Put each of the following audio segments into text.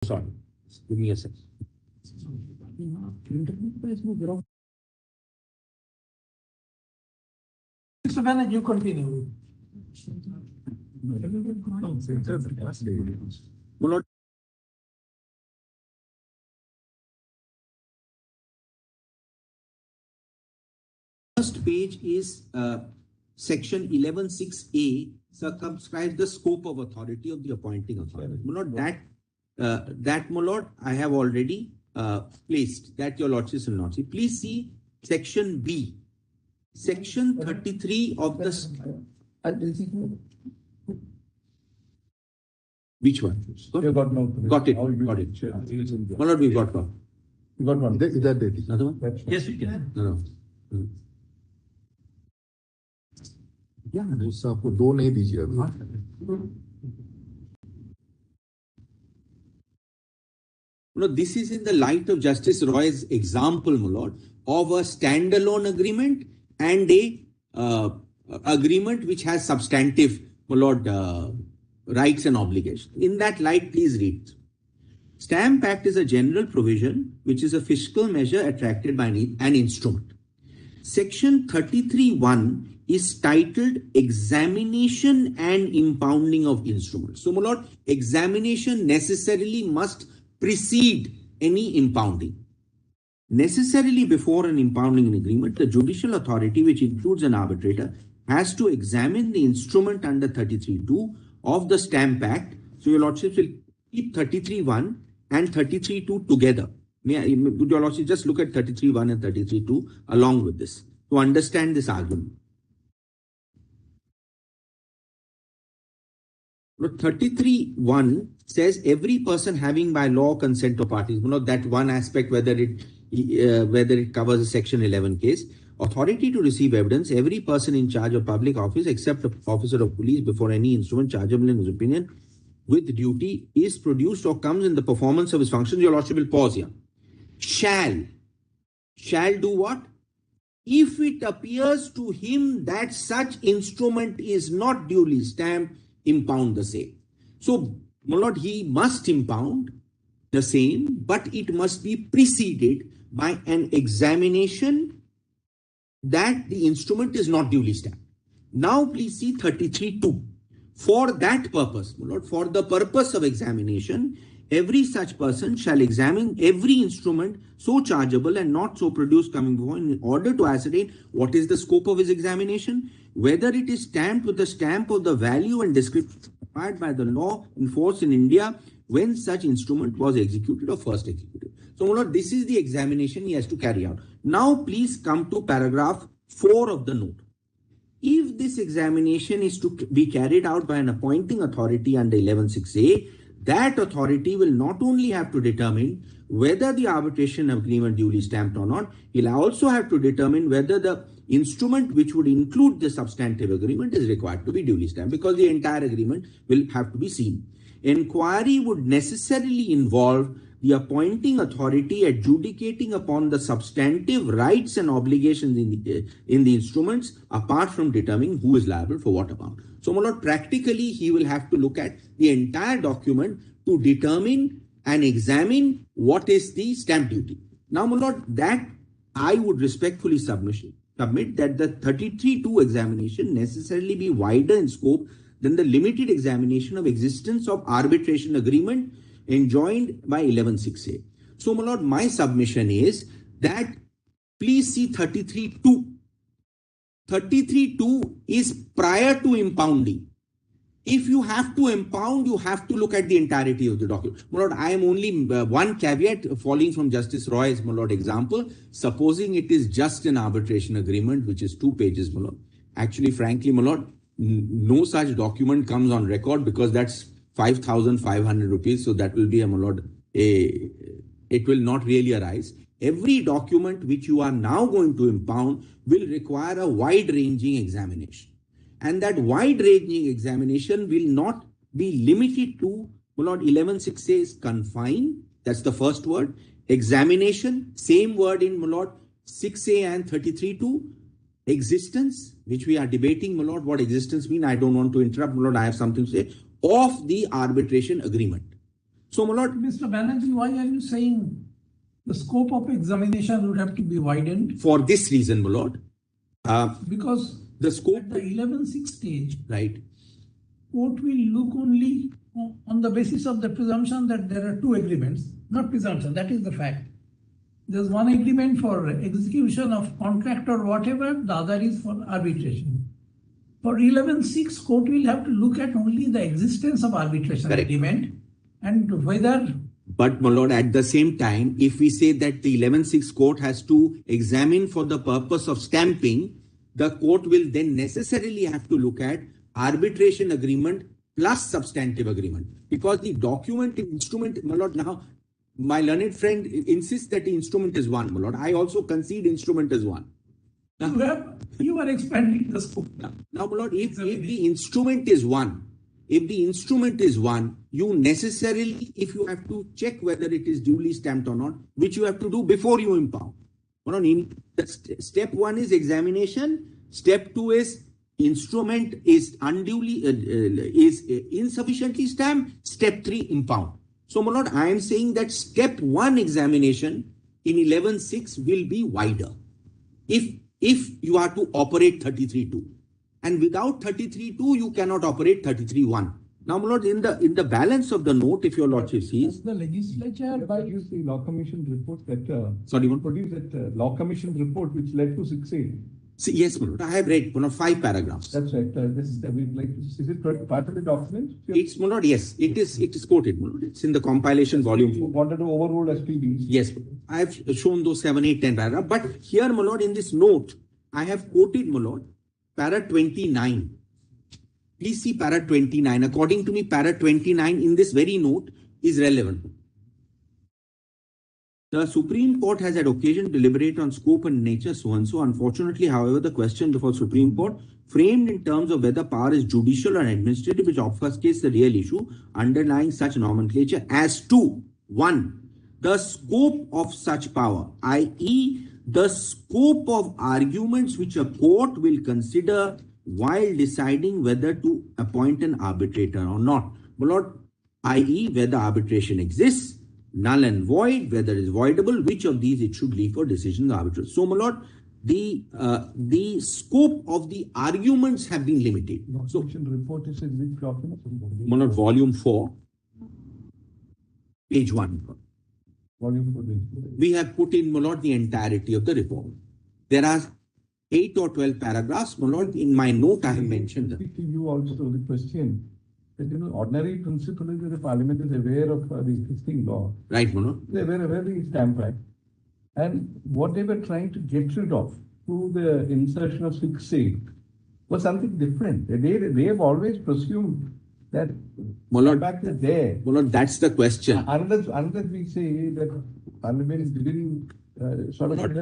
Sorry, give me a second. So when you continue. First page is section 11(6)(a) circumscribes the scope of authority of the appointing authority. That, my lord, I have already placed. That your lordship will not see. Please see section B. Section 33 of the... Which one? Got it. Got it. My lord, we've got one. You got one. Another one? Yes, we can. No. Yeah, आपको दो नहीं दीजिए अभी. No, this is in the light of Justice Roy's example, my lord, of a standalone agreement and a agreement which has substantive, my lord, rights and obligations. In that light, please read. Stamp Act is a general provision which is a fiscal measure attracted by an instrument. Section 33(1) is titled Examination and Impounding of Instruments. So, my lord, examination necessarily must precede any impounding. Necessarily before an impounding agreement, the judicial authority, which includes an arbitrator, has to examine the instrument under 33(2) of the Stamp Act. So, your lordships will keep 33(1) and 33(2) together. Would your lordship just look at 33(1) and 33(2) along with this to understand this argument? 33(1) says every person having by law consent of parties. That one aspect, whether it covers a section 11 case. Authority to receive evidence. Every person in charge of public office except an officer of police before any instrument chargeable in his opinion with duty is produced or comes in the performance of his functions. Your lordship will pause here. Shall do what? If it appears to him that such instrument is not duly stamped, impound the same. So, my lord, he must impound the same, but it must be preceded by an examination that the instrument is not duly stamped. Now, please see 33(2). For that purpose, my lord, for the purpose of examination, every such person shall examine every instrument so chargeable and not so produced coming before in order to ascertain what is the scope of his examination, whether it is stamped with the stamp of the value and description required by the law in force in India when such instrument was executed or first executed. So, my lord, this is the examination he has to carry out. Now, please come to paragraph 4 of the note. If this examination is to be carried out by an appointing authority under 11(6)(a), that authority will not only have to determine whether the arbitration agreement duly stamped or not, he'll also have to determine whether the instrument which would include the substantive agreement is required to be duly stamped, because the entire agreement will have to be seen. Inquiry would necessarily involve the appointing authority adjudicating upon the substantive rights and obligations in the instruments apart from determining who is liable for what amount. So, my lord, practically he will have to look at the entire document to determine and examine what is the stamp duty. Now, my lord, that I would respectfully submit that the 33(2) examination necessarily be wider in scope than the limited examination of existence of arbitration agreement enjoined by 11(6)(a). So, my lord, my submission is that please see 33(2). 33(2) is prior to impounding. If you have to impound, you have to look at the entirety of the document. My lord, I am only one caveat falling from Justice Roy's, my lord, example. Supposing it is just an arbitration agreement, which is 2 pages, my lord. Actually, frankly, my lord, no such document comes on record because that's 5,500 rupees. So that will be, my lord, it will not really arise. Every document which you are now going to impound will require a wide-ranging examination. And that wide-ranging examination will not be limited to, my lord, 11(6)(a) is confine. That's the first word. Examination, same word in, my lord, 6(a) and 33(2). Existence, which we are debating, my lord, what existence mean? I don't want to interrupt, my lord, I have something to say. Of the arbitration agreement. So, my lord, Mr. Banerjee, why are you saying the scope of examination would have to be widened? for this reason, my lord, Because the scope, at the 11.6 stage, right? court will look only on the basis of the presumption that there are two agreements, not presumption, that is the fact. There's one agreement for execution of contract or whatever, the other is for arbitration. For 11.6, court will have to look at only the existence of arbitration Correct. agreement and whether. But, my lord, at the same time, if we say that the 11.6 court has to examine for the purpose of stamping, the court will then necessarily have to look at arbitration agreement plus substantive agreement. Because the document instrument, my lord, now, my learned friend insists that the instrument is one, my lord. I also concede instrument is one. You are expanding the scope. Now, my lord, if the instrument is one, you necessarily, if you have to check whether it is duly stamped or not, which you have to do before you impound. Step one is examination. Step two is instrument is unduly, is insufficiently stamped. Step three, impound. So, my lord, I am saying that step one examination in 11.6 will be wider. If you are to operate 33.2, and without 33.2, you cannot operate 33.1. Now, my lord, in the balance of the note, if your lordship sees, The legislature produced the law commission report that sorry, one. produced that law commission report which led to 6A. See, yes, my lord, I have read 5 paragraphs. That's right. This is is it part of the document? It's, my lord, yes, it is quoted, my lord. It's in the compilation volume You 4. wanted to overrule SPBs. Yes, I have shown those 7, 8, 10 paragraphs. But here, my lord, in this note, I have quoted, my lord, para 29. Please see para 29. According to me, para 29 in this very note is relevant. The Supreme Court has had occasion to deliberate on scope and nature, so and so. Unfortunately, however, the question before Supreme Court, framed in terms of whether power is judicial or administrative, which obfuscates the real issue underlying such nomenclature as to 1. The scope of such power, i.e., the scope of arguments which a court will consider while deciding whether to appoint an arbitrator or not. My lord, i.e., whether arbitration exists, null and void, whether it is voidable, which of these it should leave for decision of arbitration. So, my lord, the scope of the arguments have been limited. So, report is in which document? my lord, volume 4, page 1. Volume 4. We have put in, my lord, the entirety of the report. There are 8 or 12 paragraphs, my lord. In my note, I have mentioned them. You also the question that ordinary principle is that the parliament is aware of the existing law. Right, my lord. They were aware of the Stamp Act. And what they were trying to get rid of through the insertion of 6A was something different. They have always presumed that my lord, back is there. my lord, that's the question. Unless we say that parliament didn't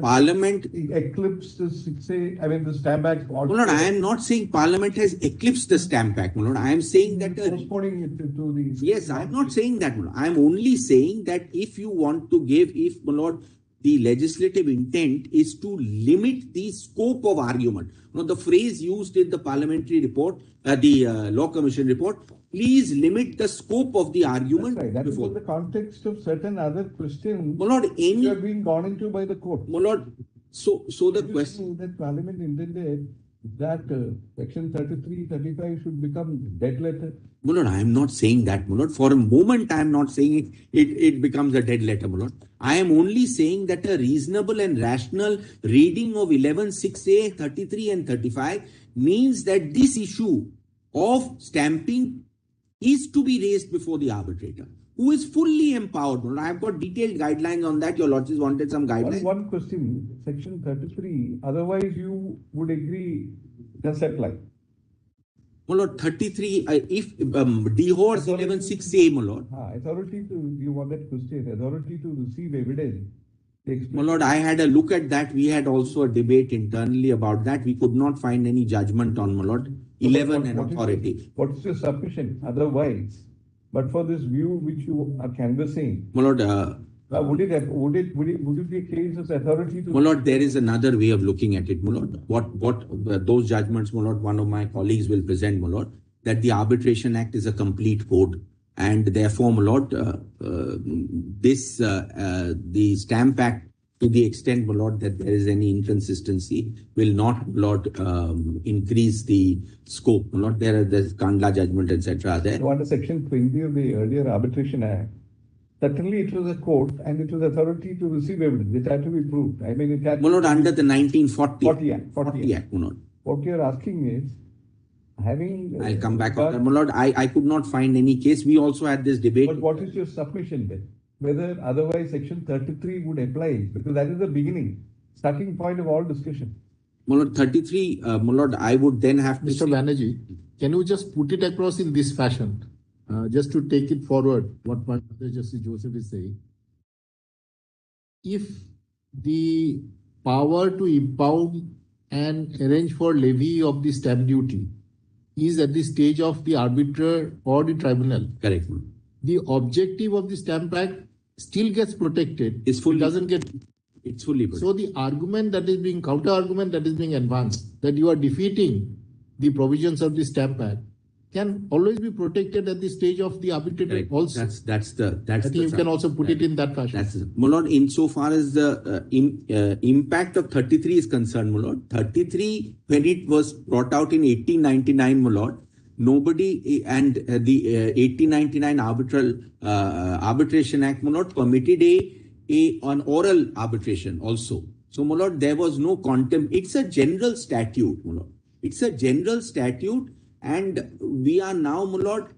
Parliament eclipse the 6A, I mean the Stamp Act. My lord, I am not saying Parliament has eclipsed the Stamp Act, my lord. I am saying that postponing it to the. Yes, I am not saying that, my lord. I am only saying that if you want to give, if, my lord, the legislative intent is to limit the scope of argument. The phrase used in the parliamentary report, the Law Commission report, please limit the scope of the argument. That's right. That before. is in the context of certain other questions My lord, which have been gone into by the court. My lord, so the question that Parliament intended that section 33, 35 should become dead letter. My lord, I am not saying that, my lord. For a moment, I am not saying it becomes a dead letter, my lord. I am only saying that a reasonable and rational reading of 11.6A, 33 and 35 means that this issue of stamping is to be raised before the arbitrator, who is fully empowered. I have got detailed guidelines on that. Your lordships wanted some guidelines. One question, section 33, otherwise you would agree does apply? My lord, 33, if dehors 11.6A, my lord. Authority to, you want that question, authority to receive evidence. My lord, I had a look at that. We had also a debate internally about that. We could not find any judgment on, my lord. 11 and authority. What is your submission otherwise? But for this view which you are canvassing, my lord, would it be a case of authority to? My lord, there is another way of looking at it, my lord. What those judgments, my lord, one of my colleagues will present, my lord, that the Arbitration Act is a complete code And therefore, my lord, the Stamp Act, to the extent, my lord, that there is any inconsistency, will not, my lord, increase the scope. My lord, there's Kandla judgment, etc. there. So under Section 20 of the earlier Arbitration Act, certainly it was a court and it was authority to receive evidence. It had to be proved. I mean, it had My lord, to be under the 1940 40 Act. 40 Act, my lord. What you're asking is, having... I'll come back on that. My lord, I could not find any case. We also had this debate. But what is your submission then? Whether otherwise Section 33 would apply, because that is the beginning, starting point of all discussion. My lord, 33, my lord, I would then have to Mr. Banerjee, can you just put it across in this fashion, just to take it forward, what my brother Justice Joseph is saying? If the power to impound and arrange for levy of the stamp duty is at the stage of the arbitrator or the tribunal, correct. the objective of the Stamp Act still gets protected. It's fully, it doesn't get. It's fully protected. So the argument that is being, counter argument that is being advanced, that you are defeating the provisions of the Stamp Act, can always be protected at the stage of the arbitrator correct. also. That's I think you can also put it in that fashion. That's my lord, insofar as the impact of 33 is concerned, my lord, 33, when it was brought out in 1899, my lord, nobody, and the 1899 Arbitration Act, my lord, permitted an oral arbitration also. So, my lord, there was no contempt. It's a general statute, my lord. It's a general statute, and we are now, my lord,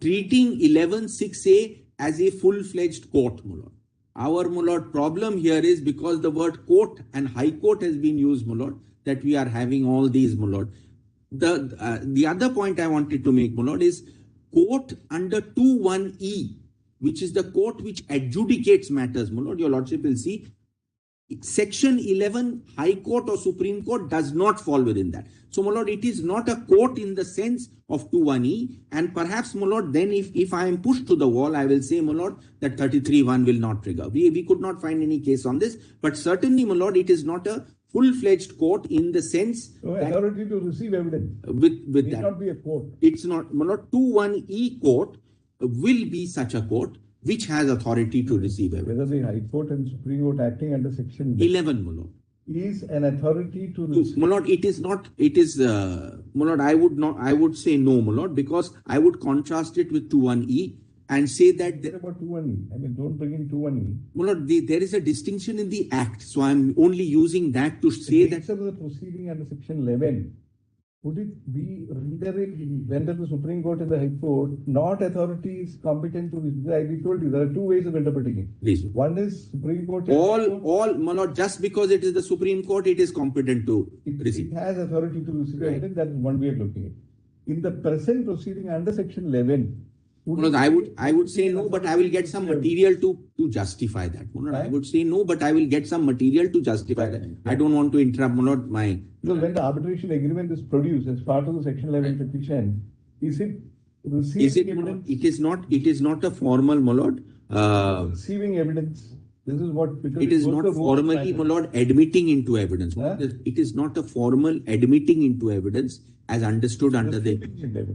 treating 11(6)(a) as a full-fledged court, my lord. Our, my lord, problem here is because the word court and high court has been used, my lord, that we are having all these, my lord. The other point I wanted to make, my lord, is court under 2(1)(e), which is the court which adjudicates matters, my lord. Your lordship will see Section 11, High Court or Supreme Court does not fall within that. So, my lord, it is not a court in the sense of 2(1)(e), and perhaps, my lord, then if I am pushed to the wall, I will say, my lord, that 33(1) will not trigger. We could not find any case on this, but certainly, my lord, it is not a full-fledged court in the sense authority to receive evidence. With it that. Not be a court. It's not, my lord, 2(1)(e) court will be such a court which has authority to receive evidence. Whether the High Court and Supreme Court acting under Section 11, my lord, is an authority to receive. My lord, it is not, it is, my lord, I would say no, my lord, because I would contrast it with 2(1)(e) and say that. What about 2(1)(e)? I mean, don't bring in 2(1)(e). My lord, there is a distinction in the Act, so I'm only using that to say that. Of the proceeding under Section 11, would it be rendered the Supreme Court and the High Court not authorities competent to receive? I told you there are two ways of interpreting it. Please. One is Supreme Court. All, my lord, just because it is the Supreme Court, it is competent to receive. It has authority to receive. Right. I think that is one way of looking at it. In the present proceeding under Section 11, I would say no, but I will get some material to justify that. I would say no, but I will get some material to justify that. I don't want to interrupt, my. Because when the arbitration agreement is produced as part of the Section 11 petition, is it receiving evidence? It is not a formal, my lord. Receiving evidence. This is what, because it is not formally, my lord, admitting into evidence. It is not a formal admitting into evidence as understood under the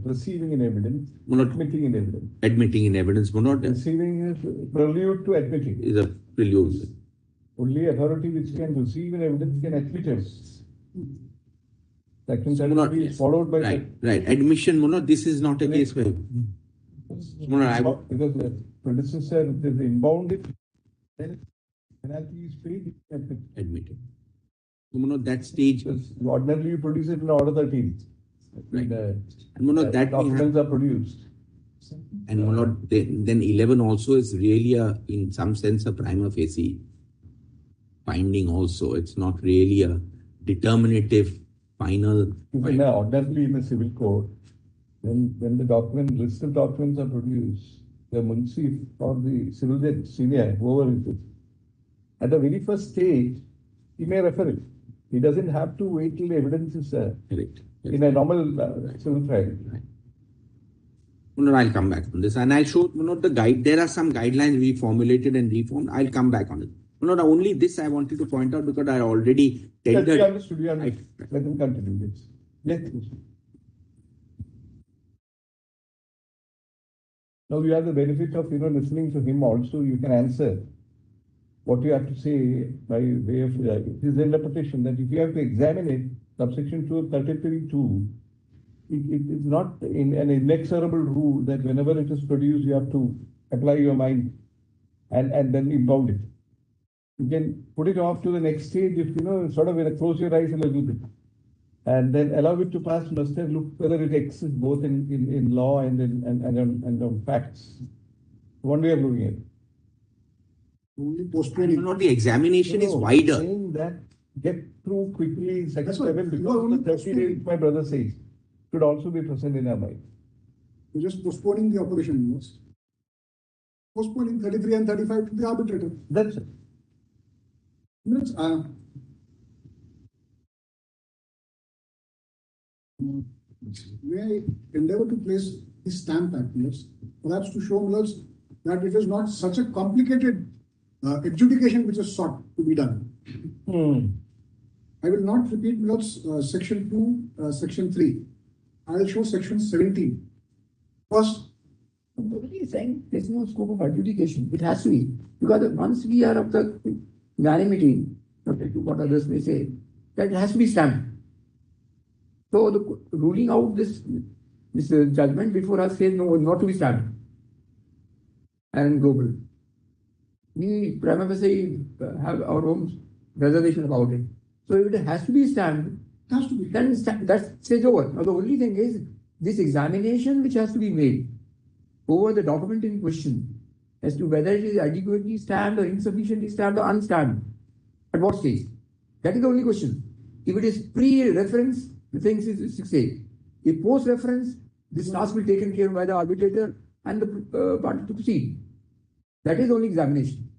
receiving in evidence, admitting in evidence. Admitting in evidence, my lord. Receiving is prelude to admitting. Is a prelude. Only authority which can receive in evidence can admit evidence. Section 33 is followed by right. Admission, my lord. This is not a case where. Because the predecessor is inbound. Penalty is paid. Admitted. That stage. Ordinarily, you produce it in Order 13. Right. That documents are produced. And my lord, then 11 also is really in some sense a prima facie finding also. It's not really a determinative final. Ordinarily in a civil court, when the list of documents are produced, the munsi or the civil judge, senior, whoever it is, at the very first stage, he may refer it. He doesn't have to wait till the evidence is in a normal civil trial. Right. I'll come back on this and I'll show the guide. There are some guidelines we formulated and reformed. I'll come back on it. Only this I wanted to point out because I already tendered. We understood. Let him continue this. Let him. Now you have the benefit of, listening to him also. You can answer what you have to say by way of his interpretation, that if you have to examine it, subsection 2 of 33(2), it is not in an inexorable rule that whenever it is produced, you have to apply your mind and then impound it. You can put it off to the next stage if, sort of close your eyes a little bit and then allow it to pass muster, look whether it exists both in law and on facts. One way of looking at it. Only postponing. No, the examination is wider. Saying that get through quickly section 7 because the 30 days, my brother says, should also be present in our mind. You're just postponing the operation, postponing 33 and 35 to the arbitrator. That's it. May I endeavor to place the stamp act, perhaps to show that it is not such a complicated adjudication which is sought to be done. I will not repeat section 2, section 3. I will show section 17. First, what are you saying? There's no scope of adjudication. It has to be. Because once we are of the unanimity, what others may say, that it has to be stamped. So the ruling out this judgment before us says no, not to be stamped. And global. We prima facie have our own reservation about it. So if it has to be stamped, then that's stage over. Now the only thing is this examination which has to be made over the document in question as to whether it is adequately stamped or insufficiently stamped or unstamped. At what stage? That is the only question. If it is pre-reference, the thing is 6A. If post-reference, this task will be taken care of by the arbitrator and the party to proceed. That is only examination.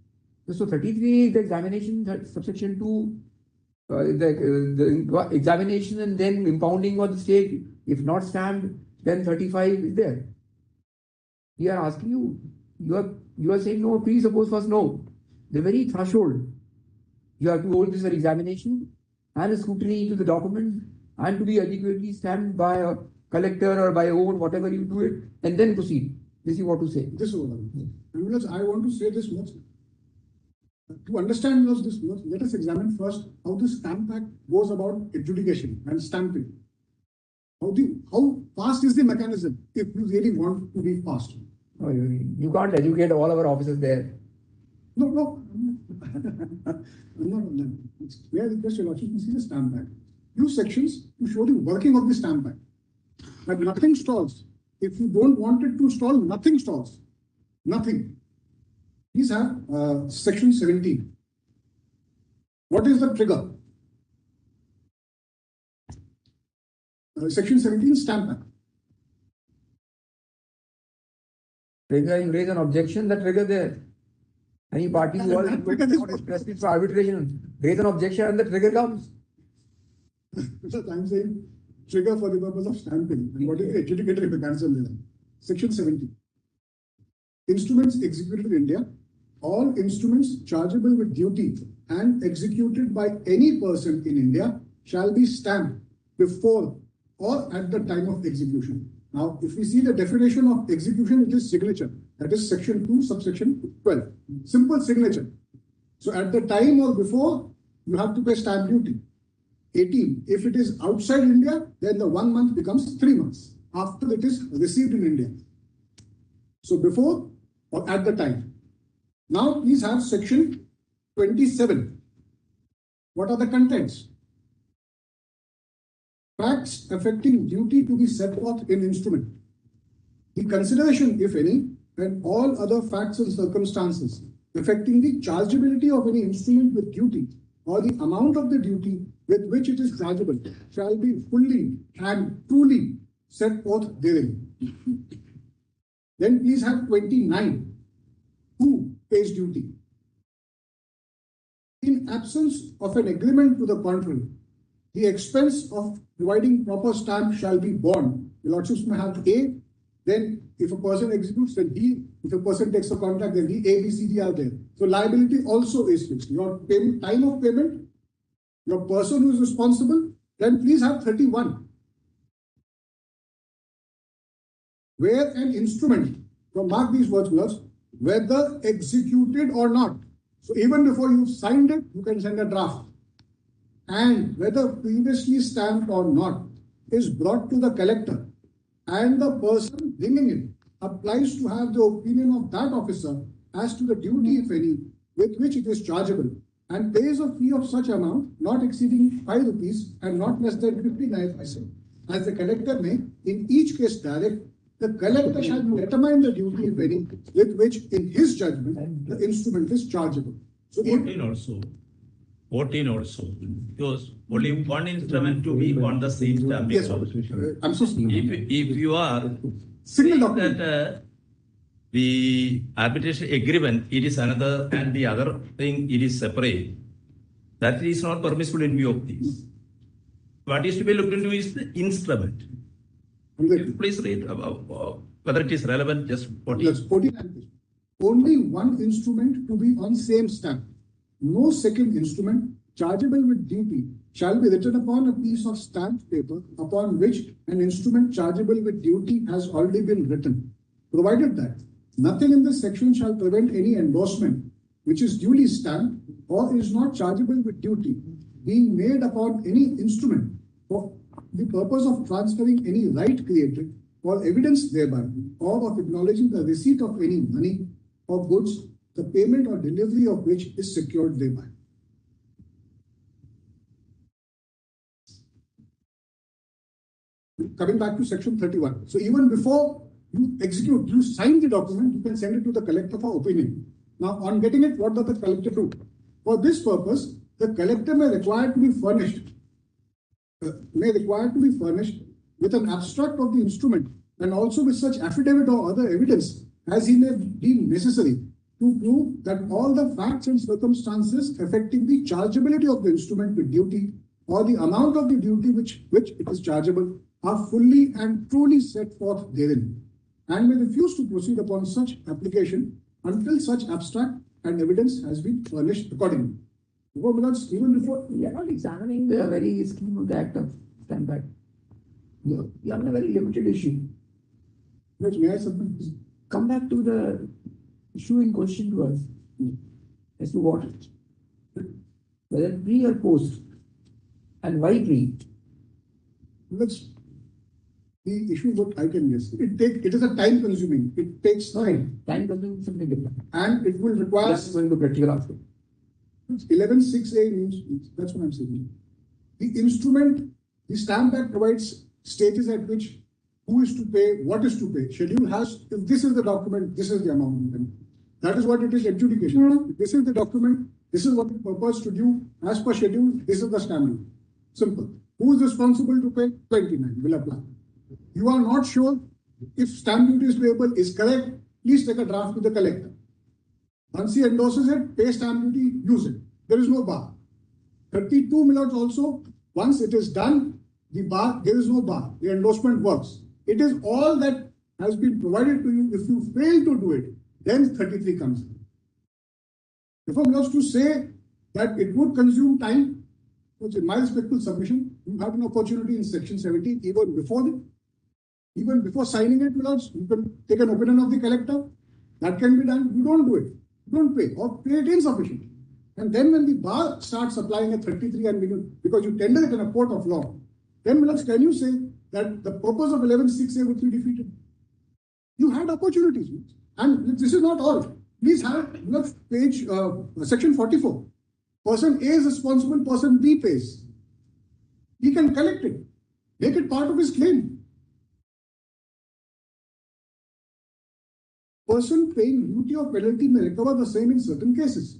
So 33 is the examination, subsection 2, the examination and then impounding of the state. If not stamped, then 35 is there. We are asking you, you are saying no, presuppose first no. The very threshold, you have to hold this for examination and a scrutiny to the document and to be adequately stamped by a collector or by own, whatever you do it, and then proceed. This is what to say. This is what I want to say this much. To understand this much, let us examine first how the Stamp Act goes about adjudication and stamping. How fast is the mechanism if you really want to be fast? Oh, you can't educate all our officers there. No. I'm not on that. It's clear the question. You see the Stamp Act. Few sections to show the working of the Stamp Act. But nothing stalls. If you don't want it to stall, nothing stalls. Nothing. These have section 17. What is the trigger? Section 17, Stamp Act. Trigger, you raise an objection, that trigger there. Any party who has expressed it for arbitration, raise an objection and the trigger comes. I'm saying trigger for the purpose of stamping. What is the adjudicatory mechanism there? Section 17. Instruments executed in India. All instruments chargeable with duty and executed by any person in India shall be stamped before or at the time of execution. Now, if we see the definition of execution, it is signature. That is section 2, subsection 12. Simple signature. So at the time or before, you have to pay stamp duty. 18. If it is outside India, then the 1 month becomes 3 months after it is received in India. So before or at the time. Now please have section 27. What are the contents? Facts affecting duty to be set forth in instrument. The consideration, if any, and all other facts and circumstances affecting the chargeability of any instrument with duty or the amount of the duty with which it is chargeable shall be fully and truly set forth therein. Then please have 29. Who pays duty? In absence of an agreement to the contrary, the expense of providing proper stamp shall be borne. The lordships may have A, then if a person executes, then D. If a person takes a contract, then D, A, B, C, D are there. So liability also is fixed. Your payment, time of payment, your person who is responsible, then please have 31. Where an instrument Now mark these words, words, whether executed or not. So even before you've signed it, you can send a draft. And whether previously stamped or not is brought to the collector, and the person bringing it applies to have the opinion of that officer as to the duty, if any, with which it is chargeable, and pays a fee of such amount not exceeding 5 rupees and not less than 59 paise, as the collector may in each case direct. The collector shall determine the duty, if any, with which in his judgment the instrument is chargeable. So 14 also, because only one instrument to be on the same stamp. yes, I'm so sorry. If you are Single saying document. that the arbitration agreement, it is another, and the other thing, it is separate, that is not permissible in view of this. What is to be looked into is the instrument. Please read about whether it is relevant, just 14. Yes, 14. Only one instrument to be on same stamp. No second instrument chargeable with duty shall be written upon a piece of stamped paper upon which an instrument chargeable with duty has already been written, provided that nothing in this section shall prevent any endorsement which is duly stamped or is not chargeable with duty being made upon any instrument for the purpose of transferring any right created or evidence thereby, or of acknowledging the receipt of any money or goods, the payment or delivery of which is secured thereby. Coming back to section 31. So even before you execute, you sign the document, you can send it to the collector for opinion. Now on getting it, what does the collector do? For this purpose, the collector may require to be furnished with an abstract of the instrument and also with such affidavit or other evidence as he may deem necessary to prove that all the facts and circumstances affecting the chargeability of the instrument with duty or the amount of the duty which it is chargeable are fully and truly set forth therein, and may refuse to proceed upon such application until such abstract and evidence has been furnished accordingly. Even before We are not examining the very scheme of the Act of Stamp Act. You are on a very limited issue. Yes, may I submit this? Come back to the issue in question to us as to what, whether pre or post, and why pre. Let's the issue what I can guess. It is a time consuming. It takes time. Time consuming is something different. And it will require Let's go into practical aspect. 11.6a means that's what I'm saying. The instrument, the Stamp Act provides stages at which who is to pay, what is to pay. Schedule has, if this is the document, this is the amount. That is what it is, adjudication. If this is the document, this is what it purports to do. As per schedule, this is the stamp duty. Simple. Who is responsible to pay? 29 will apply. You are not sure if stamp duty is payable is correct, please take a draft to the collector. Once he endorses it, pay stamp duty, use it. There is no bar. 32 minutes also, once it is done, the bar, there is no bar. The endorsement works. It is all that has been provided to you. If you fail to do it, then 33 comes in. If I'm just to say that it would consume time, which in my respectful submission, you have an opportunity in section 17, even before signing it, you can take an opinion of the collector. That can be done. You don't do it. You don't pay or pay it insufficient. And then when the bar starts applying a 33 and because you tender it in a court of law, then can you say that the purpose of 11.6a would be defeated? You had opportunities. And this is not all. Please have page section 44. Person A is responsible, person B pays. He can collect it, make it part of his claim. Person paying duty or penalty may recover the same in certain cases.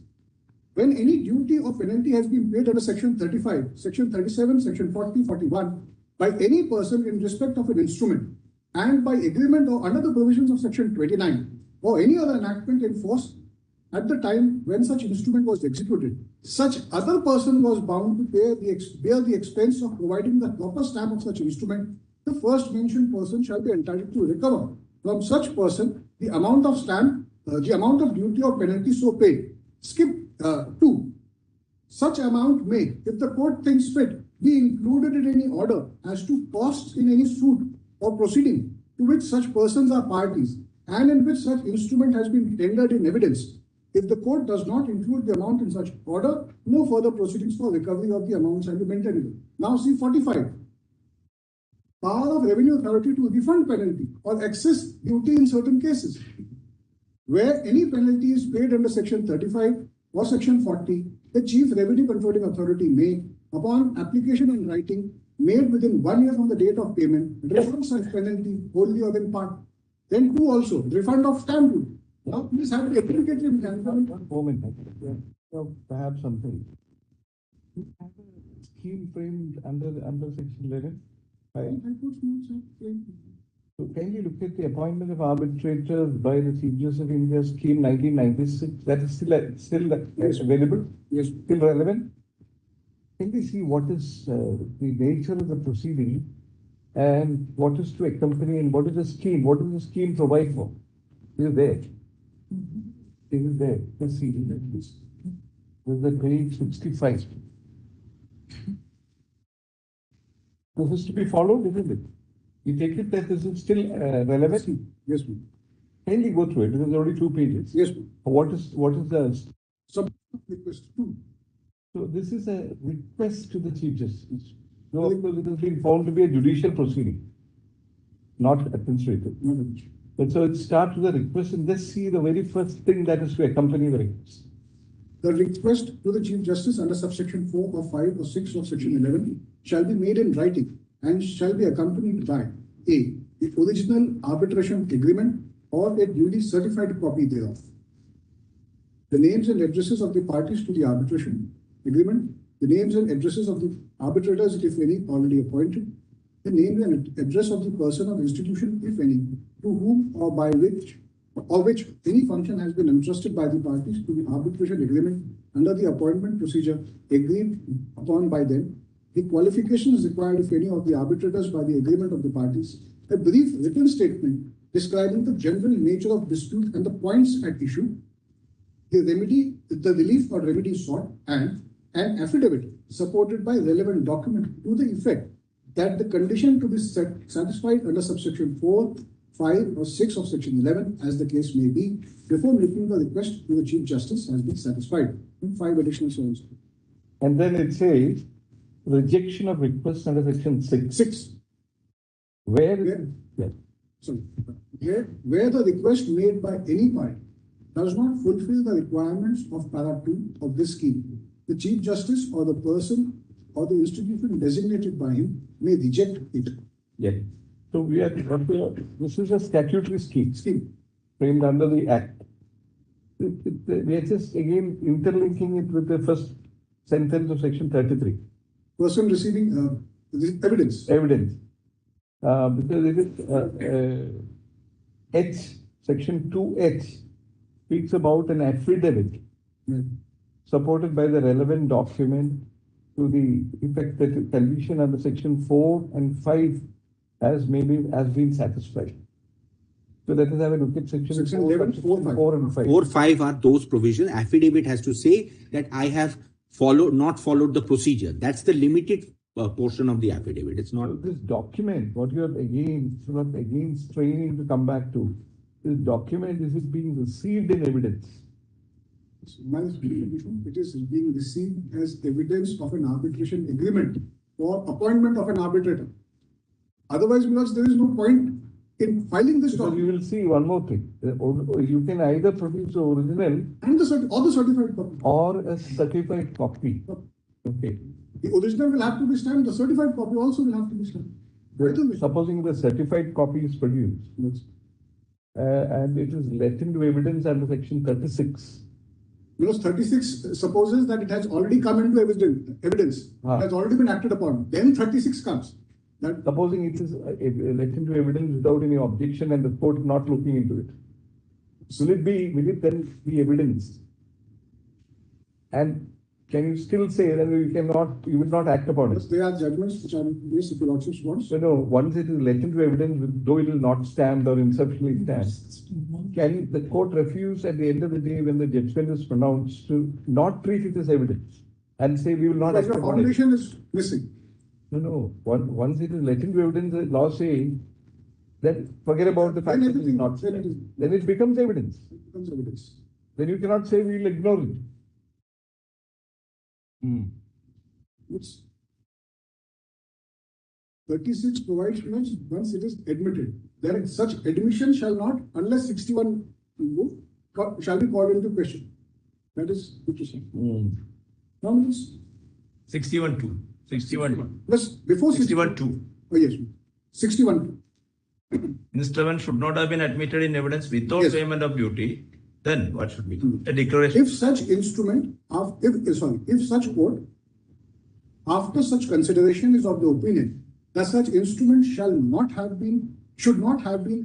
When any duty or penalty has been paid under section 35, section 37, section 40, 41 by any person in respect of an instrument and by agreement or under the provisions of section 29 or any other enactment in force at the time when such instrument was executed, such other person was bound to bear the expense of providing the proper stamp of such instrument. The first mentioned person shall be entitled to recover from such person the amount of stamp, the amount of duty or penalty so paid. Skip 2. Such amount may, if the court thinks fit, be included in any order as to costs in any suit or proceeding to which such persons are parties, and in which such instrument has been tendered in evidence. If the court does not include the amount in such order, no further proceedings for recovery of the amount shall be maintainable. Now see 45. Power of Revenue Authority to refund penalty or excess duty in certain cases. Where any penalty is paid under Section 35 or Section 40, the Chief Revenue Controlling Authority may, upon application in writing, made within 1 year from the date of payment, refund such penalty wholly or in part. Then 2 also, refund of stamp duty. Now please have the adjudicatory mechanism. One moment. So perhaps something. You have a scheme framed under Section 11. Right? So can you look at the appointment of arbitrators by the Chief Justice of India scheme 1996? That is still available? Yes. Still relevant? Can we see what is the nature of the proceeding and what is to accompany and what is the scheme? What does the scheme provide for? It is there. It is there. Let's see. This is the page 65. This is to be followed, isn't it? You take it that this is still relevant? Yes, ma'am. Can we go through it? This is already 2 pages. Yes, ma'am. What is the... Subject request 2. So this is a request to the Chief Justice. So of course it has been found to be a judicial proceeding, not administrative. But so it starts with a request and let's see the very first thing that is to accompany the request. The request to the Chief Justice under subsection 4 or 5 or 6 of Section 11 shall be made in writing and shall be accompanied by A. The original arbitration agreement or a duly certified copy thereof. The names and addresses of the parties to the arbitration agreement, the names and addresses of the arbitrators, if any, already appointed, the name and address of the person or institution, if any, to whom or by which any function has been entrusted by the parties to the arbitration agreement under the appointment procedure agreed upon by them, the qualifications required, if any, of the arbitrators by the agreement of the parties, a brief written statement describing the general nature of dispute and the points at issue, the remedy, the relief or remedy sought, and an affidavit supported by relevant document to the effect that the condition to be satisfied under subsection 4, 5 or 6 of Section 11, as the case may be, before making the request to the Chief Justice has been satisfied. 5 additional sources. And then it says rejection of request under Section 6. 6. Where the request made by any party does not fulfill the requirements of para 2 of this scheme, the Chief Justice or the person or the institution designated by him may reject it. Yeah. So we are, this is a statutory scheme framed under the Act. We are just again interlinking it with the first sentence of Section 33. Person receiving evidence. Evidence. Because it is H, Section 2H speaks about an affidavit supported by the relevant document to the effect that the condition under Section 4 and 5 has been satisfied. So let us have a look at Section 4, 11, 4 and 5. 4, 5 are those provisions. Affidavit has to say that I have not followed the procedure. That's the limited portion of the affidavit. It's not. So this document, what you are again straining to come back to, this document, is it being received in evidence? It is being received as evidence of an arbitration agreement or appointment of an arbitrator. Otherwise, because there is no point in filing this Because you document. will see one more thing. You can either produce the original And the certified copy. or a certified copy. Okay. The original will have to be stamped. The certified copy also will have to be stamped. Supposing the certified copy is produced and it is let into evidence under Section 36. Because 36 supposes that it has already come into evidence. It has already been acted upon. Then 36 comes. Supposing it is let into evidence without any objection and the court not looking into it. Will it then be evidence? And can you still say that you will not act upon it? Because there are judgments which are in place if the Lordship wants. No, once it is let into evidence, though it will not stand or insufficiently stand, can the court refuse at the end of the day when the judgment is pronounced to not treat it as evidence and say we will not act Because the upon it? foundation is missing. No. Once it is let into evidence, the law says then forget about the fact Then that it is not then stamped. it is- Then it becomes evidence. It becomes evidence. Then you cannot say we will ignore it. Which 36 provides once it is admitted. There such admission shall not, unless 61 shall be called into question. That is what you say. Now it's 61-2. 61. plus before 61-2. Oh yes, 61. Instrument should not have been admitted in evidence without Yes. payment of duty. Then what should be? A declaration. If such instrument, if such court, after such consideration is of the opinion that such instrument should not have been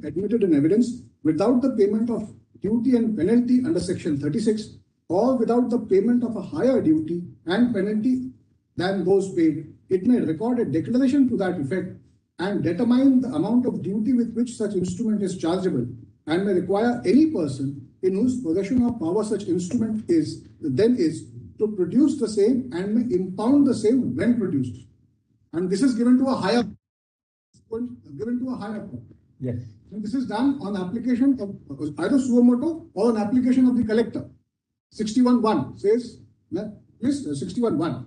admitted in evidence without the payment of duty and penalty under section 36 or without the payment of a higher duty and penalty than those paid, it may record a declaration to that effect and determine the amount of duty with which such instrument is chargeable and may require any person in whose possession of power such instrument is to produce the same and may impound the same when produced. And this is given to a higher court. Yes. And this is done on application of either suo motu or on application of the collector. 61(1) says, 61(1).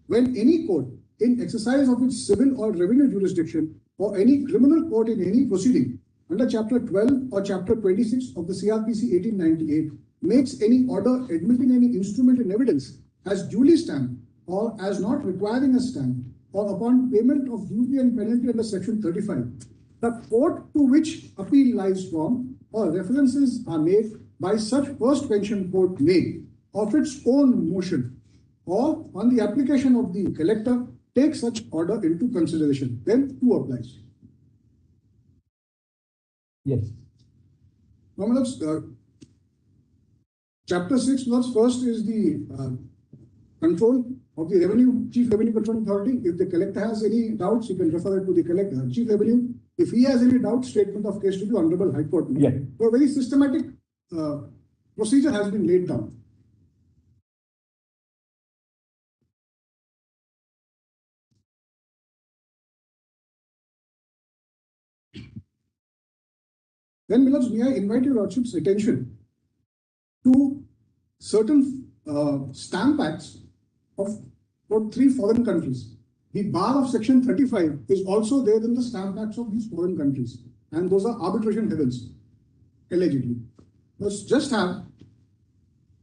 When any court in exercise of its civil or revenue jurisdiction or any criminal court in any proceeding under Chapter 12 or Chapter 26 of the CRPC 1898 makes any order admitting any instrument in evidence as duly stamped or as not requiring a stamp or upon payment of duty and penalty under Section 35, the court to which appeal lies from or references are made by such first pension court may, of its own motion or on the application of the collector, take such order into consideration. Then 2 applies. Yes. Now, Chapter 6, first is the control of the Chief Revenue Control Authority. If the collector has any doubts, you can refer it to the collector, Chief Revenue. If he has any doubt, statement of case to the Honorable High Court. Yeah. So a very systematic procedure has been laid down. Then, Milords, may I invite your Lordship's attention to certain stamp acts of 3 foreign countries. The bar of Section 35 is also there in the stamp acts of these foreign countries, and those are arbitration heavens, allegedly. Let's just have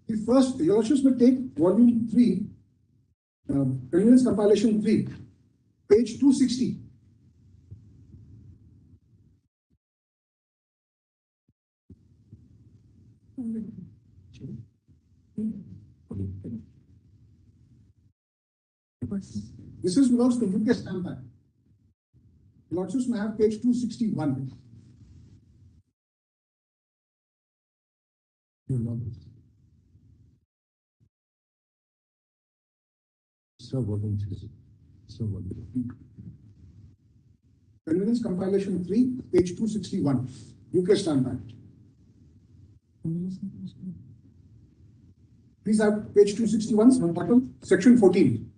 the first. Your Lordships may take volume 3, Convenience Compilation 3, page 260. This is Milords the UK Stamp Act. Lordships may have page 261. Convenience Compilation 3, page 261, UK Stamp Act. Please have page 261, bottom, section 14.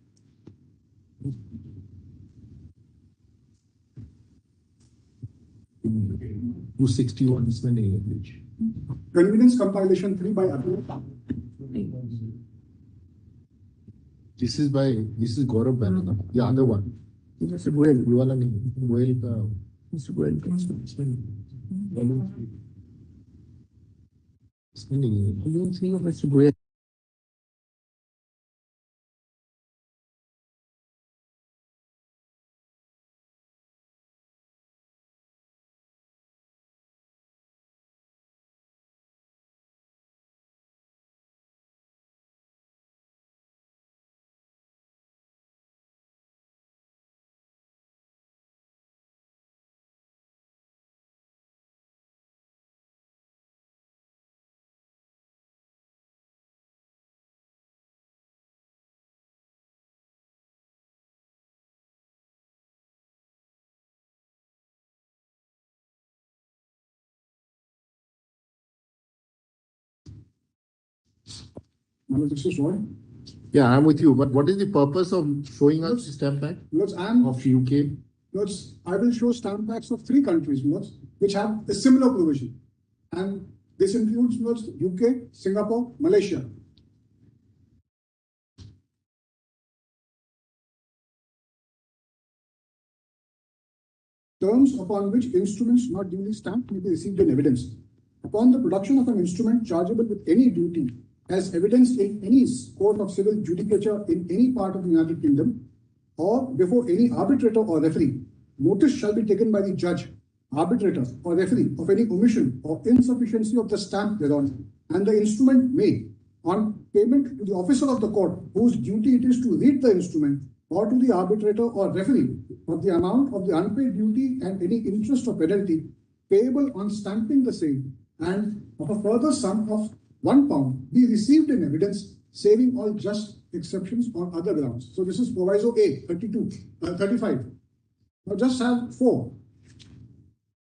Convenience Compilation 3 by Arbitration. This is Gaurav Banerjee. The other one. Mr. Goel. You want Goel? Mr. Goel. I don't think of Mr. Goel. Manoj, this is what? Yeah, I'm with you. But what is the purpose of showing us the stamp act Milords, of UK? Milords, I will show stamp acts of 3 countries. Milords. which have a similar provision. And this includes UK, Singapore, Malaysia. Terms upon which instruments not duly stamped may be received in evidence. Upon the production of an instrument chargeable with any duty, as evidenced in any court of civil judicature in any part of the United Kingdom, or before any arbitrator or referee, notice shall be taken by the judge, arbitrator, or referee of any omission or insufficiency of the stamp thereon, and the instrument may, on payment to the officer of the court, whose duty it is to read the instrument, or to the arbitrator or referee, of the amount of the unpaid duty and any interest or penalty payable on stamping the same, and of a further sum of £1 be received in evidence, saving all just exceptions on other grounds. So this is proviso A, 35. Now just have 4.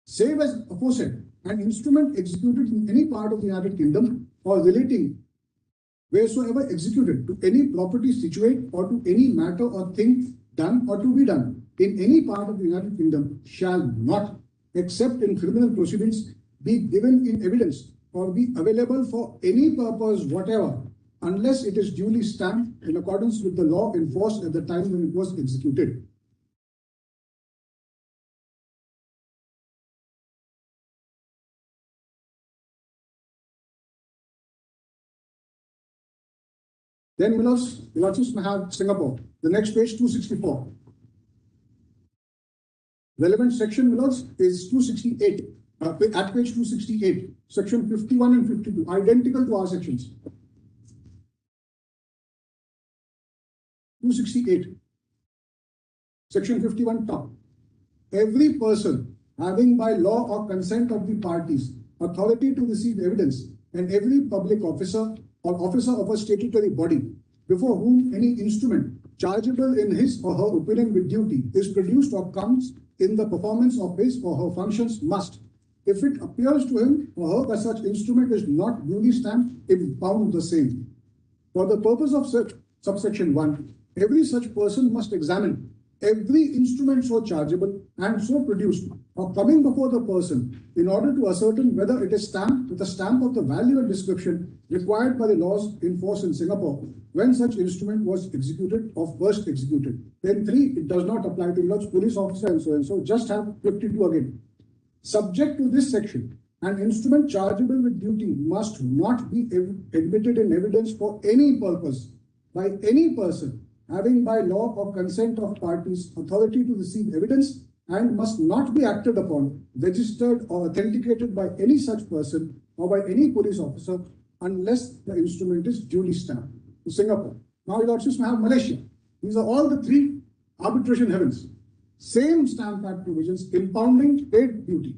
Save as aforesaid, an instrument executed in any part of the United Kingdom or relating wheresoever executed to any property situate or to any matter or thing done or to be done in any part of the United Kingdom shall not, except in criminal proceedings, be given in evidence or be available for any purpose whatever, unless it is duly stamped in accordance with the law in force at the time when it was executed. Then we also have Singapore. The next page, 264. Relevant section is 268. At page 268, section 51 and 52, identical to our sections. 268, section 51 top. Every person having by law or consent of the parties authority to receive evidence, and every public officer or officer of a statutory body before whom any instrument chargeable in his or her opinion with duty is produced or comes in the performance of his or her functions must, if it appears to him or her that such instrument is not duly stamped, impound the same. For the purpose of such subsection 1, every such person must examine every instrument so chargeable and so produced or coming before the person in order to ascertain whether it is stamped with a stamp of the value and description required by the laws in force in Singapore when such instrument was executed or first executed. Then 3, it does not apply to large police officer and so on. So just have 52 again. Subject to this section, an instrument chargeable with duty must not be admitted in evidence for any purpose by any person having by law or consent of parties authority to receive evidence, and must not be acted upon, registered or authenticated by any such person or by any police officer unless the instrument is duly stamped. To Singapore. Now you'll also have Malaysia. These are all the 3 arbitration heavens. Same Stamp Act provisions impounding paid duty.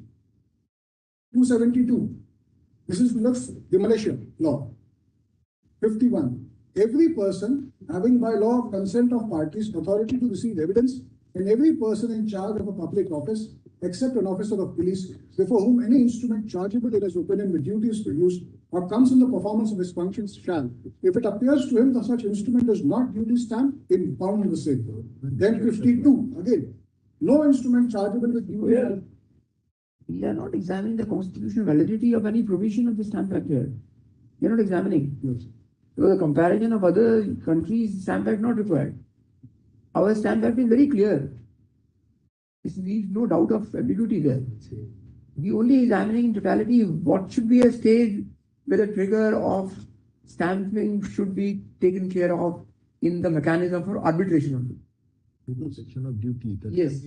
272. This is the Malaysia law. 51. Every person having by law of consent of parties authority to receive evidence, and every person in charge of a public office, except an officer of police, before whom any instrument chargeable in his opinion with duty is produced or comes in the performance of his functions shall, if it appears to him that such instrument is not duly stamped, impound the same. Then 52, again, no instrument chargeable with duty. We are not examining the constitutional validity of any provision of the Stamp Act here. We are not examining. Yes. So the comparison of other countries, Stamp Act not required. Our Stamp Act is very clear. There is no doubt of ambiguity there. We only examining in totality what should be a stage where the trigger of stamping should be taken care of in the mechanism for arbitration only. Section of duty. Yes.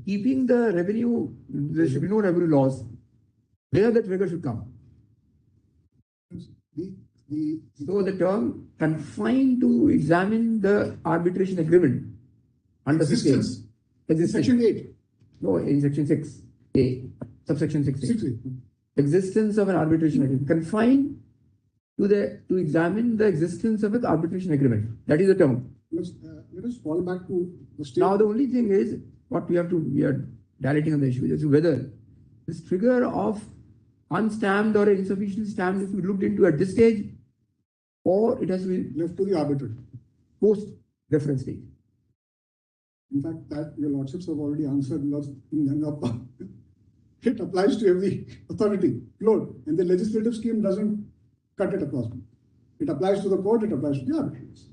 Keeping the revenue, there should be no revenue laws. Where the trigger should come. So the term confined to examine the arbitration agreement under Existence. Existence. Section 8. No, in section 6. A. Subsection 6. 6. Existence of an arbitration agreement. Confined to examine the existence of an arbitration agreement. That is the term. Let us fall back to the state. Now the only thing is what we are dilating on the issue is whether this trigger of unstamped or insufficient stamped is to be looked into at this stage, or it has to be left to the arbitrator. post reference stage. In fact, that your lordships have already answered in Gangappa. it applies to every authority, load, and the legislative scheme doesn't cut it across. It applies to the court, it applies to the arbitrators.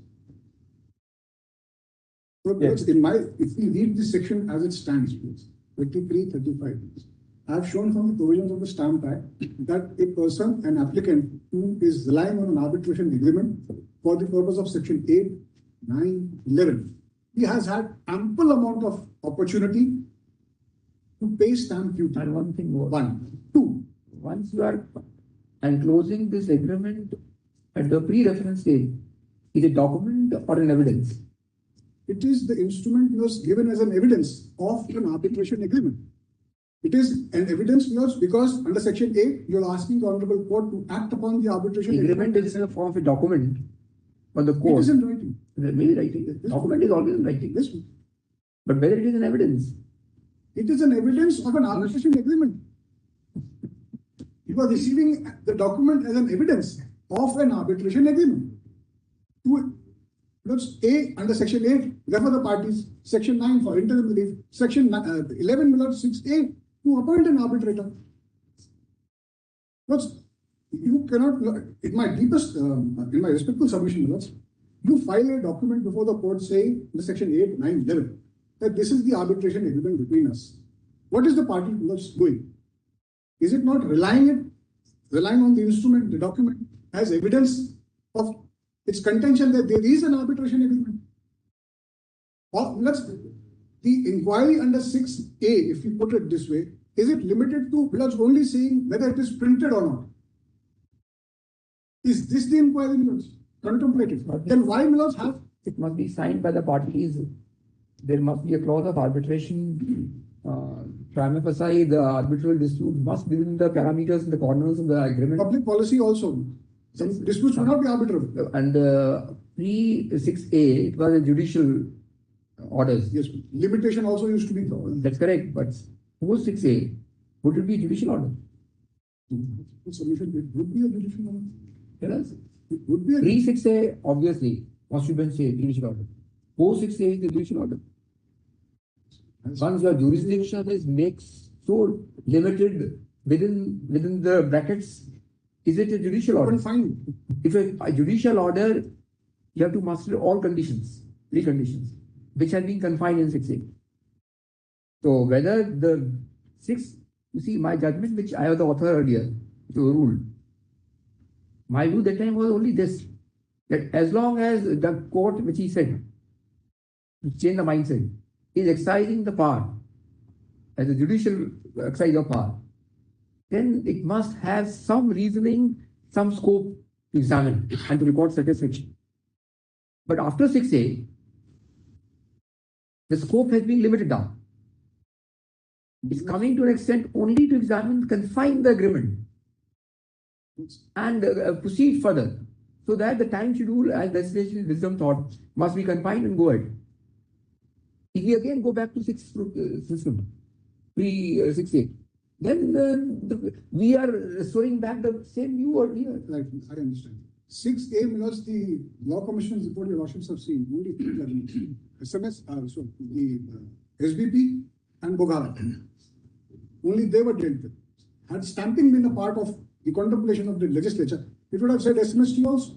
So, Yes. if we read this section as it stands, please, 23, 35, I have shown from the provisions of the Stamp Act that a person, an applicant who is relying on an arbitration agreement for the purpose of section 8, 9, 11, he has had ample amount of opportunity to pay stamp duty. And one thing more. One. Two. Once you are enclosing this agreement at the pre-reference stage, is a document or an evidence? It is the instrument was given as an evidence of an arbitration agreement. It is an evidence because under section 8, you are asking the honorable court to act upon the arbitration Agreement is in the form of a document for the It court. is in writing. Maybe writing. Document is always in writing. Yes, But whether it is an evidence, it is an evidence of an arbitration agreement. You are receiving the document as an evidence of an arbitration agreement. That's A under section 8, refer the parties, section 9 for interim relief, section 11, 6A to appoint an arbitrator. Because you cannot, in my deepest, in my respectful submission, you file a document before the court saying in section 8, 9, 11 that this is the arbitration agreement between us. What is the party doing? Is it not relying on the instrument, the document, as evidence of its contention that there is an arbitration agreement? Or the inquiry under 6A, if you put it this way, is it limited to only saying whether it is printed or not? Is this the inquiry contemplated? Then why have? it must be signed by the parties. There must be a clause of arbitration. Prima facie, the arbitral dispute must be within the parameters in the corners of the agreement. Public policy also. Some disputes will not be arbitrable. And pre 6A, it was a judicial orders. Yes, limitation also used to be. That's correct. But post 6A, would it be a judicial order? Submission, it would be a judicial order. Tell us. It would be a Pre 6A, obviously, constituency judicial order. Post 6A is the judicial order. Once your jurisdiction is makes so limited within the brackets, is it a judicial order? Fine. If a judicial order, you have to master all conditions, preconditions, which have been confined in 6A. So whether the 6, you see, my judgment, which I was the author earlier, to rule, my view that time was only this, that as long as the court, which he said, to change the mindset, is exercising the power, as a judicial exercise of power, then it must have some reasoning, some scope to examine and to record satisfaction. But after 6A, the scope has been limited down. It's coming to an extent only to examine, confine the agreement and proceed further, so that the time schedule, as legislation wisdom thought, must be confined and go ahead. If we again go back to 6 system, pre-6A, then we are restoring back the same view earlier. Right, I understand. 6A means the Law Commission's report your lordships have seen, only 3 judgments. The SBP and Bogara. Only they were dealt with. Had stamping been a part of the contemplation of the legislature, it would have said SMST also.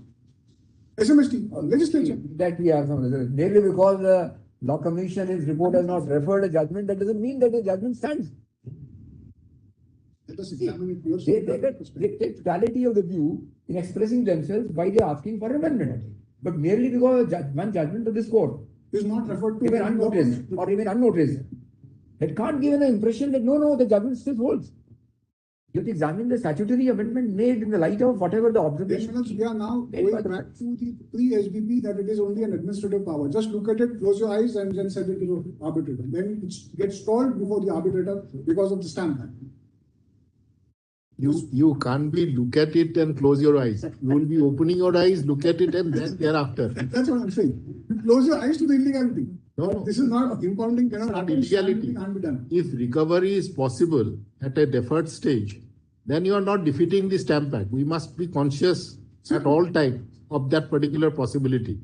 SMST, legislature. That we are from. Merely because the Law Commission, his report has not referred a judgment, that doesn't mean that the judgment stands. Let us examine it. They take totality of the view in expressing themselves why they are asking for amendment. But merely because one judgment of this court is not referred to even unnoticed or even unnoticed, it can't give an impression that no, the judgment still holds. You have to examine the statutory amendment made in the light of whatever the observation. We are now going back to the pre-SBP that it is only an administrative power. Just look at it, close your eyes, and then send it to the arbitrator. Then it gets stalled before the arbitrator because of the stamp act. You can't be look at it and close your eyes. You will be opening your eyes, look at it, and then thereafter. That's what I'm saying. You close your eyes to the illegality. No. This is not impounding, cannot happen. Illegality. Can't be done. If recovery is possible at a deferred stage, then you are not defeating the Stamp Act. We must be conscious at all times of that particular possibility.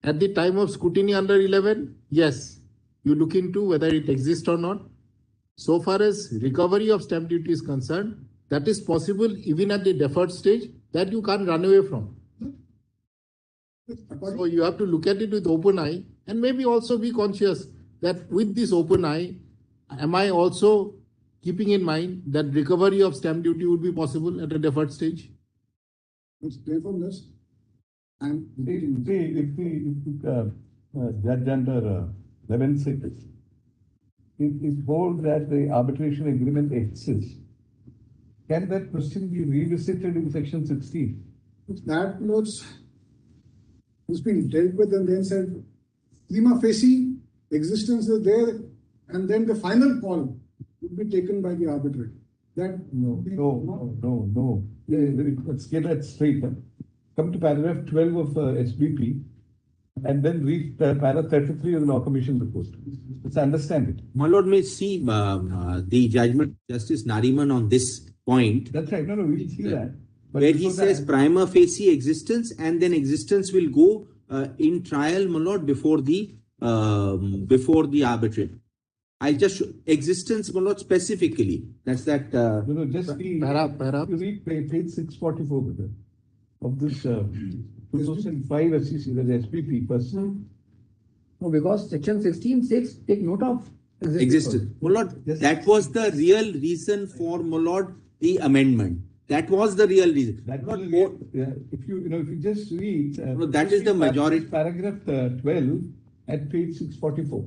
At the time of scrutiny under 11, yes, you look into whether it exists or not. so far as recovery of stamp duty is concerned, that is possible even at the deferred stage, that you can't run away from. So you have to look at it with open eye, and maybe also be conscious that with this open eye, am I also keeping in mind that recovery of stamp duty would be possible at a deferred stage? It's clear from this. And If the judge under 11.6, it holds that the arbitration agreement exists, can that question be revisited in section 16? if that notes has been dealt with and then said, prima facie existence is there, and then the final call would be taken by the arbitrator. That No. Let's get that straight. Come to paragraph 12 of SBP and then read paragraph 33 of the Law Commission report. Let's understand it. My lord may see the judgment Justice Nariman on this point, That's right. No, we'll see that. But where he before says that- prima facie existence, and then existence will go in trial, my lord, before the arbitrator. I'll just show existence, my lord, specifically. That's that. No, just the Para. you read page 644 brother, of this 2005 SEC, the SPP person. No, because section 16.6 take note of Existence. My lord, Yes. that was the real reason for, my lord, the amendment. That was the real reason. That My was lord, if you just read. No, that is the majority. Paragraph 12 at page 644.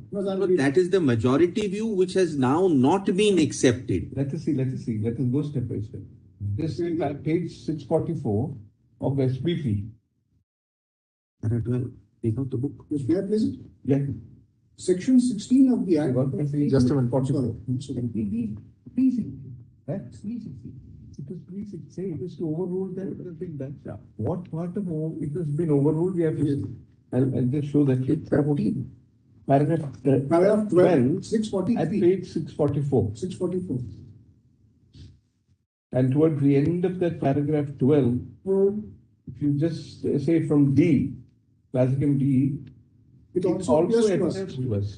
that is the majority view which has now not been accepted. Let us see. Let us go step by step. This is page 644 of SPP. Take out the book. is fair, please. Yeah. Section 16 of the Act. Just a minute. It is pre-16. It is to overrule that. What part of it has been overruled? We have to see. I'll just show that. It's 14. Paragraph Paragraph 12, 643. at page 644. 644. And towards the end of that paragraph 12, if you just say from D, classical D, It also appears to us.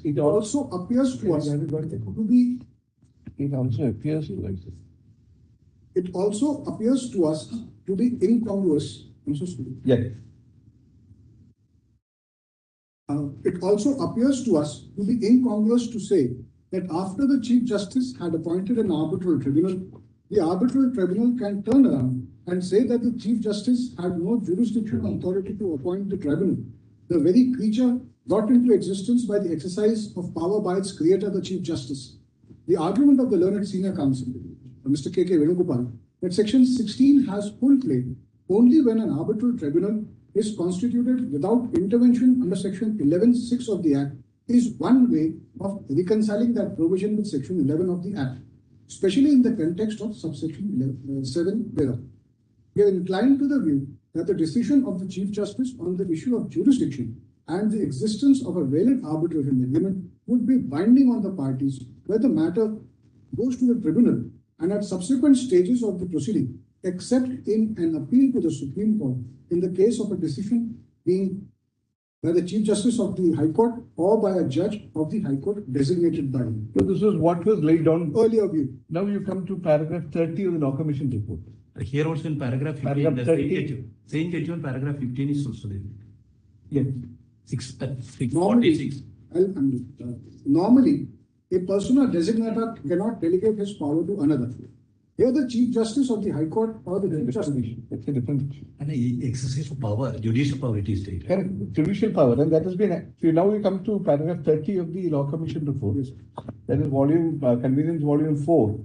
It It also appears to us to be. It also appears to us. It also appears to us to be incongruous. I'm so sorry. Yeah. It also appears to us to be incongruous to say that after the Chief Justice had appointed an arbitral tribunal, the arbitral tribunal can turn around and say that the Chief Justice had no jurisdictional authority to appoint the tribunal, the very creature brought into existence by the exercise of power by its creator, the Chief Justice. The argument of the learned senior counsel, Mr. K.K. Venugopal, that section 16 has full play only when an arbitral tribunal is constituted without intervention under section 11.6 of the Act is one way of reconciling that provision with section 11 of the Act, especially in the context of subsection 7 thereof. We are inclined to the view that the decision of the Chief Justice on the issue of jurisdiction and the existence of a valid arbitration agreement would be binding on the parties where the matter goes to the tribunal and at subsequent stages of the proceeding, except in an appeal to the Supreme Court in the case of a decision being by the Chief Justice of the High Court or by a judge of the High Court designated by him. So this is what was laid down Earlier view. Now you come to paragraph 30 of the Law Commission report. Here also in paragraph 15, Paragraph the 30. same judgment, paragraph 15 is also there. Yes. 646. Normally, a person or designator cannot delegate his power to another. Here, the Chief Justice of the High Court or the Chief Justice. That's a different issue. And exercise of power, judicial power it is stated. Correct. Judicial power, and that has been. So now we come to paragraph 30 of the Law Commission report. That is volume convenience volume 4.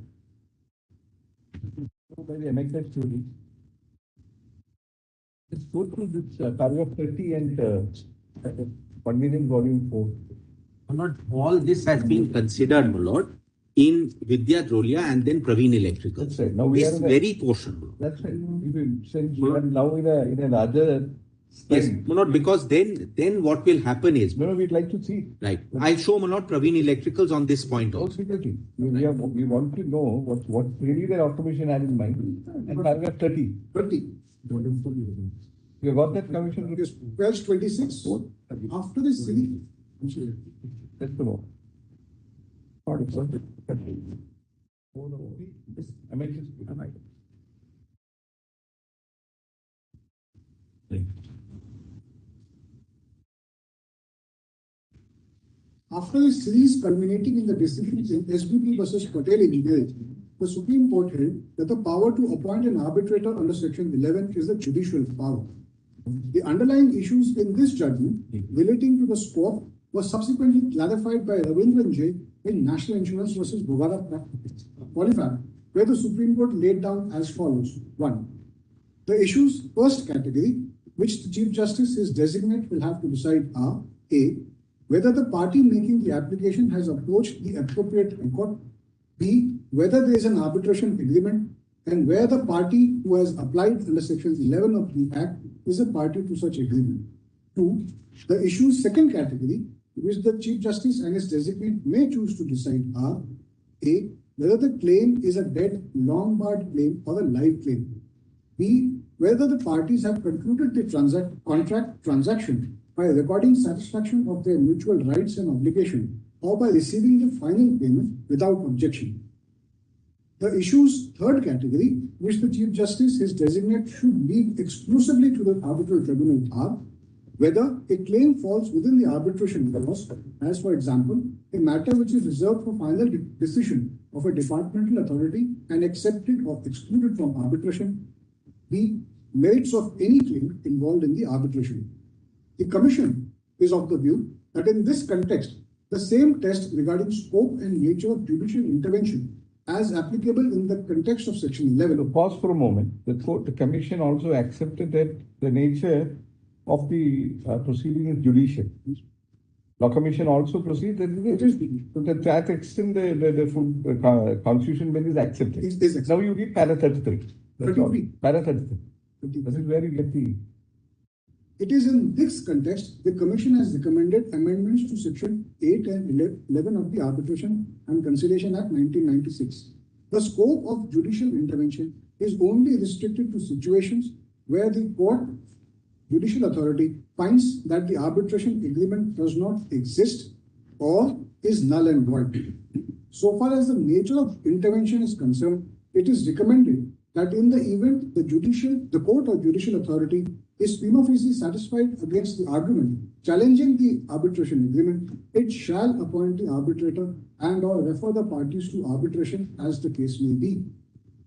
By the MXF theory. Let's go through this paragraph 30 and convenience volume 4. Not all this has been considered, my lord, in Vidya Drolia and then Praveen Electrical. That's right. Now we This are in a- very portion, my lord. That's right. Since we are now in a larger. Yes, spend. my lord, because then what will happen is, No, we'd like to see. right, I'll show, my lord, Praveen Electricals on this point also. Absolutely. We want to know what really the Law Commission had in mind. And paragraph 30. 30. You got that commission? Yes, page 26. After the city. That's the law. After a series culminating in the decisions in SBP versus Patel in the Supreme Court held that the power to appoint an arbitrator under Section 11 is a judicial power. The underlying issues in this judgment relating to the scope were subsequently clarified by Ravindran J. in National Insurance versus Bogara Qualifier, where the Supreme Court laid down as follows. 1. The issues first category, which the Chief Justice, his designate, will have to decide are A. Whether the party making the application has approached the appropriate court. B. Whether there is an arbitration agreement, and where the party who has applied under Section 11 of the Act is a party to such agreement. 2. The issues second category, which the Chief Justice and his designate may choose to decide are A. Whether the claim is a dead, long-barred claim or a live claim. B. Whether the parties have concluded the contract transaction by recording satisfaction of their mutual rights and obligation or by receiving the final payment without objection. The issues third category, which the Chief Justice, his designate, should leave exclusively to the arbitral tribunal are whether a claim falls within the arbitration clause, as for example, a matter which is reserved for final decision of a departmental authority and accepted or excluded from arbitration. B. Merits of any claim involved in the arbitration. The Commission is of the view that in this context, the same test regarding scope and nature of judicial intervention as applicable in the context of Section 11. So pause for a moment. The Commission also accepted that the nature of the proceeding is judicial. Law Commission also proceeds that it is to that extent the full Constitution bench is accepted. Now you read para 33. Para 33. This is where you get the. It is in this context the Commission has recommended amendments to Section 8 and 11 of the Arbitration and Conciliation Act 1996. The scope of judicial intervention is only restricted to situations where the court, judicial authority, finds that the arbitration agreement does not exist or is null and void. So far as the nature of intervention is concerned, it is recommended that in the event the court or judicial authority is prima facie satisfied against the argument challenging the arbitration agreement, it shall appoint the arbitrator and or refer the parties to arbitration as the case may be.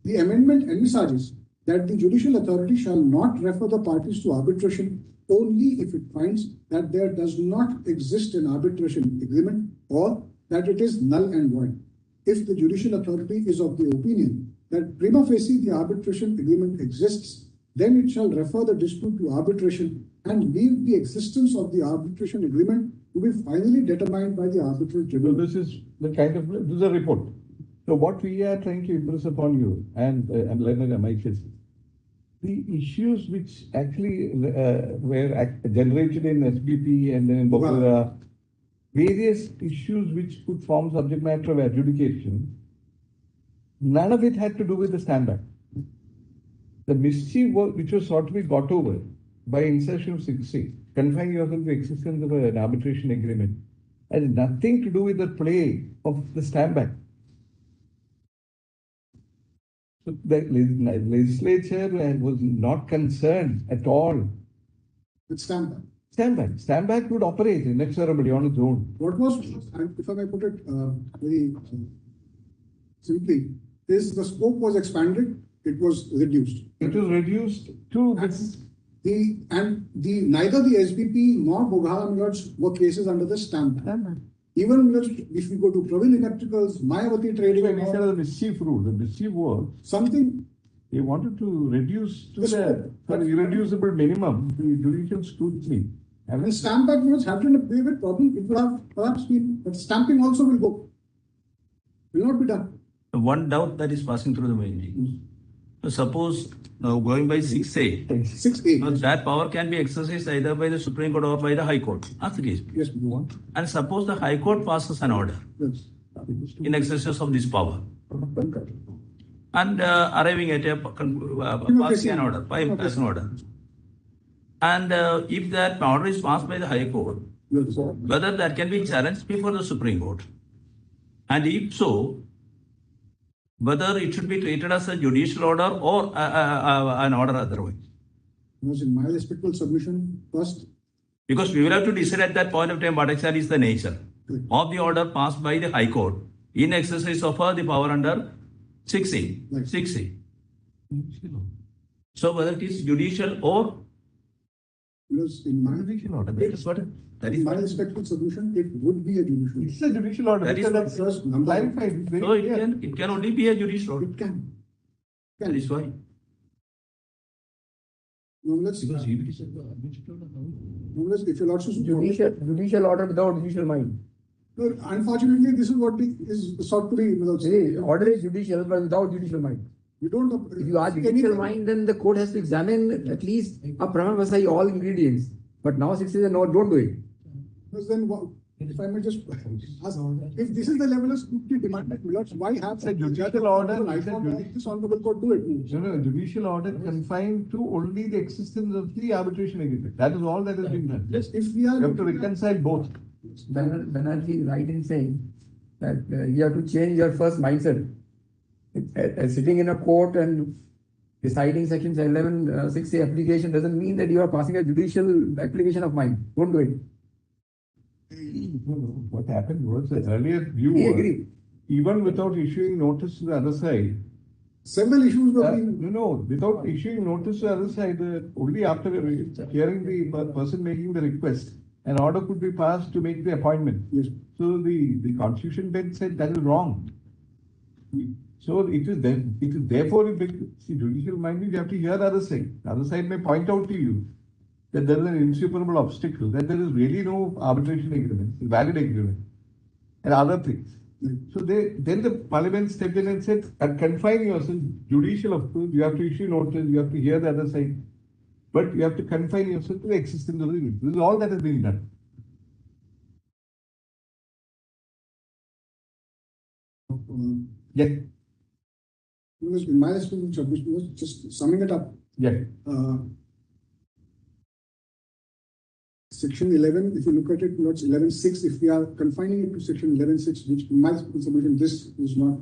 The amendment envisages that the judicial authority shall not refer the parties to arbitration only if it finds that there does not exist an arbitration agreement or that it is null and void. If the judicial authority is of the opinion that prima facie the arbitration agreement exists, then it shall refer the dispute to arbitration and leave the existence of the arbitration agreement to be finally determined by the arbitral tribunal. So this is the this is a report. So what we are trying to impress upon you and Leonard and Michael, the issues which actually were generated in SBP and then in Bogara, various issues which could form subject matter of adjudication, none of it had to do with the standard. The mischief which was sought to be got over by insertion of 60, confining yourself to the existence of an arbitration agreement, has nothing to do with the play of the standback. So the legislature was not concerned at all with standback. Standback would operate inexorably on its own. What was, if I may put it very simply, is the scope was expanded, it was reduced. It was reduced to neither the SBP nor Bogara Millets were cases under the standback. Even if we go to Praveen Electricals, Mayavati Trading, instead of the mischief rule, the mischief was something they wanted to reduce to the irreducible minimum the judicial scrutiny. And the standback was having a private problem, it would have perhaps been, but stamping also will go. Will not be done. One doubt that is passing through the mind. So suppose now going by 6A, 6A. That power can be exercised either by the Supreme Court or by the High Court. That's the case. Yes, we want. And suppose the High Court passes an order in exercise of this power and arriving at a passing an order, passing order. And if that order is passed by the High Court, whether that can be challenged before the Supreme Court. And if so, whether it should be treated as a judicial order or an order otherwise. Because in my respectful submission, first, Because we will have to decide at that point of time what exactly is the nature of the order passed by the High Court in exercise of the power under 6A. Right. 6A. So whether it is judicial or because in my, that is what that is in my what. respectful submission, it would be a judicial. It's a judicial order. That is That's first number. clarified. It's very So clear. it can only be a judicial order. It can. That is why. Now let's, Because now let's, if your lordship. Judicial order without judicial mind. No, unfortunately, this is what is sought to be. See, order is judicial, but without judicial mind. You don't. If you ask judicial mind, then the court has to examine at least a prima facie all ingredients. But now 6 says no, don't do it. Because then, if I may just ask, if this is the level of scrutiny demanded, why have It's a judicial order. I thought this honorable court do it. No, judicial order confined to only the existence of the arbitration agreement. That is all that has been done. Yes, if we are. You have to reconcile both. Banerjee is right in saying that you have to change your first mindset. Sitting in a court and deciding section 11, 6A application doesn't mean that you are passing a judicial application of mind. Don't do it. What happened was the earlier view We was, agree. even without issuing notice to the other side, Several issues were being. without issuing notice to the other side, only after hearing the person making the request, an order could be passed to make the appointment. Yes. So the constitution bench said that is wrong. So it is therefore, judicial mind means you have to hear the other side. The other side may point out to you that there is an insuperable obstacle, that there is really no arbitration agreement, valid agreement, and other things. So then the parliament stepped in and said, confine yourself, judicial of course, you have to issue notice, you have to hear the other side, but you have to confine yourself to the existence of the agreement. This is all that has been done. Yes. In my respectful submission was just summing it up. Yes. Section 11, if you look at it, it's 11.6. If we are confining it to section 11.6, which in my submission, this is not.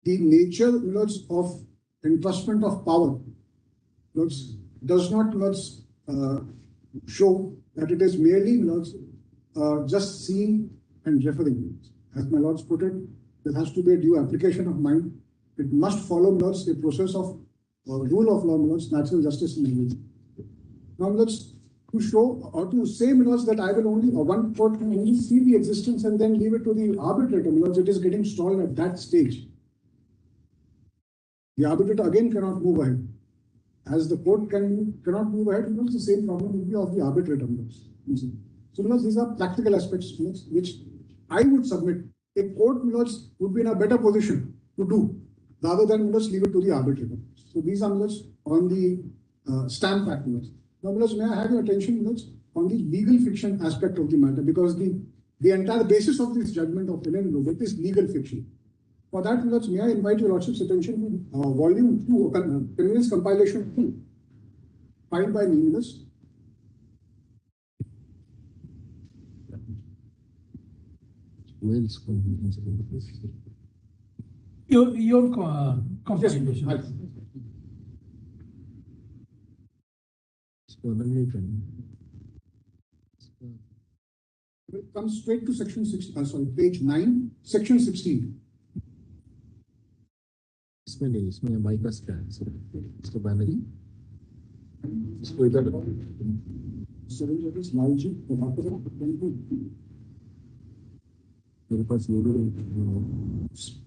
The nature of entrustment of power does not show that it is merely just seeing and referring. As my lords put it, there has to be a due application of mind. It must follow a process of rule of law, natural justice and everything. Now to show or to say that I will only, or one court can only see the existence and then leave it to the arbitrator because it is getting stalled at that stage. The arbitrator again cannot move ahead. As the court cannot move ahead, the same problem will be of the arbitrator. So these are practical aspects which I would submit a court would be in a better position to do rather than leave it to the arbitrator. So these are on the stamp act. Now, may I have your attention on the legal fiction aspect of the matter, because the entire basis of this judgment of Enforceability is legal fiction. For that, may I invite your lordship's attention to volume 2, Convenience Compilation 2, filed by me. Your compilation. Yes, it comes straight to section 6, page 9, section 16. इसमें bypass क्या है इसको banner इसको इधर मेरे पास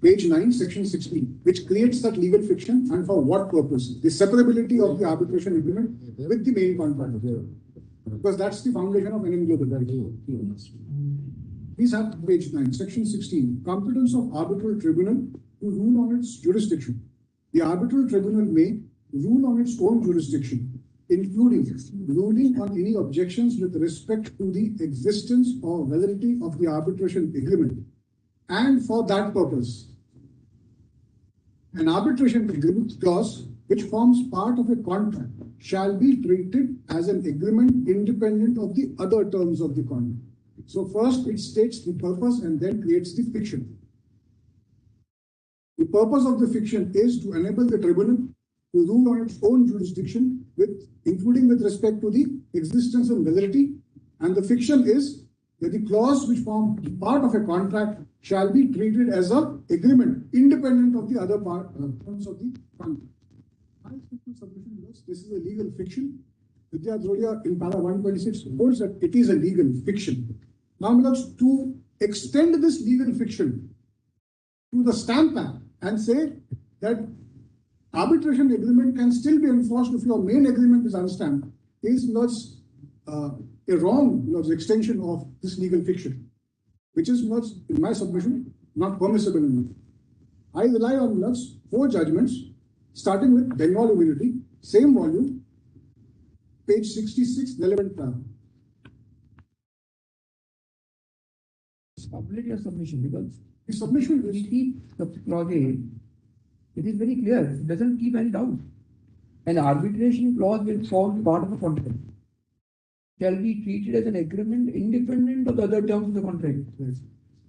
page 9, section 16, which creates that legal fiction and for what purpose? The separability of the arbitration agreement with the main contract. Because that's the foundation of enforceability. Please have page 9, section 16, competence of arbitral tribunal to rule on its jurisdiction. The arbitral tribunal may rule on its own jurisdiction, including ruling on any objections with respect to the existence or validity of the arbitration agreement. And for that purpose, an arbitration agreement clause which forms part of a contract shall be treated as an agreement independent of the other terms of the contract. So first it states the purpose and then creates the fiction. The purpose of the fiction is to enable the tribunal to rule on its own jurisdiction, including with respect to the existence and validity. And the fiction is that the clause which form part of a contract shall be treated as an agreement independent of the other terms of the contract. This is a legal fiction. Vidya Dhodia in para 126 holds that it is a legal fiction. Now, to extend this legal fiction to the Stamp Act and say that arbitration agreement can still be enforced if your main agreement is unstamped is a wrong extension of this legal fiction, which is not, in my submission, not permissible enough. I rely on 4 judgments, starting with Bengal immunity, same volume, page 66, relevant paragraph. Complete your submission, because The submission we is keep the clause A. It is very clear. It doesn't keep any doubt. An arbitration clause will form part of a contract. Shall be treated as an agreement independent of the other terms of the contract.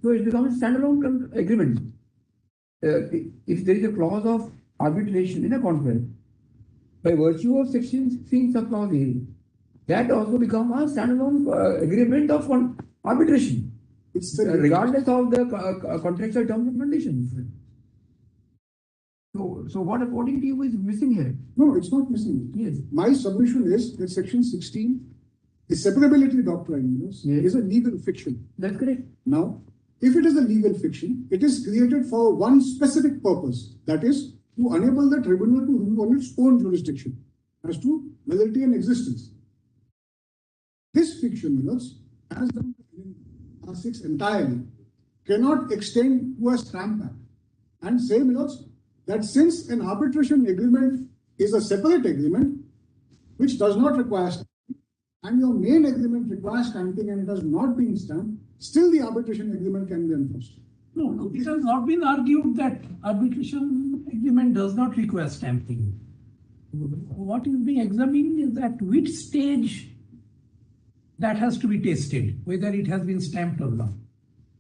So it becomes a standalone agreement. If there is a clause of arbitration in a contract, by virtue of section 16 subclause A, that also becomes a standalone agreement of arbitration, regardless of the contractual terms and conditions. So what according to you is missing here? no, it's not missing. Yes. My submission is that section 16, the separability doctrine, Yes. is a legal fiction. That's correct. Now, if it is a legal fiction, it is created for one specific purpose, that is to enable the tribunal to rule on its own jurisdiction as to validity and existence. This fiction, as done in R6 entirely, cannot extend to a Stamp Act and say, that since an arbitration agreement is a separate agreement which does not require stamping, and your main agreement requires stamping and it has not been stamped, still the arbitration agreement can be enforced. No, it has not been argued that arbitration agreement does not require stamping. What is being examined is at which stage that has to be tested, whether it has been stamped or not.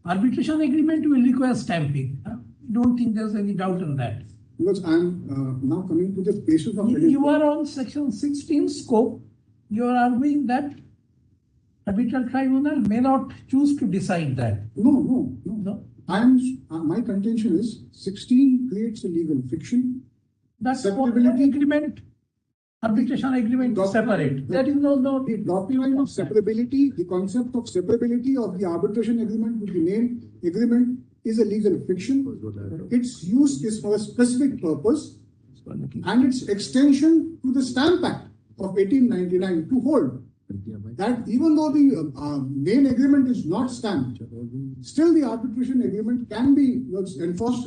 Arbitration agreement will require stamping. I don't think there's any doubt on that. Because I'm now coming to the basis of... You are on section 16 scope. You are arguing that arbitral tribunal may not choose to decide that. No. No. My contention is 16 creates a legal fiction. That's Separability agreement. Arbitration agreement is separate. There is no The doctrine of separability, the concept of separability of the arbitration agreement with the main agreement is a legal fiction. Its use is for a specific purpose, and its extension to the Stamp Act of 1899 to hold that even though the main agreement is not stamped, still the arbitration agreement can be enforced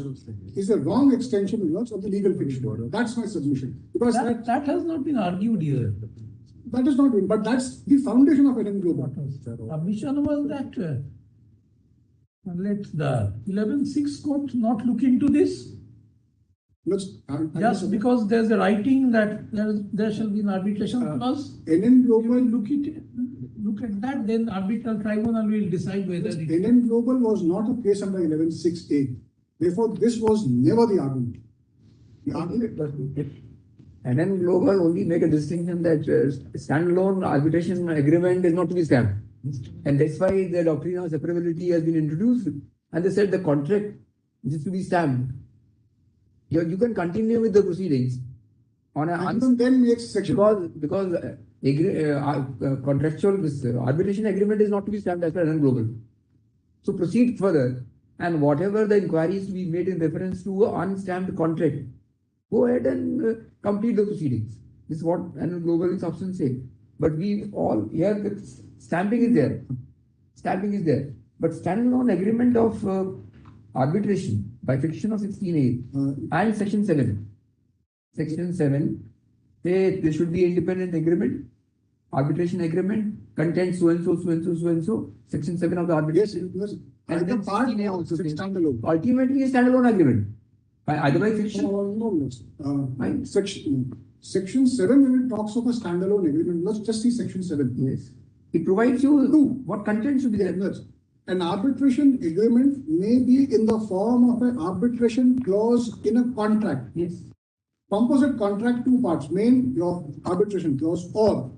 is a wrong extension of the legal fiction. That's my submission. Because that has not been argued here. that is not, but that's the foundation of NN Global. Submission was that let the 11.6 court not look into this. Just because there's a writing that there shall be an arbitration clause, NN Global look at that, then arbitral tribunal will decide whether it NN Global was not a case under 11.6a. Therefore, this was never the argument. The argument And then Global only make a distinction that standalone arbitration agreement is not to be stamped. And that's why the doctrine of separability has been introduced. And they said the contract is to be stamped. You can continue with the proceedings on a then makes section because contractual arbitration agreement is not to be stamped as per NN Global. So proceed further, and whatever the inquiries to be made in reference to an unstamped contract, go ahead and complete the proceedings. This is what NN Global in substance say. But we all here the stamping is there. Stamping is there. But standalone agreement of arbitration by fiction of 16A and section 7. Section 7 say there should be independent agreement. Arbitration agreement contains so and so, so and so, so and so. Section 7 of the arbitration. yes, And then part 16A also of says standalone. ultimately a standalone agreement. Otherwise fiction. Section 7 when it talks of a standalone agreement, let's just see section 7. Yes. It provides you No. what content should be there. Yes. An arbitration agreement may be in the form of an arbitration clause in a contract. Yes. Composite contract, two parts, main, your arbitration clause, or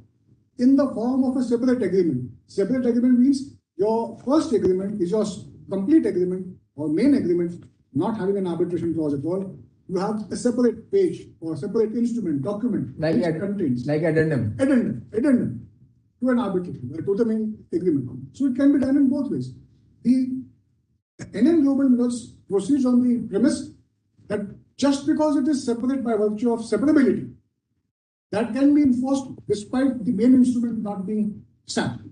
in the form of a separate agreement. Separate agreement means your first agreement is your complete agreement or main agreement, not having an arbitration clause at all. You have a separate page or separate instrument, document, Like which ad- contains like addendum. addendum to an arbitration, to the main agreement. So it can be done in both ways. The NN Global Millers proceeds on the premise that just because it is separate by virtue of separability, that can be enforced despite the main instrument not being stamped.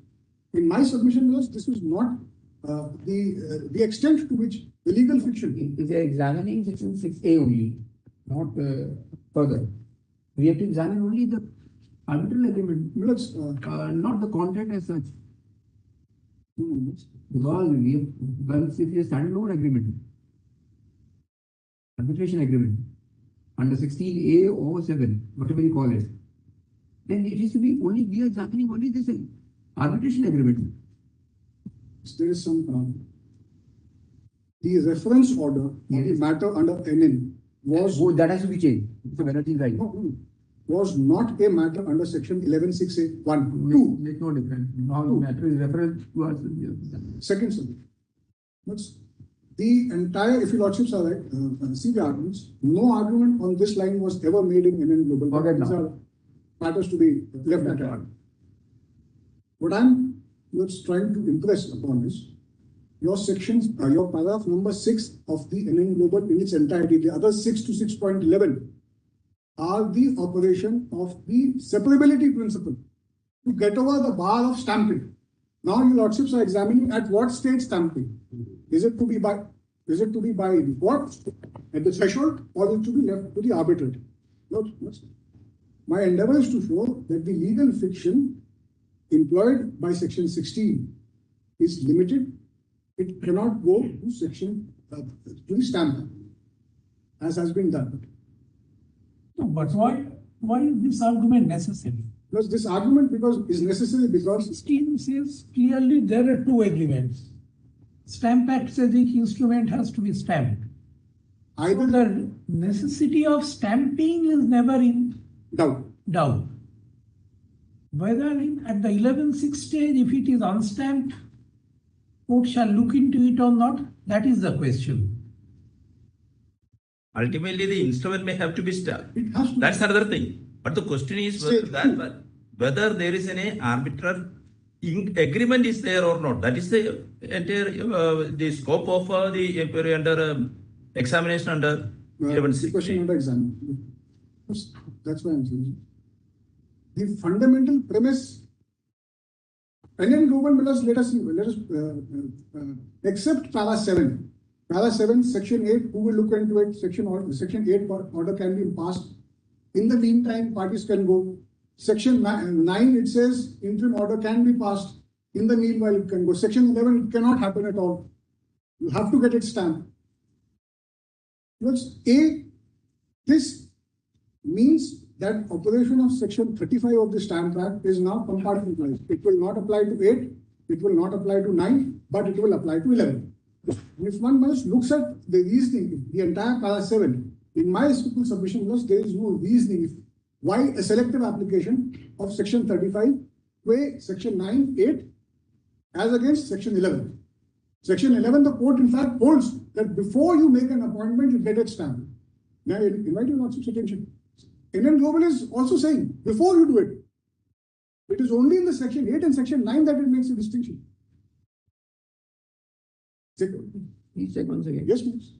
In my submission, Millers, this is not the extent to which the legal fiction. If they are examining section 6A only, not further, we have to examine only the arbitral agreement, Millers, not the content as such. Because we have, well, if you standalone agreement, arbitration agreement, under 16A or 7, whatever you call it, then it is to be only, we are examining only this arbitration agreement. there is some the reference order of the Yes. matter under NN was Oh, that has to be changed. So when it is right. was not a matter under section 11(6)(a)(1). Make no difference. Now the matter is referred to us. Second subject. That's the entire, if your lordships are right, see the arguments. No argument on this line was ever made in NN Global. Forget These now. are matters to be left at heart. What I'm just trying to impress upon is your sections, your paragraph number 6 of the NN Global in its entirety, the other 6 to 6.11 are the operation of the separability principle to get over the bar of stamping. Now your lordships are examining at what stage stamping. Is it to be by the court at the threshold, or is it to be left to the arbitrator? My endeavor is to show that the legal fiction employed by section 16 is limited. It cannot go to section to the stamp, as has been done. No, but why is this argument necessary? Because this argument is necessary because 16 says clearly there are two agreements. Stamp Act says each instrument has to be stamped. So either the necessity of stamping is never in doubt. doubt. Whether at the 11(6) stage, if it is unstamped, court shall look into it or not, that is the question. Ultimately, the instrument may have to be stamped. It has to. That's another thing. But the question is whether there is any arbitral agreement is there or not. That is the entire the scope of the inquiry under examination under The question under examination. That's why I'm saying. The fundamental premise. NN Global Millers, let us accept para 7. Para 7, section 8, who will look into it? Section 8 order can be passed. In the meantime, parties can go. Section 9, it says interim order can be passed. In the meanwhile, it can go. Section 11, it cannot happen at all. You have to get it stamped. This means that operation of section 35 of the Stamp Act is now compartmentalized. It will not apply to 8, it will not apply to 9, but it will apply to 11. If one must looks at the reasoning, the entire para 7, in my simple submission was there is no reasoning why a selective application of section 35, where section 9, 8, as against section 11. Section 11, the court in fact holds that before you make an appointment, you get it stamped. Now, I invite your lordship's attention. NN Global is also saying, before you do it, it is only in the section 8 and section 9 that it makes a distinction. Please check once again. Yes, please.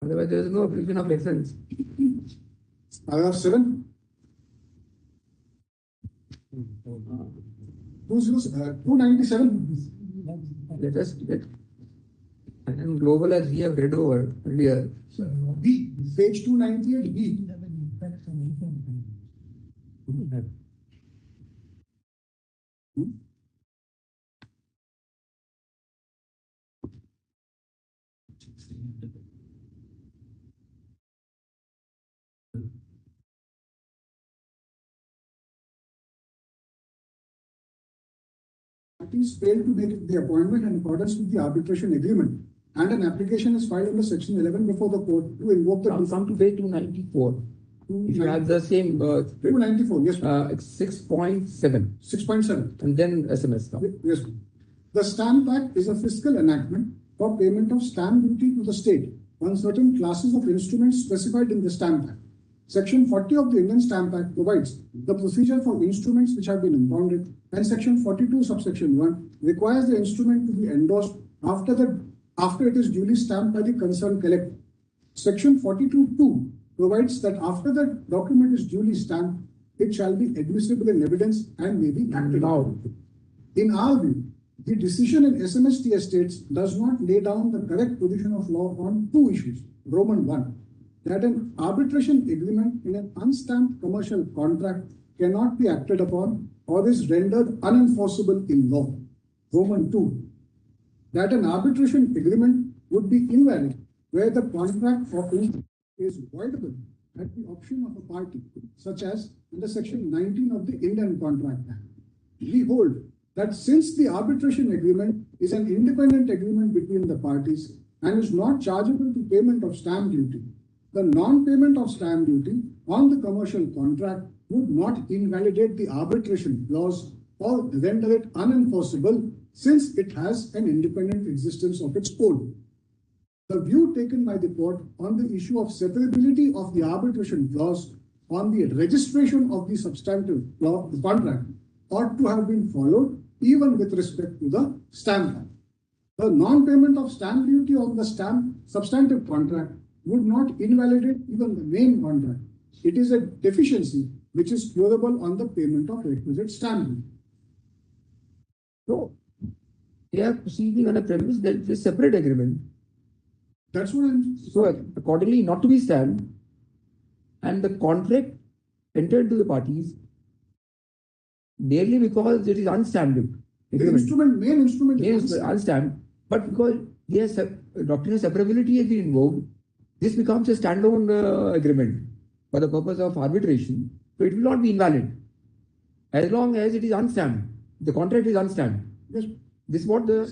Otherwise, there is no application of reference. Paragraph 7. 297. Let us get. And global, as we have read over earlier. B, page 298, B. parties fail to make the appointment in accordance with the arbitration agreement, and an application is filed under section 11 before the court to invoke the... Come to page 294. If you have the same... 294, yes. 6.7. 6.7. And then SMS. Yes. The Stamp Act is a fiscal enactment for payment of stamp duty to the state on certain classes of instruments specified in the Stamp Act. Section 40 of the Indian Stamp Act provides the procedure for instruments which have been impounded, and Section 42 subsection 1 requires the instrument to be endorsed after it is duly stamped by the concerned collector. Section 42(2) provides that after the document is duly stamped, it shall be admissible in evidence and may be acted on. In our view, the decision in SMST Estates does not lay down the correct position of law on two issues. Roman 1, that an arbitration agreement in an unstamped commercial contract cannot be acted upon or is rendered unenforceable in law. Roman 2, that an arbitration agreement would be invalid where the contract is voidable at the option of a party, such as under section 19 of the Indian Contract Act. We hold that since the arbitration agreement is an independent agreement between the parties and is not chargeable to payment of stamp duty, the non-payment of stamp duty on the commercial contract would not invalidate the arbitration clause or render it unenforceable, since it has an independent existence of its own. The view taken by the court on the issue of separability of the arbitration clause on the registration of the substantive clause, the contract, ought to have been followed even with respect to the Stamp Act. The non-payment of stamp duty on the substantive contract would not invalidate even the main contract. It is a deficiency which is curable on the payment of requisite stamp duty. So, they are proceeding on a premise that it is a separate agreement. That's what I'm... So, accordingly, not to be stamped, and the contract entered to the parties merely because it is unstamped. The main instrument is unstamped, but because the doctrine of separability has been invoked, this becomes a standalone agreement for the purpose of arbitration. So, it will not be invalid as long as it is unstamped. The contract is unstamped. Yes. This is what the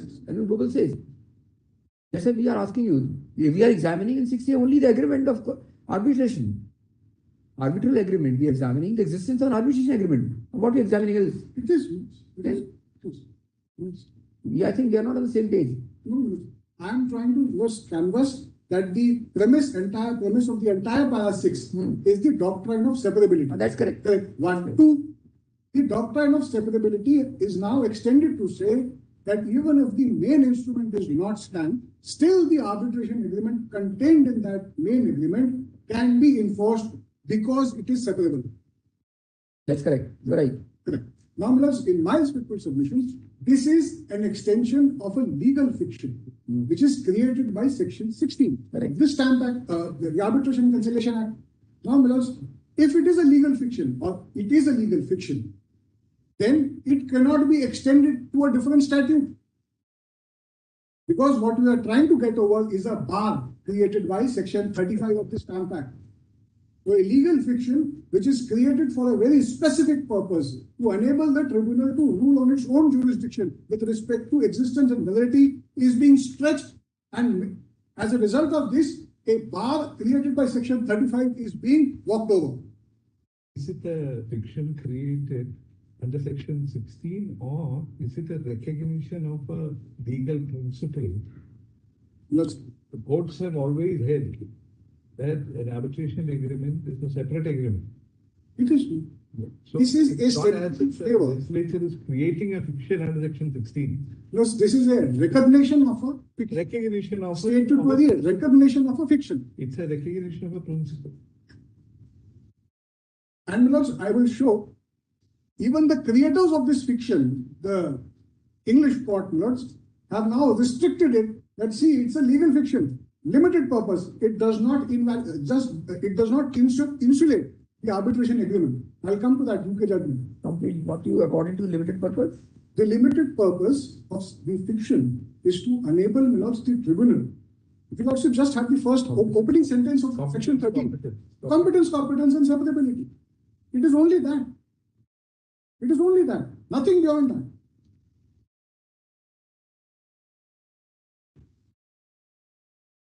global says. That's why we are asking you. We are examining in 6A only the agreement of arbitration. Arbitral agreement. We are examining the existence of an arbitration agreement. What we are examining is. It is. Yeah, I think we are not on the same page. No, I am trying to just canvass that the entire premise of the entire para 6 is the doctrine of separability. That's correct. Correct. 1. 2. The doctrine of separability is now extended to say that even if the main instrument is not stamped, still the arbitration agreement contained in that main agreement can be enforced because it is separable. That's correct. You're right. Correct. Now, in my respectful submissions, this is an extension of a legal fiction, which is created by section 16. Correct. This Stamp Act, the Arbitration and Conciliation Act. Now, if it is a legal fiction or it is a legal fiction, then it cannot be extended to a different statute. Because what we are trying to get over is a bar created by section 35 of the Stamp Act. So a legal fiction which is created for a very specific purpose to enable the tribunal to rule on its own jurisdiction with respect to existence and validity is being stretched, and as a result of this, a bar created by section 35 is being walked over. Is it a fiction created under section 16, or is it a recognition of a legal principle? The courts have always held that an arbitration agreement is a separate agreement. It is. So this is a step in favor. The legislature is creating a fiction under section 16. Yes, this is a recognition of a fiction. Recognition of a recognition of a fiction. It's a recognition of a principle. And I will show even the creators of this fiction, the English court have now restricted it. That see, it's a legal fiction, limited purpose. It does not insulate the arbitration agreement. I'll come to that UK judgment. What you according to limited purpose? The limited purpose of the fiction is to enable the tribunal. If you also just have the first opening sentence of section 13, competence, and separability. It is only that. It is only that. Nothing beyond that.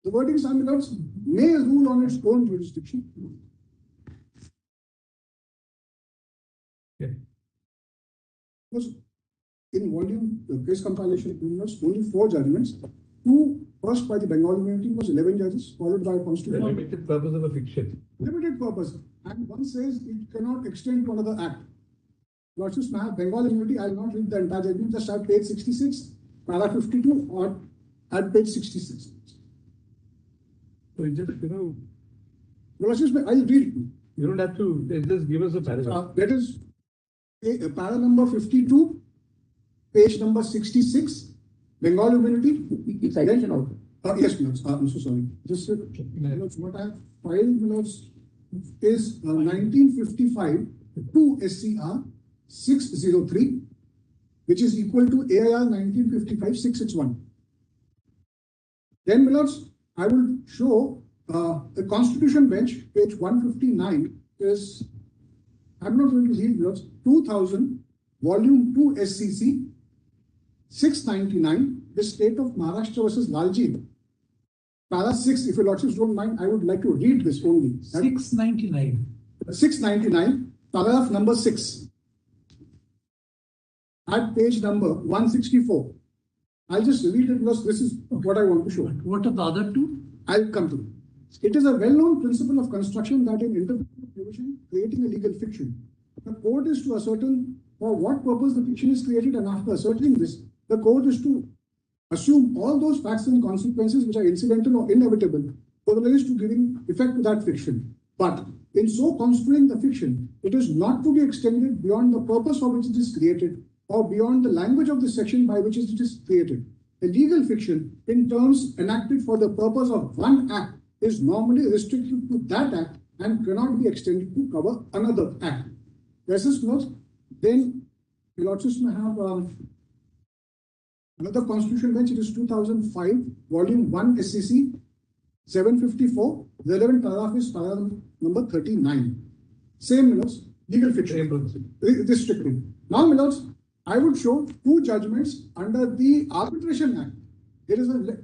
The wording is, my lords, may rule on its own jurisdiction. Because in volume case compilation, only 4 judgments. 2 first by the Bengal community was 11 judges, followed by a constitutional. Limited purpose of a fiction. Limited purpose. And one says it cannot extend to another act. Lordship, Bengal immunity, I will not read the entire judgment, just at page 66, paragraph 52, or at page 66. So it just, Lordship, I will read it. you don't have to, just give us a paragraph. That is para number 52, page number 66, Bengal immunity. Citation also. Yes, Manoj. I'm so sorry. Just what I have filed, Manoj, is 1955 to SCR 603, which is equal to AIR 1955 661. Then, Manoj, I will show the Constitution bench, page 159 is, I'm not going to read, Manoj, 2000, volume 2 SCC 699, the state of Maharashtra versus Lalji. Para 6, if your lordships don't mind, I would like to read this only. 699. 699, paragraph number 6. At page number 164. I'll just read it because this is what I want to show. What are the other 2? I'll come to it. It is a well-known principle of construction that in interpretive provision, creating a legal fiction, the court is to ascertain for what purpose the fiction is created, and after ascertaining this, the court is to assume all those facts and consequences which are incidental or inevitable for the release to giving effect to that fiction. But in so construing the fiction, it is not to be extended beyond the purpose for which it is created or beyond the language of the section by which it is created. A legal fiction, in terms enacted for the purpose of one act, is normally restricted to that act and cannot be extended to cover another act. This is not. Then, your lordships may have another constitution bench. It is 2005, volume 1 SCC 754. The relevant paragraph is paragraph number 39. Same, Milos, legal fiction. Restricting. Now, Milos, I would show 2 judgments under the Arbitration Act. There is a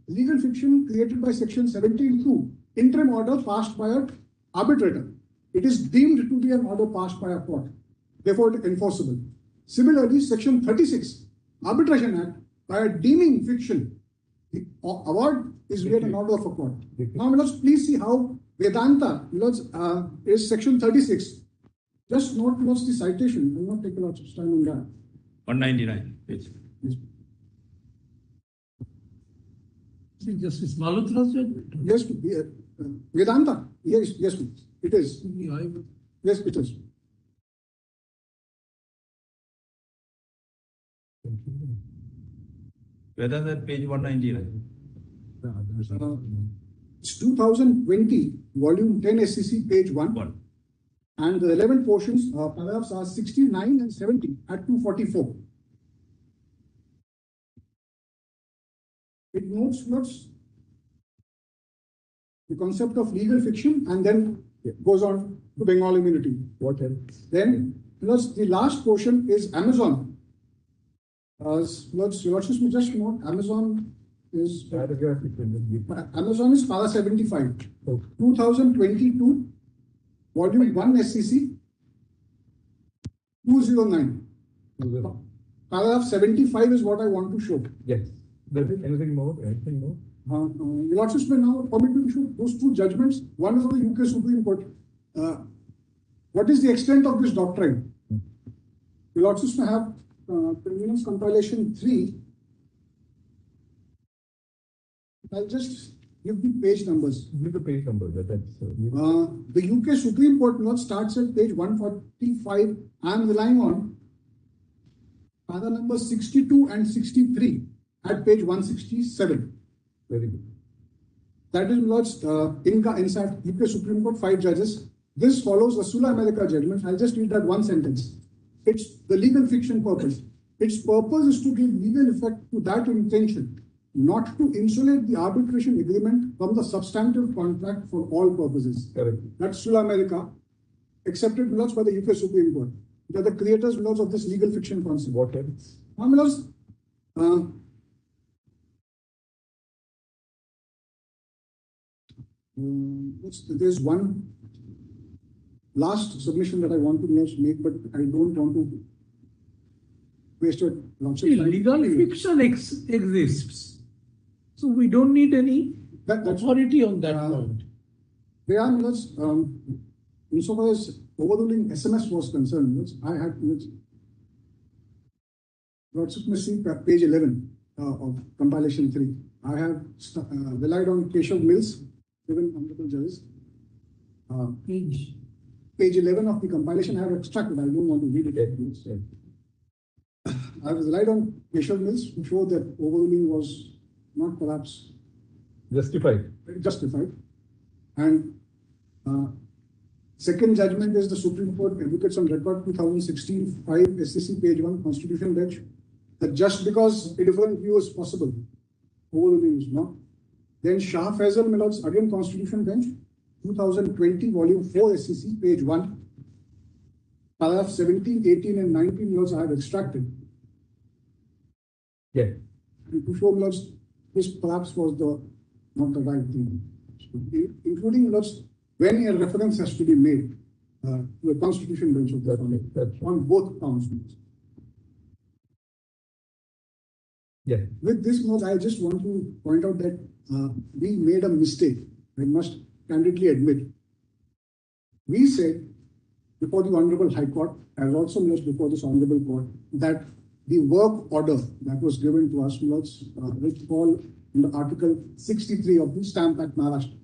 legal fiction created by section 17(2), interim order passed by an arbitrator. It is deemed to be an order passed by a court. Therefore, it is enforceable. Similarly, section 36, Arbitration Act, by a deeming fiction, the award is made an order of a court. Now, Milos, please see how Vedanta, Milos, is section 36. Just note, Milos, the citation. I will not take a lot of time on that. 199 page. Justice Malhotra's judgment? Yes, Vedanta. Yes, yes, it is. Yes, it is. Whether that page 199. It's 2020, volume 10 SCC, page 1. And the relevant portions, paragraphs are 69 and 70 at 244. It notes the concept of legal fiction and then goes on to Bengal immunity. What else? Then, the last portion is Amazon. Lords, just note, Amazon is Amazon is para 75. Okay. 2022, volume 1 SCC 209. Paragraph 75 is what I want to show. Yes. Does it anything more? Anything more? Your Lordships may now permit me to show those 2 judgments. One is of the UK Supreme Court. What is the extent of this doctrine? Your Lordships may have Convenience Compilation 3. I'll just give the page numbers. Give the page number. The UK Supreme Court note starts at page 145. I am relying on para number 62 and 63 at page 167. Very good. That is, Lords, inside UK Supreme Court, 5 judges. This follows the Sula America judgment. I'll just read that one sentence. It's the legal fiction purpose. Its purpose is to give legal effect to that intention, not to insulate the arbitration agreement from the substantive contract for all purposes. Correct. That's Sula America, accepted, Lords, by the UK Supreme Court. They are the creators, Lords, of this legal fiction concept. What else? Lords, There's one last submission that I want to make, but I don't want to waste your lots of time. Legal fiction exists. So we don't need any authority on that point. They are, insofar as overruling SMS was concerned, I had, page 11 of compilation 3. I have relied on Keshav Mills, given honorable judges. Page 11 of the compilation I have extracted. I don't want to read it. I have relied on Keshav Mills to show that overruling was not perhaps Justified. And second judgment is the Supreme Court Advocates on Record 2016 5 SCC page 1 Constitution bench, that just because a different view is possible, overruling is not. Then Shah Faisal Milord's again Constitution bench 2020 volume 4 SCC page 1 paragraph 17, 18 and 19 Milords I have extracted. Yeah. And to show Milords this perhaps was not the right thing. Including Milords when a reference has to be made to the Constitution bench of the on both counts. Yeah. With this note, I just want to point out that we made a mistake. I must candidly admit. We said before the Honorable High Court, as also before this Honorable Court, that the work order that was given to us was which fall in the Article 63 of the Stamp Act Maharashtra.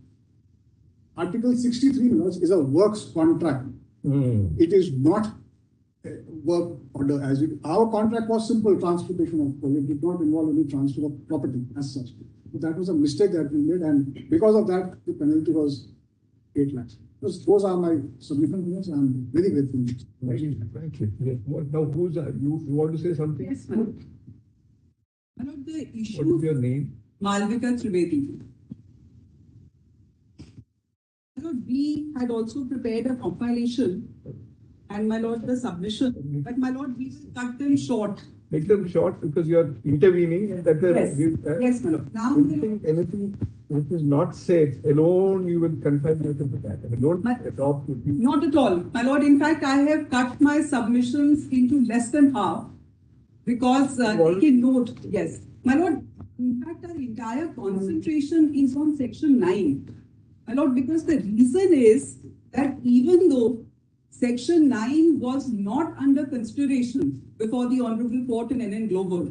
Article 63 is a works contract. It is not a work order as it. Our contract was simple transportation of coal. It did not involve any transfer of property as such. So that was a mistake that we made, and because of that, the penalty was 8 lakhs. Those are my submissions. I'm very grateful. Thank you. Now, who's you want to say something? Yes, Manoj. Manoj, the issue. What is your name? Malvika Trivedi. Manoj, we had also prepared a compilation, and my lord, the submission. But my lord, we will cut them short. Make them short because you are intervening, and that Yes, my lord. Now, anything which is not said alone, you will confine yourself to that. I mean, don't adopt with you. not at all, my lord. In fact, I have cut my submissions into less than half because taking note. Yes, my lord. In fact, our entire concentration is on Section 9. My lord, because the reason is that even though Section 9 was not under consideration before the Honorable Court in NN Global,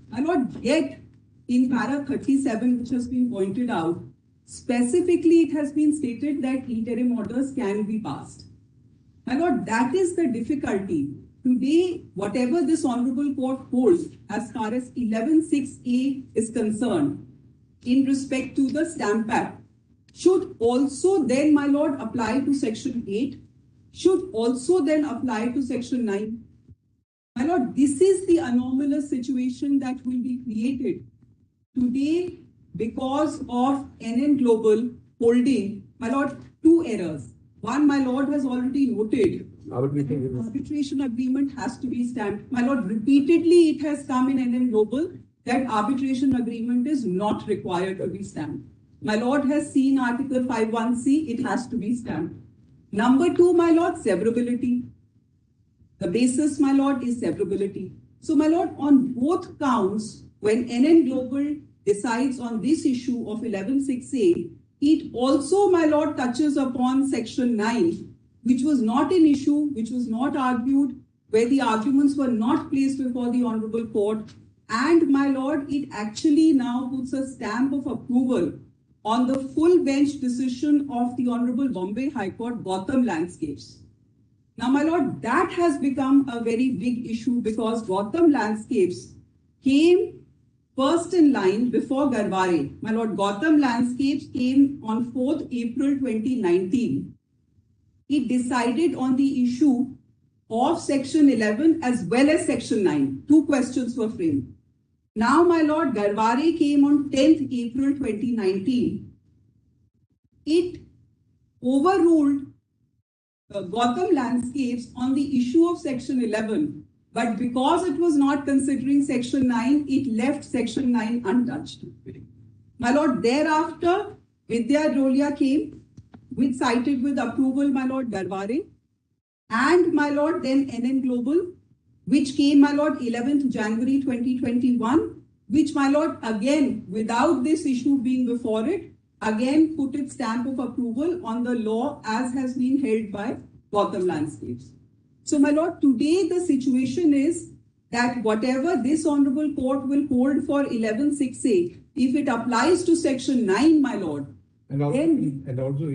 my lord, yet in para 37, which has been pointed out, specifically it has been stated that interim orders can be passed. My lord, that is the difficulty. Today, whatever this Honorable Court holds as far as 11(6)(a) is concerned, in respect to the Stamp Act, should also then, my lord, apply to Section 8, should also then apply to Section 9. My lord, this is the anomalous situation that will be created today because of NN Global holding, my lord, 2 errors. One, my lord has already noted. Arbitration agreement has to be stamped. My lord, repeatedly it has come in NN Global that arbitration agreement is not required to be stamped. My lord has seen Article 51C, it has to be stamped. Number 2, my lord, severability. The basis, my lord, is severability. So, my lord, on both counts, when NN Global decides on this issue of 11(6)(a), it also, my lord, touches upon Section 9, which was not an issue, which was not argued, where the arguments were not placed before the Honorable Court. And, my lord, it actually now puts a stamp of approval on the full bench decision of the Honorable Bombay High Court, Gotham Landscapes. Now, my lord, that has become a very big issue because Gotham Landscapes came first in line before Garware. My lord, Gotham Landscapes came on 4th April 2019. It decided on the issue of Section 11 as well as Section 9. 2 questions were framed. Now, my lord, Garware came on 10th April 2019. It overruled Gotham Landscapes on the issue of Section 11. But because it was not considering Section 9, it left Section 9 untouched. My lord, thereafter, Vidya Dolia came, which cited with approval, my lord, Darware, and my lord, then NN Global, which came, my lord, 11th January 2021, which, my lord, again, without this issue being before it, again put its stamp of approval on the law as has been held by Gotham Landscapes. So, my lord, today the situation is that whatever this honorable court will hold for 11(6)(a), if it applies to section 9, my lord, And also, then and also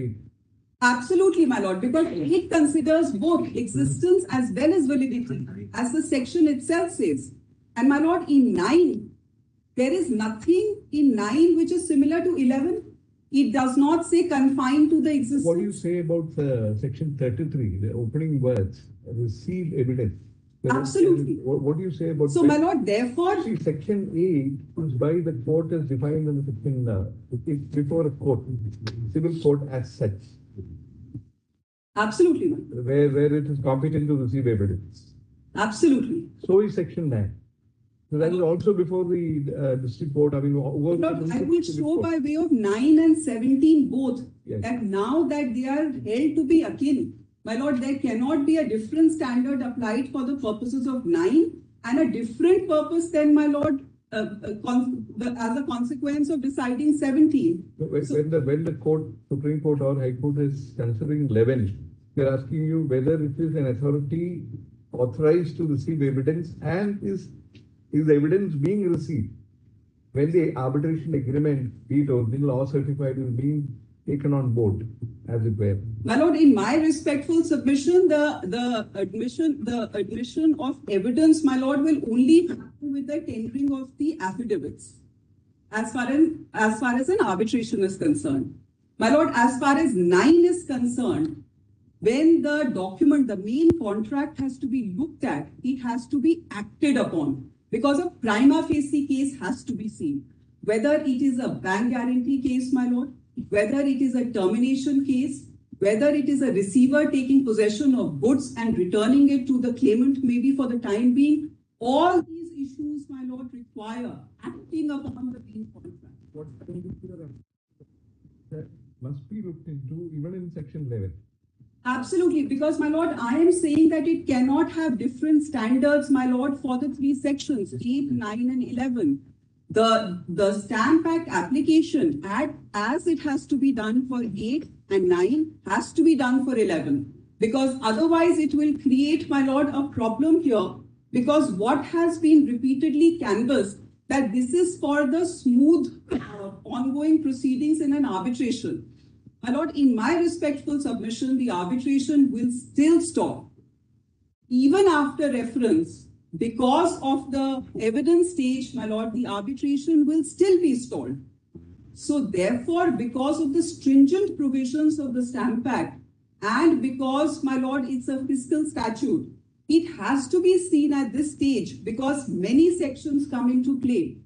absolutely, my lord, because it considers both existence as well as validity, as the section itself says. And my lord, in 9, there is nothing in 9 which is similar to 11. It does not say confined to the existence. What do you say about section 33, the opening words, receive evidence? Absolutely. What do you say about So, my lord, therefore, see, section 8 is by the court as defined in the section, it's before a court, civil court as such, absolutely, my lord. where it is competent to receive evidence. Absolutely. So is section 9. So that is also before the district court. I mean, Lord, I will show by way of 9 and 17 both, yes, that now that they are held to be akin, my lord, there cannot be a different standard applied for the purposes of 9 and a different purpose then, my lord, as a consequence of deciding 17. When the court, Supreme Court or High Court is considering 11, they are asking you whether it is an authority authorized to receive evidence and is the evidence being received when the arbitration agreement, be it original or certified, is being taken on board, as it were. My lord, in my respectful submission, the admission of evidence, my lord, will only happen with the tendering of the affidavits, as far as an arbitration is concerned. My lord, as far as 9 is concerned, when the document, the main contract has to be looked at, it has to be acted upon, because a prima facie case has to be seen. Whether it is a bank guarantee case, my lord, whether it is a termination case, whether it is a receiver taking possession of goods and returning it to the claimant maybe for the time being, all these issues, my lord, require acting upon the main contract. What that must be looked into even in section 11. Absolutely, because, my lord, I am saying that it cannot have different standards, my lord, for the 3 sections, 8, 9, and 11. The Stamp Act application, as it has to be done for 8 and 9, has to be done for 11. Because otherwise it will create, my lord, a problem here. Because what has been repeatedly canvassed, that this is for the smooth ongoing proceedings in an arbitration. My lord, in my respectful submission, the arbitration will still stop, even after reference. Because of the evidence stage, my lord, the arbitration will still be stalled. So therefore, because of the stringent provisions of the Stamp Act, and because, my lord, it's a fiscal statute, it has to be seen at this stage because many sections come into play.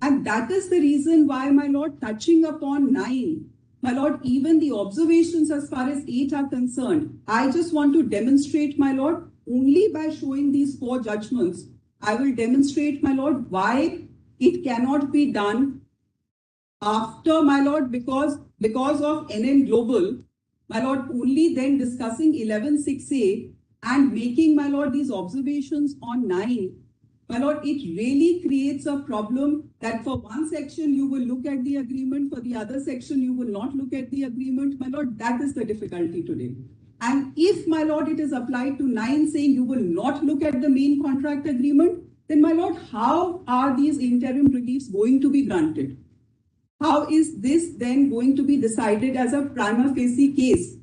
And that is the reason why, my lord, touching upon 9, my lord, even the observations as far as 8 are concerned, I just want to demonstrate, my lord, only by showing these 4 judgments, I will demonstrate, my lord, why it cannot be done after, my lord, because of NN Global, my lord, only then discussing 11(6)(a) and making, my lord, these observations on 9. My lord, it really creates a problem that for one section you will look at the agreement, for the other section you will not look at the agreement. My lord, that is the difficulty today. And if, my lord, it is applied to 9 saying you will not look at the main contract agreement, then, my lord, how are these interim reliefs going to be granted? How is this then going to be decided as a prima facie case?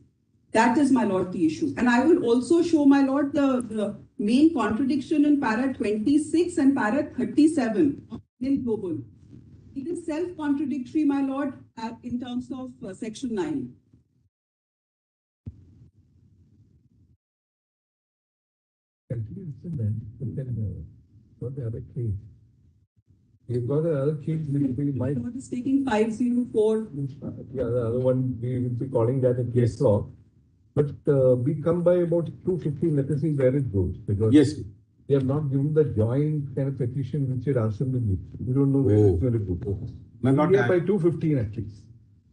That is, my lord, the issue. And I will also show, my lord, the main contradiction in para 26 and para 37 in global. It is self-contradictory, my lord, in terms of section 9. Actually, it's in then got the other case. You've got the other case which we might. What is taking 504? Yeah, the other one we will be calling that a case law. But we come by about 250. Let us see where it goes, because Yes. they have not given the joint kind of petition which it asked them to give. We don't know where it's going to go. My lord, We are by 215 at least.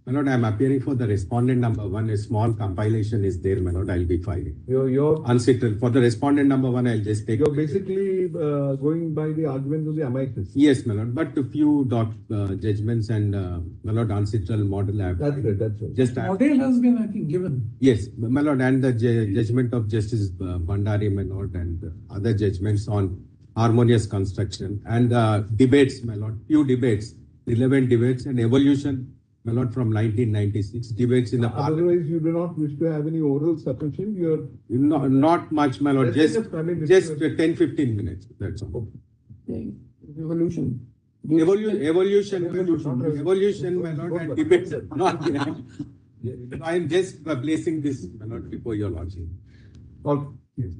My lord, I'm appearing for the respondent number 1. A small compilation is there, my lord. I'll be filing. You're Unsettled. For the respondent number 1, I'll just take. You're basically going by the arguments of the amicus. Yes, my lord. But a few judgments and my lord, unsettled model. That's right. That's right. Just Model has been, I think, given. yes, my lord, and the judgment of Justice Bandari, my lord, and other judgments on harmonious construction and debates, my lord. Few debates, relevant debates and evolution. My lord, from 1996, debates in the parliament. Otherwise, you do not wish to have any oral submission. You're not much, my lord. Just 10-15 minutes. That's all. Evolution. Evolution, my lord, and debates. Not, I am just placing this, my lord, before your lordship. all. Yes.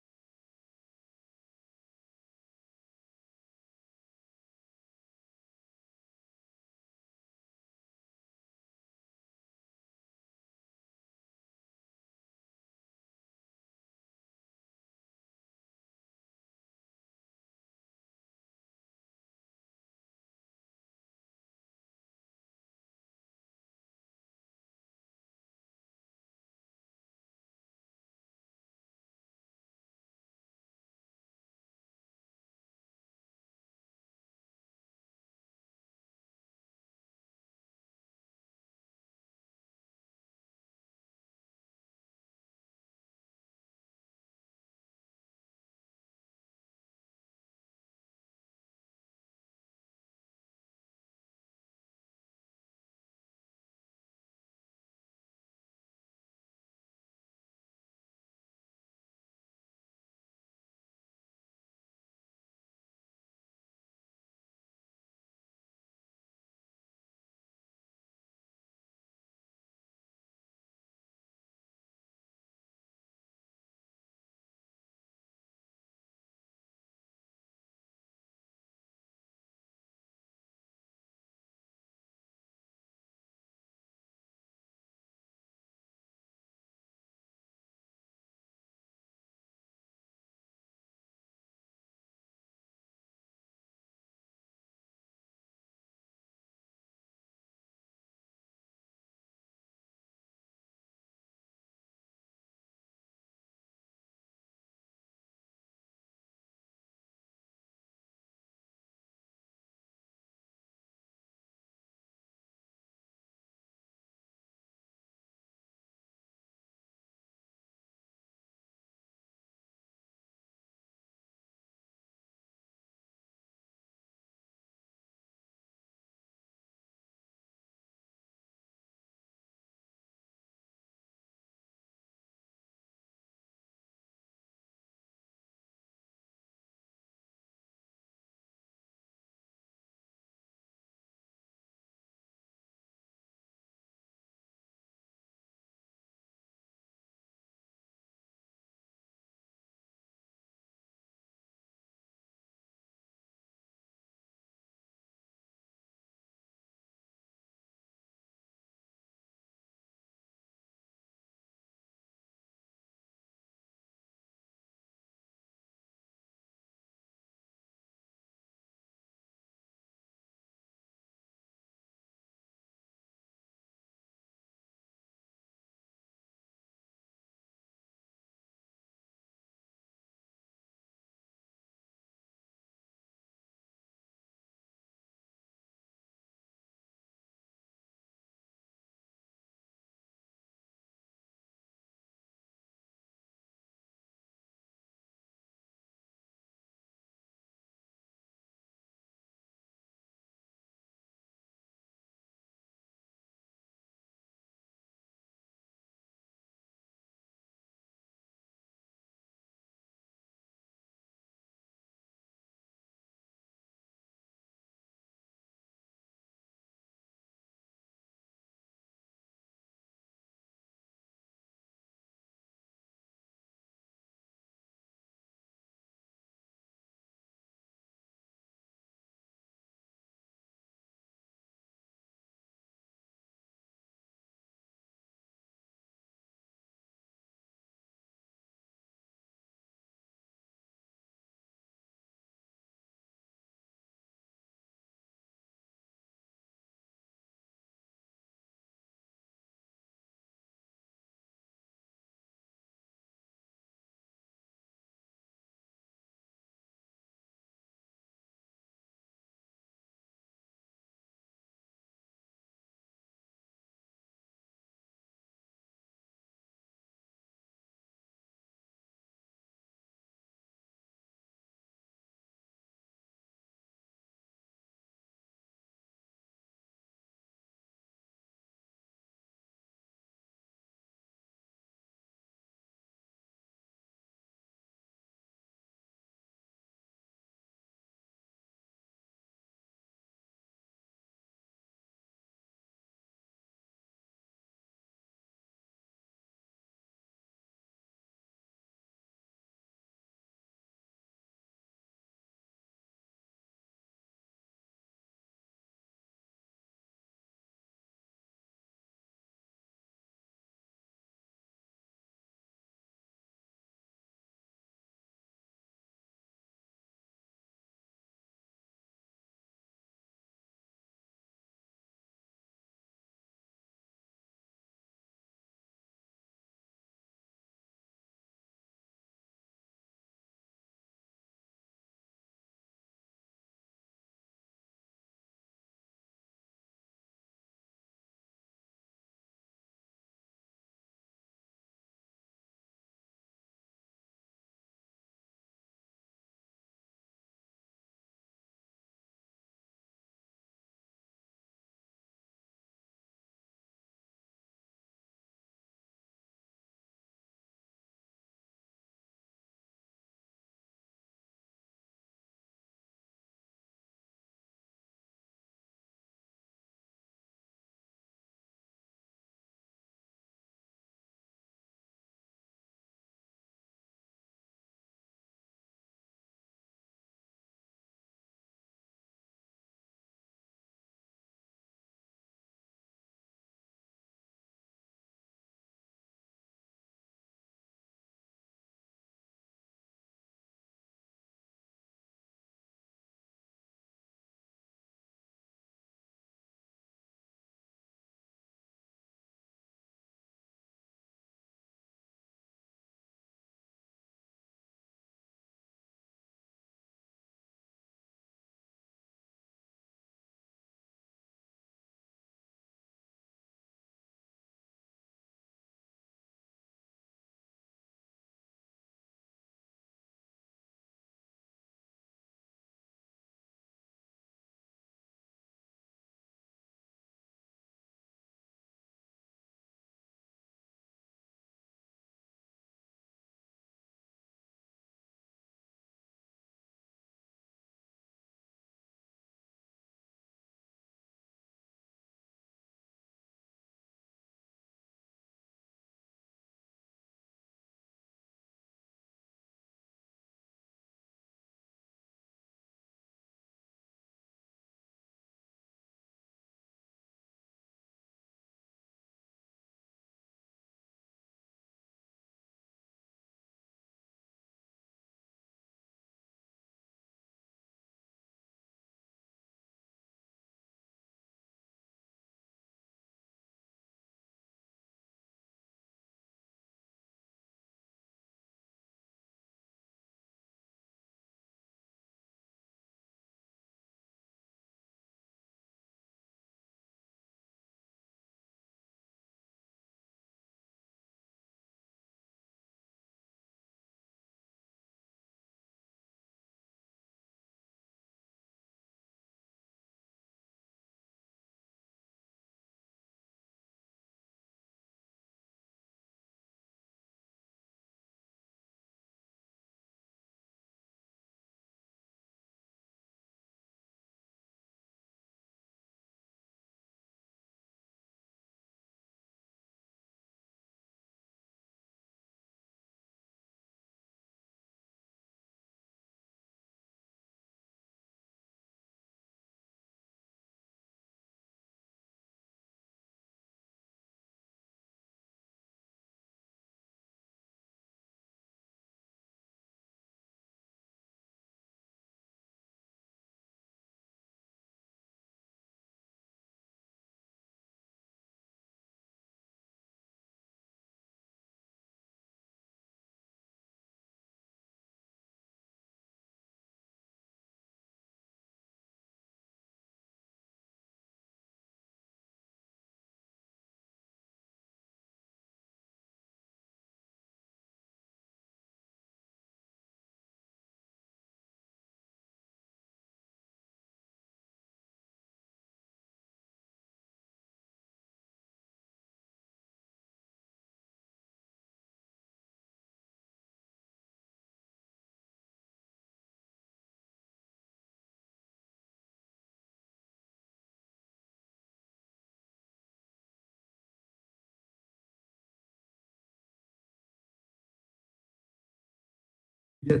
Yes.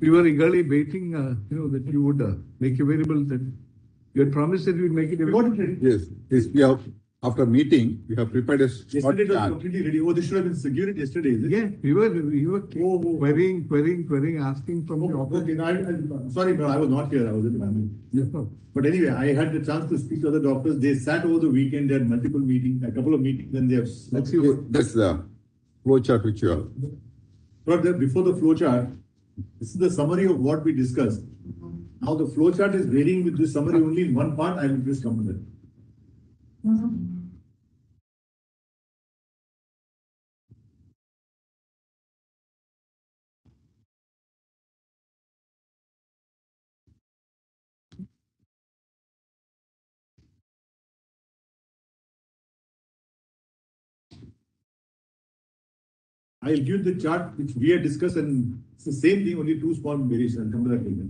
We were eagerly waiting, that you would make available that you had promised that you would make it available. Yes, we have, after meeting, we have prepared a short Yesterday it was chart. completely ready. Oh, this should have been secured yesterday, is it? Yeah, we were querying, asking from the office. Okay, no, I'm sorry, but I was not here. I was in family. Yes, no. But anyway, I had the chance to speak to other doctors. They sat over the weekend. They had multiple meetings, a couple of meetings, and they have. Let's see what. That's the flow chart which you have. But before the flow chart, this is the summary of what we discussed. Now the flow chart is varying with this summary only in one part. I will just come to that. I'll give the chart which we had discussed, and it's the same thing, only two small variations. I'll come to that later.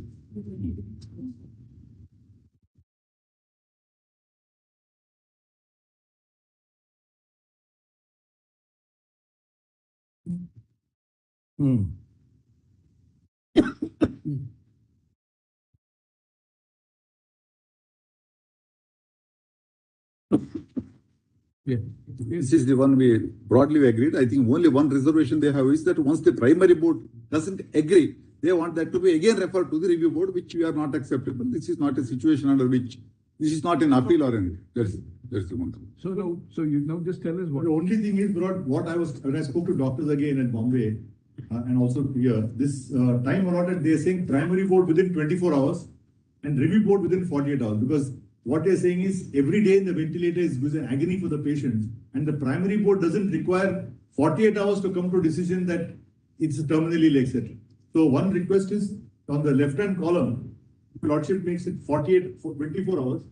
Yeah. This is the one we broadly agreed. I think only one reservation they have is that once the primary board doesn't agree, they want that to be again referred to the review board, which we are not acceptable. This is not a situation under which this is not an appeal or anything. That's the one. So you now just tell us what. The only thing is, what I was, when I spoke to doctors again in Bombay, and also here, this time allotted, they are saying primary board within 24 hours and review board within 48 hours, because what they're saying is every day in the ventilator is an agony for the patient, and the primary board doesn't require 48 hours to come to a decision that it's terminally ill, etc. So one request is on the left-hand column, Lordship makes it 24 hours.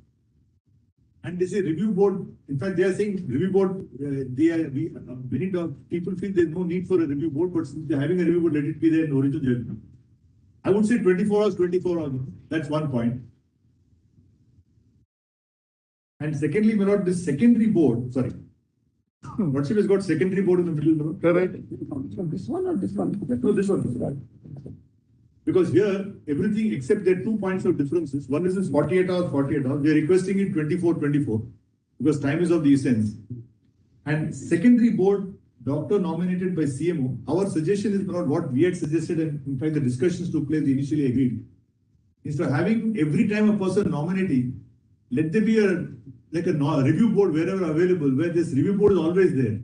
And they say review board, in fact, they are saying review board, many people feel there's no need for a review board, but since they're having a review board, let it be there in original judgment. I would say 24 hours, 24 hours. That's one point. And secondly, Manoj, this secondary board, sorry. Lordship has got secondary board in the middle, Manoj. Correct. This one or this one? No, this one. Because here, everything except there are 2 points of differences. One is this 48 hours. They're requesting it 24 because time is of the essence. And secondary board, doctor nominated by CMO. Our suggestion is not what we had suggested, and in fact, the discussions took place, they initially agreed. Instead of having every time a person nominating, let there be a review board wherever available, where this review board is always there.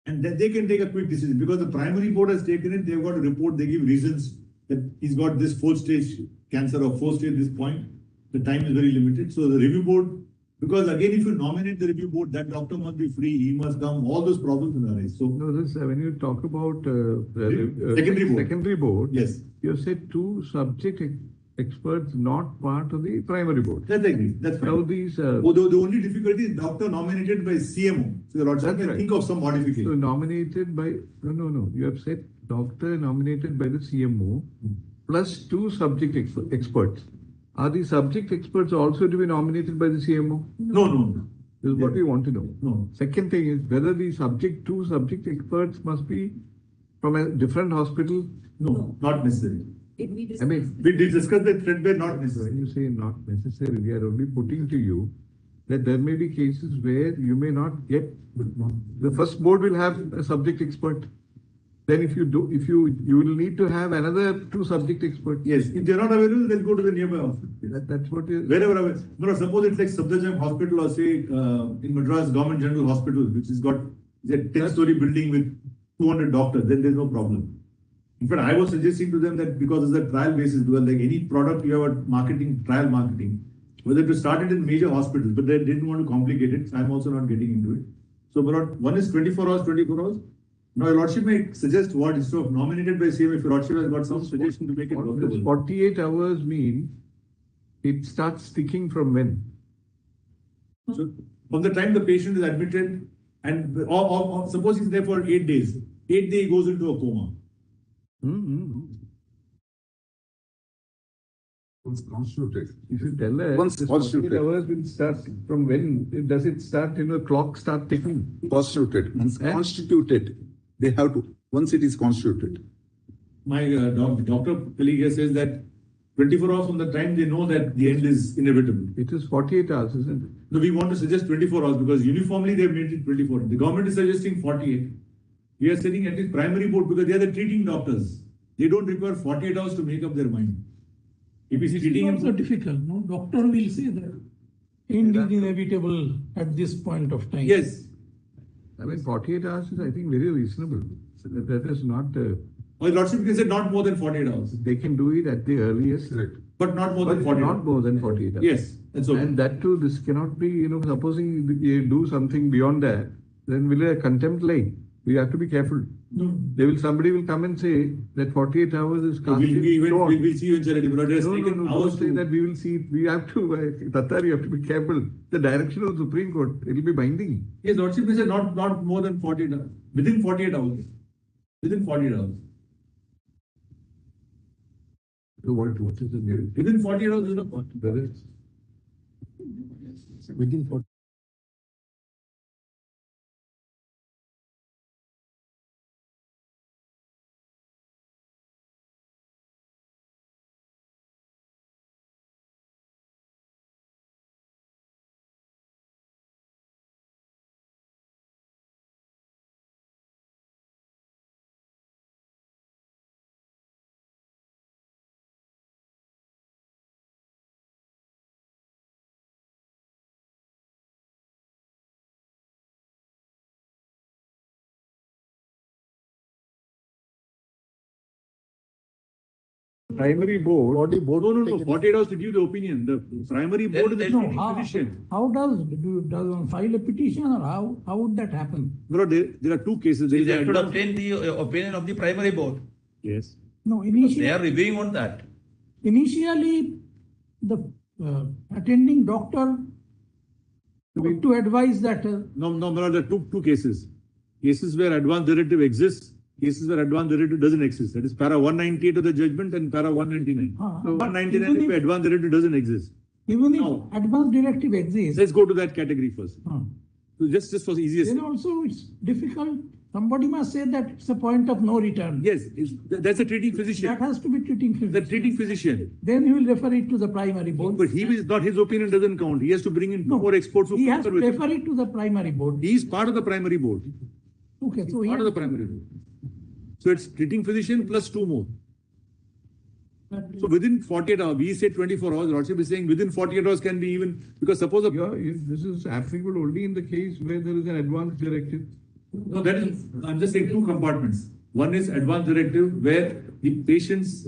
And then they can take a quick decision, because the primary board has taken it, they've got a report, they give reasons that he's got this 4th stage cancer or 4th stage at this point. The time is very limited. So the review board, because again, if you nominate the review board, that doctor must be free, he must come, all those problems will arise. So No, this when you talk about secondary board. Yes. You have said 2 subject experts not part of the primary board. That's agreed. That's fine. Now these. The only difficulty is doctor nominated by CMO. So the Lordship can think of some modification. So nominated by no. You have said doctor nominated by the CMO plus 2 subject experts. Are the subject experts also to be nominated by the CMO? No. This is what we want to know. No. Second thing is whether the 2 subject experts must be from a different hospital. No, not necessary. We did discuss that threadbare, not necessary. When you say not necessary, we are only putting to you that there may be cases where you may not get, the first board will have a subject expert. Then if you will need to have another 2 subject experts. Yes, if they're not available, they'll go to the nearby hospital. That's what is. Wherever available. No, suppose it's like Safdarjung Hospital or say in Madras Government General Hospital, which has got a 10-story building with 200 doctors, then there's no problem. In fact, I was suggesting to them that because it's a trial basis, because like any product you have a trial marketing, whether to start it in major hospitals, but they didn't want to complicate it. So I'm also not getting into it. So, but one is 24 hours. Now, your Lordship may suggest what instead of nominated by CM, if your Lordship has got some suggestion to make it workable. 48 hours mean it starts ticking from when? So, from the time the patient is admitted, and or suppose he's there for 8 days. 8 days he goes into a coma. Once constituted. If you tell us, Once this 48 constituted. hours will start from when? Does it start, clock start ticking? Constituted. Once Eh? constituted, they have to, once it is constituted. my doctor colleague here says that 24 hours from the time they know that the end is inevitable. It is 48 hours, isn't it? No, we want to suggest 24 hours because uniformly they have made it 24. The government is suggesting 48. We are saying at least primary board because they are the treating doctors. They don't require 48 hours to make up their mind. If you see treating It's also difficult, no? Doctor will say that end is inevitable at this point of time. Yes. I mean, 48 hours is, I think, very reasonable. So that is not. Or Lordship can say not more than 48 hours. They can do it at the earliest. Right. But not more than 48 Not hours. more than 48 hours. Yes. And so. And that too, this cannot be, supposing you do something beyond that, then will a contempt lie? We have to be careful. No. Somebody will come and say that 48 hours is We'll see eventually. But it has taken no, hours don't say to. that we will see it. We have to, Tatar, you have to be careful. The direction of the Supreme Court, it will be binding. Yes, Lordship may say not more than 48 hours. Within 48 hours. Within 48 hours. So what is the new? Within 48 hours is not what? Within 40. Primary board. No. 48 hours to give the opinion. The primary board is the No, treating how, physician. how does one file a petition or how would that happen? No, there are two cases. There is They a have to obtain the opinion of the primary board. Yes. No, They initially, are reviewing on that. initially the attending doctor to advise that No, there are two cases. Cases where advance directive exists, cases where advance directive doesn't exist. That is para 198 of the judgment and para 199. So 199 even if if- advance directive doesn't exist. even if No. advance directive exists, Let's go to that category first. So just for the easiest. then also it's difficult. Somebody must say that it's a point of no return. Yes, that's a treating physician. That has to be treating The physician. treating physician. Then he will refer it to the primary board. But he is not, his opinion doesn't count. He has to bring in No, more experts who he has to concur with him. refer it to the primary board. He is part of the primary board. Okay, so he Part of has the primary board. So it's treating physician plus two more. So within 48 hours, we say 24 hours, Lordship is saying within 48 hours can be even, because suppose This is applicable only in the case where there is an advance directive. no, that is, I'm just saying two compartments. One is advance directive where the person's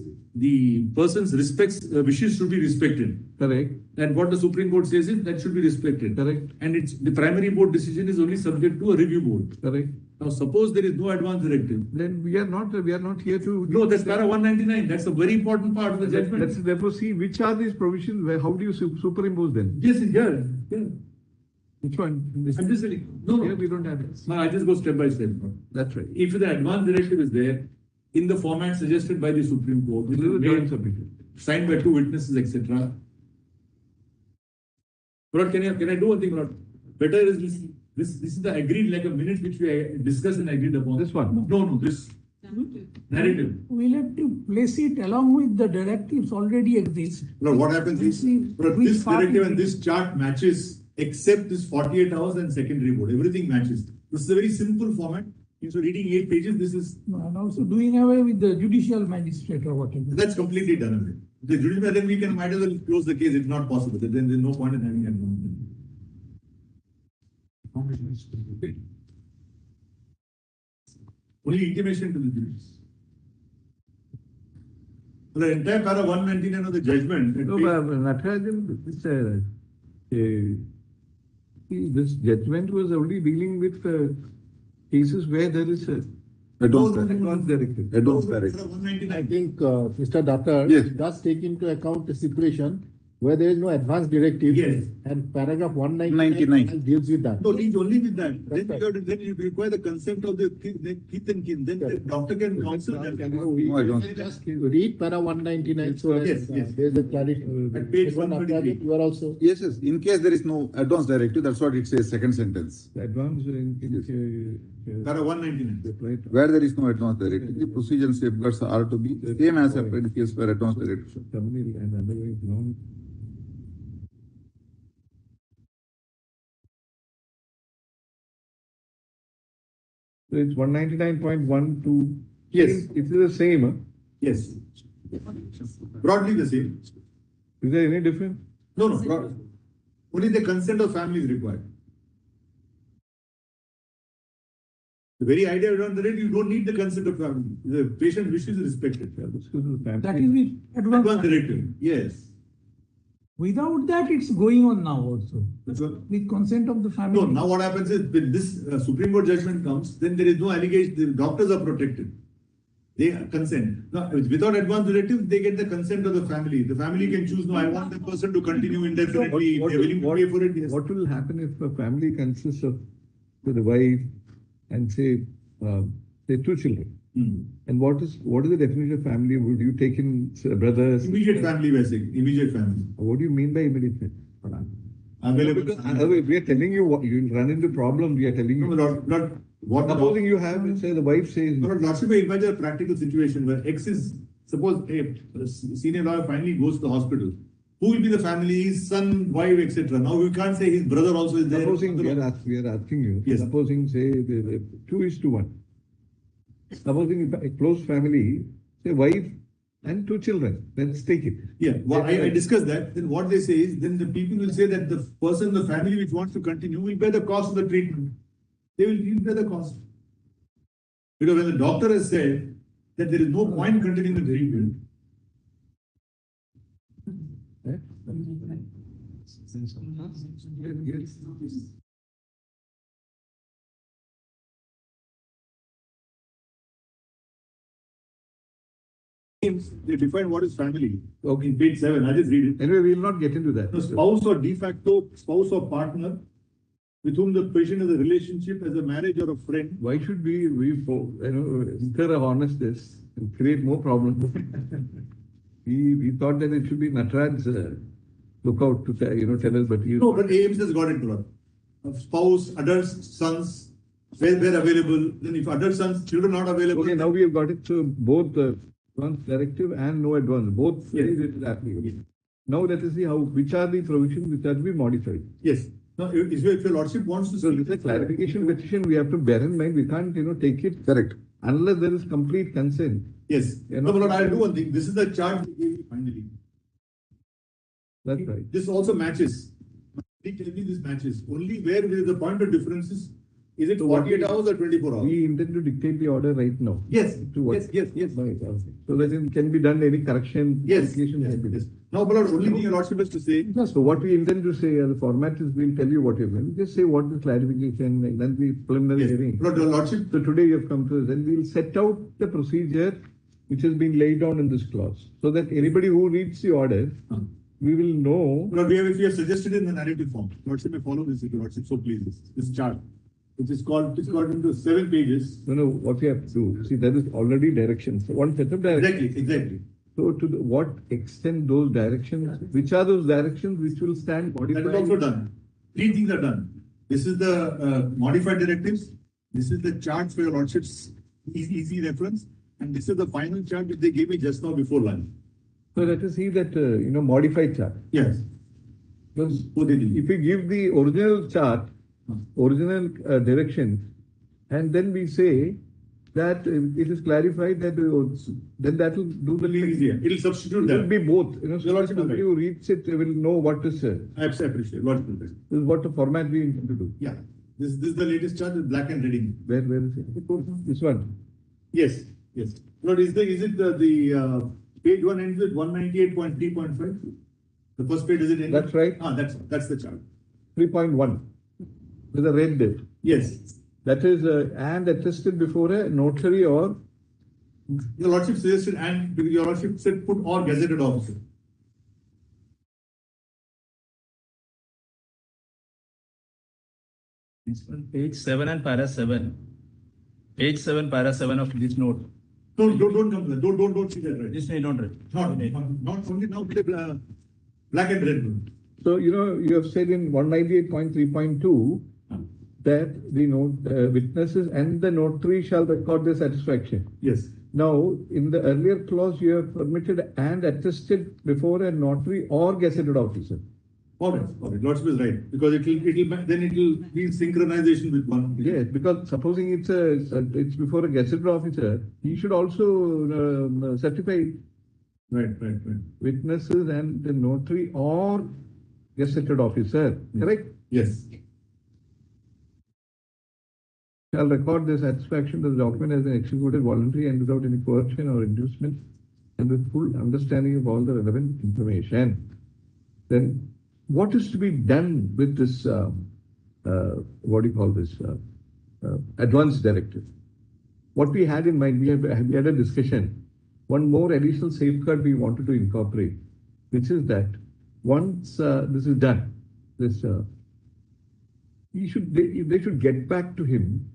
wishes should be respected. Correct. And what the Supreme Court says is that should be respected. Correct. And the primary board decision is only subject to a review board. Correct. Now, suppose there is no advance directive. Then we are not here to. No, that's para 199. That's a very important part of the judgment. Let's therefore see which are these provisions, how do you superimpose them? Yes, here. Which one? I'm just saying. No. Here we don't have it. No, I just go step by step. That's right. If the advance directive is there in the format suggested by the Supreme Court, which This is is a joint made, submission. signed by two witnesses, etc. Lord, can I do one thing, Lord? Better is this is the agreed like a minute which we discussed and agreed upon. This one? No, this narrative. We'll have to place it along with the directives already exist. No, what happens is, Which this part directive is and this chart matches except this 48 hours and secondary board. Everything matches. This is a very simple format. Instead of reading 8 pages, this is, And also doing away with the judicial magistrate or whatever. that's completely done away. The judicial, then we can might as well close the case. It's not possible. Then there's no point in having it. Only intimation to the judges. The entire para 199 of the judgment. No, but Natarajan, this judgment was only dealing with cases where there is a Advance directive. Advance directive. 199. I think Mr. Datar Yes. does take into account the separation where there is no advance directive. Yes. And paragraph 199 deals with that. No, deals only with that. Then Right. you have to, then you require the consent of the kith and kin. Then the doctor can counsel them. No, I don't. Just read para 199. So Yes, yes. there is a clarity. At page This one after 133. that, you are also. Yes, yes. In case there is no advance directive, that's what it says, second sentence. Advance Para 199. Where there is no advance directive, the procedure and safeguards are to be same as applied in case for advance directive. Terminal and undergoing long. So it's 199.12. Yes. It's the same, huh? Yes. Broadly the same. Is there any difference? No, only the consent of family is required. The very idea around the rate, you don't need the consent of family. The patient wishes is respected. Yeah, this is the family. That is with Advance advance. directive, yes. Without that, it's going on now also. That's what- With consent of the family. No, now what happens is when this Supreme Court judgment comes, then there is no allegation, the doctors are protected. They consent. Now, without advance directive, they get the consent of the family. The family can choose, no, I want the person to continue indefinitely. If they're willing to pay for it, yes. What will happen if a family consists of the wife and say two children? Hmm. And what is the definition of family? Would you take in brothers? Immediate family, basically, immediate family. What do you mean by immediate family? Available. We are telling you what you'll run into problem. We are telling No, you. not what. Supposing you have, say, the wife says. No, Lordship, imagine a practical situation where X is, suppose a senior lawyer finally goes to the hospital. Who will be the family, his son, wife, etc. Now we can't say his brother also is there. Supposing we are asking you. Yes. Supposing say the 2:1. Supposing a close family, say wife and two children, let's take it. Yeah, well, I discussed that. Then what they say is, then the people will say that the person, the family which wants to continue will bear the cost of the treatment. They will bear the cost. Because when the doctor has said that there is no point continuing the treatment, Yes. they define what is family. Okay. In page 7, I just read it. Anyway, we will not get into that. The spouse or de facto spouse or partner with whom the patient has a relationship as a marriage or a friend. Why should we incur a honestness and create more problems? we thought that it should be Nataraj's lookout to tell us, but No, but AIMS has got it wrong. Spouse, adults, sons, where available. Then if adult sons, children not available. okay, now we have got it. So both advance directive and no advance, both Yes. say it is applicable. Now let us see which are the provisions which are to be modified. Yes. Now, if your lordship wants to So speak. this is a clarification petition. We have to bear in mind. We can't take it Correct. unless there is complete consent. Yes. You No, know- but I'll do one thing. This is the chart they gave me finally. That's right. This also matches. Please tell me this matches. Only where there is a point of difference is it 48 hours or 24 hours? We intend to dictate the order right now. Yes. To what? Yes. Right, okay. So that it can be done, any correction. Yes. modification can be Yes. done. Now, but only thing your lordship has to say. No, so what we intend to say, the format is, we'll tell you what you mean. Just say what is clarification, and then the preliminary Yes. hearing. But your lordship. So today you have come to us, and we'll set out the procedure which has been laid down in this clause, so that anybody who reads the order, we will know. But we have suggested in the narrative form. Lordship may follow this, if your lordship so pleases. This chart, which is called into 7 pages. No, what we have to do. See, there is already directions. So one set of directions. Exactly. So to what extent those directions, which are those directions which will stand That modified? is also done. 3 things are done. This is the modified directives. This is the chart for your lordship's easy reference. And this is the final chart which they gave me just now before lunch. So let us see that, modified chart. Yes. Because What they did. if we give the original chart, original direction, and then we say that it is clarified that, then that will do the It'll be easier. It'll substitute It will that. be both, so Your lordship is somebody right. who reads it will know what to say. I appreciate. Lordship is right. This is what the format we intend to do. Yeah. This is the latest chart with black and reading. Where is it? This one. Yes. Lord, is it the page 1 ends with 198.3.5? The first page, does it end? That's right. That's the chart. 3.1. With a red date. Yes. That is, and attested before a notary or. Your lordship suggested, and your lordship said put or gazetted officer. This one, page 7 and para 7. Page 7, para 7 of this note. No, don't come there. Don't see that, right? This I don't read. Not only now, black and red. So, you have said in 198.3.2 that the witnesses and the notary shall record their satisfaction. Yes. Now, in the earlier clause, you have permitted and attested before a notary or gazetted officer. All right. Lordship is right, because it will be in synchronization with one. Yes, because supposing it's before a gazetted officer, he should also certify Right. witnesses and the notary or gazetted officer. Yes. Correct? Yes. Shall record their satisfaction that the document has been executed voluntarily and without any coercion or inducement and with full understanding of all the relevant information. Then what is to be done with this, advance directive? What we had in mind, we had a discussion. One more additional safeguard we wanted to incorporate, which is that once this is done, they should get back to him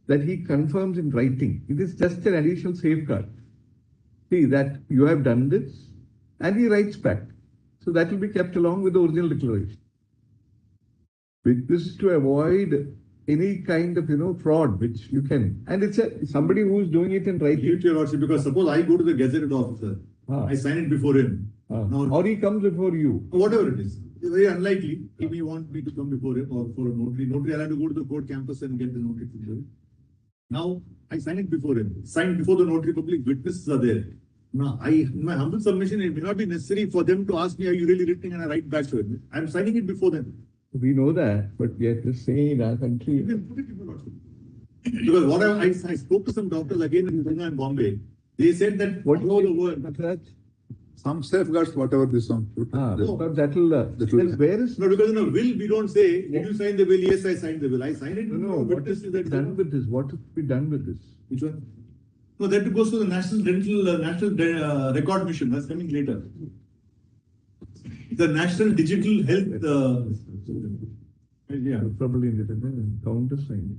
that he confirms in writing. It is just an additional safeguard. See that you have done this, and he writes back. So that will be kept along with the original declaration. This is to avoid any kind of fraud which you can, and it's somebody who is doing it in writing. Give it to your lordship, because suppose I go to the gazetted officer, I sign it before him. Now, or he comes before you. Whatever it is. It's very unlikely he may want me to come before him or for a notary. Notary, I'll have to go to the court campus and get the notary to do it. Now, I sign it before him. Signed before the notary, public witnesses are there. Now, in my humble submission, it may not be necessary for them to ask me, are you really written? And I write back to him. I'm signing it before them. We know that, but yet the saying in our country. You can put it before lordship. Because what I spoke to some doctors again in Pune and Bombay. They said that What all the world. Some safeguards, whatever this one. But that'll. Then where is? No, because in a will, we don't say, did you sign the will? Yes, I signed the will. I signed it. No, what is done with this? What is to be done with this? Which one? No, that goes to the National Record Mission. That's coming later. The National Digital Health. Yeah. Probably in the countersign.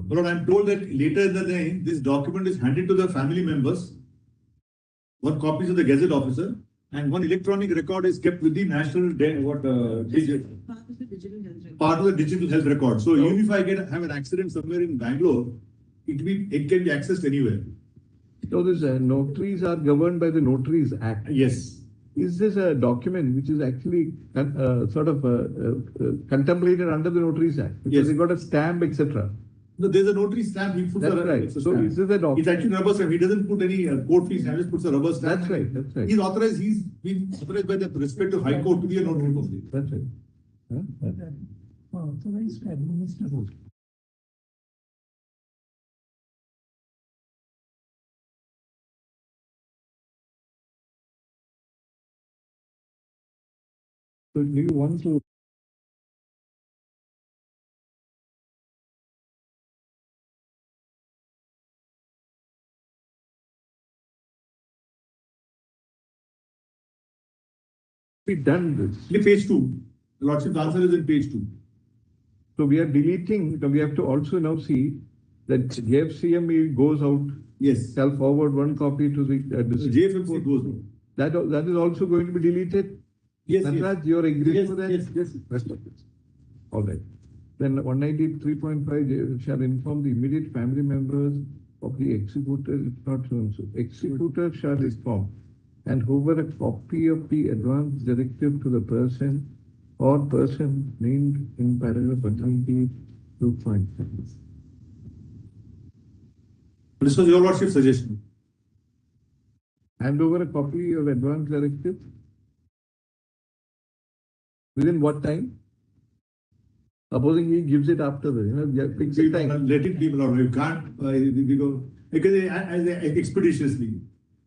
But I'm told that later in the day, this document is handed to the family members. One copy is of the Gazette officer, and one electronic record is kept with the national part of the digital health record. So even if I have an accident somewhere in Bangalore, it can be accessed anywhere. So these notaries are governed by the Notaries Act. Yes. Is this a document which is actually contemplated under the Notaries Act? Because Yes. they got a stamp, etc. No, there's a notary stamp. He puts That's a, right. it's a So stamp. is this a document? It's actually rubber stamp. He doesn't put any court fees. He just puts a rubber stamp. That's right. That's right. He's authorized. He's been authorized by the respective High Court to be a notary public. That's right. Authorized to administer. So do you want to? Be done this. In page 2. The Lordship's answer is in page 2. So we are deleting, we have to also now see that JFCM goes out, Yes. shall forward one copy to the JFMC goes out. That is also going to be deleted? Yes, Nataraj, you're agreeing Yes, with that? yes. Rest of it. All right. Then 193.5 shall inform the immediate family members of the executor, if not so and so. Executor shall inform and over a copy of the advance directive to the person or person named in paragraph 192.5. This was your Lordship's suggestion. Hand over a copy of advance directive. Within what time? Supposing he gives it after the, fix the time. Let it be, Lord. You can't, because expeditiously.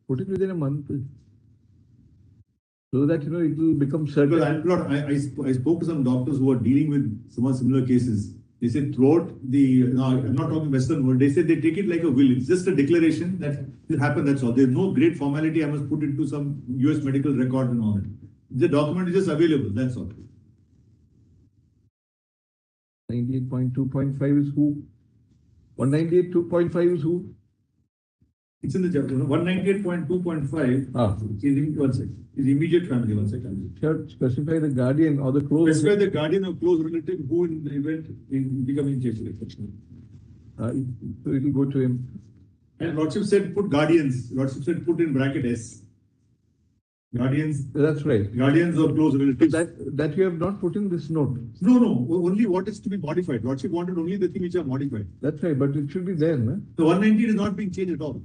Put it within a month. So that, it will become certain. Because I spoke to some doctors who are dealing with some similar cases. They said throughout I'm not talking Western world, they said they take it like a will. It's just a declaration that it happened, that's all. There's no great formality. I must put it to some US medical record and all that. The document is just available, that's all. 98.2.5 is who? 198.2.5 is who? It's in the chapter, 198.2.5. Is immediate family, 1 second. Should specify the guardian or the close. Specify the guardian or close relative who in the event in becoming chief. So it will go to him. And Lordship said put guardians. Lordship said put in bracket S. Guardians. That's right. Guardians or close relatives. That you have not put in this note. No. Only what is to be modified. Lordship wanted only the thing which are modified. That's right, but it should be there, no? The 190 is not being changed at all.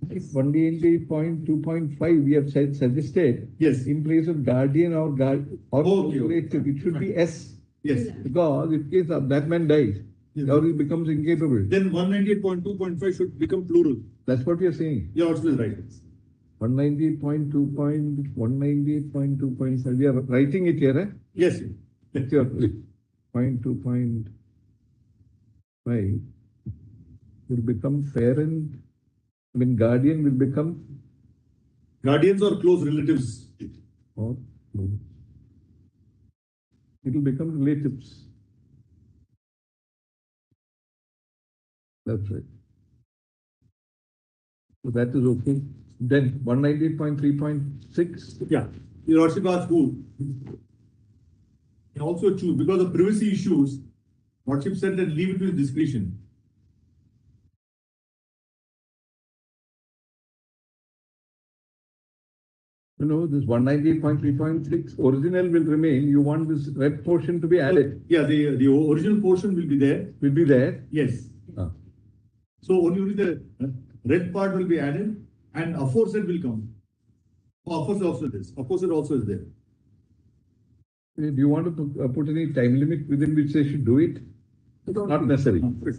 198.2.5 we have suggested. Yes. In place of guardian or relative, it should be S. Yes. Because in case of that man dies, Yes. or he becomes incapable. Then 198.2.5 should become plural. That's what we are saying. Yeah, Lordship is right. 198.2.5. We are writing it here, eh? Yes. Sure. 0.2.5 will become parent. I mean, guardian will become Guardians or close relatives. or it will become relatives. That's right. So that is okay. Then 198.3.6. Yeah. Your Lordship asked who? You also choose because of privacy issues. Lordship said that leave it to his discretion. You know, this 198.3.6 original will remain. You want this red portion to be added. Yeah, the original portion will be there. Will be there. Yes. Ah. So only the red part will be added and aforesaid will come. Oh, aforesaid also is. Aforesaid also is there. Do you want to put any time limit within which they should do it? Not necessary. Okay.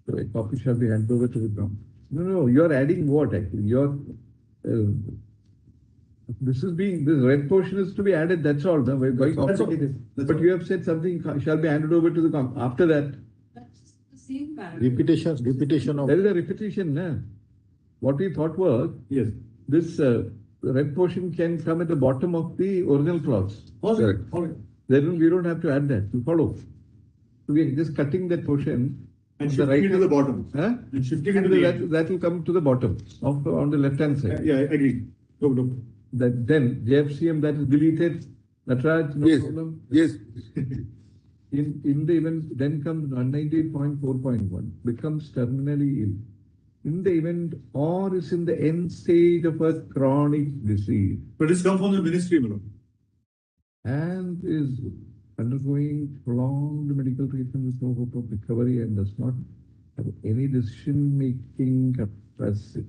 So a copy shall be handed over to the ground. No, you are adding what actually? This red portion is to be added, that's all. No? Why complicated? But you have said something shall be handed over to the ground. After that. That's the same paragraph. Repetition of. There is a repetition. No? What we thought was, Yes. this red portion can come at the bottom of the original clause. Correct. Okay. Then we don't have to add that. You follow. So we are just cutting that portion. And on the shifting it to the bottom. Huh? And shifting it to the that will come to the bottom on the left hand side. Yeah, I agree. No. Then JFCM that is deleted. Nataraj, no problem. Yes. In the event, then comes 198.4.1 becomes terminally ill. In the event or is in the end stage of a chronic disease But this comes from the ministry, Manoj. and is undergoing prolonged medical treatment with no hope of recovery and does not have any decision-making capacity.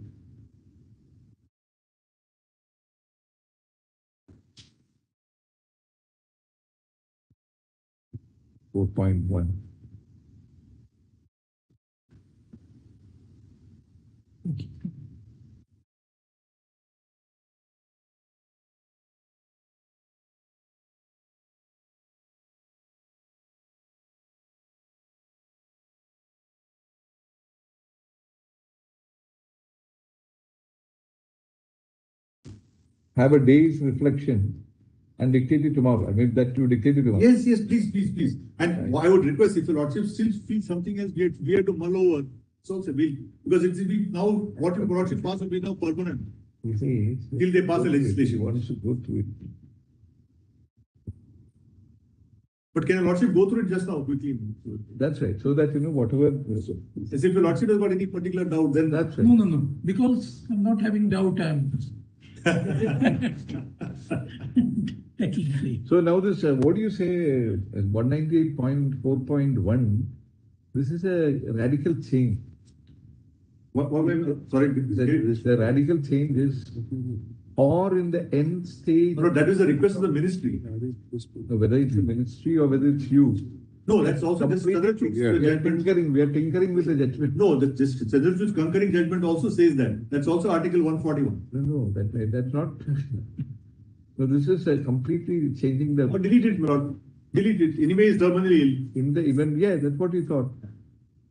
.1. Have a day's reflection and dictate it tomorrow. I mean, that you dictate it tomorrow. Yes, please. And I would request if the Lordship still feels something else, we have to mull over. So it's a bill. Because it's now what your Lordship pass will be now permanent. You see, Till they pass a legislation. One should go through it. But can a Lordship go through it just now quickly? That's right. So that, whatever. As if the Lordship has got any particular doubt, then That's right. No. Because I'm not having doubt, I'm technically. So now this, what do you say, 198.4.1, this is a radical change. Sorry. The radical change is or in the end stage. No, that is the request of the ministry. Whether it's the ministry or whether it's you. No, that's also just Completely, we are tinkering with the judgment. No, Cedric's concurring judgment also says that. That's also Article 141. No, that's not. So this is completely changing the. Or delete it, Lord. Delete it. Anyway, it's terminally ill. In the event, yeah, that's what we thought.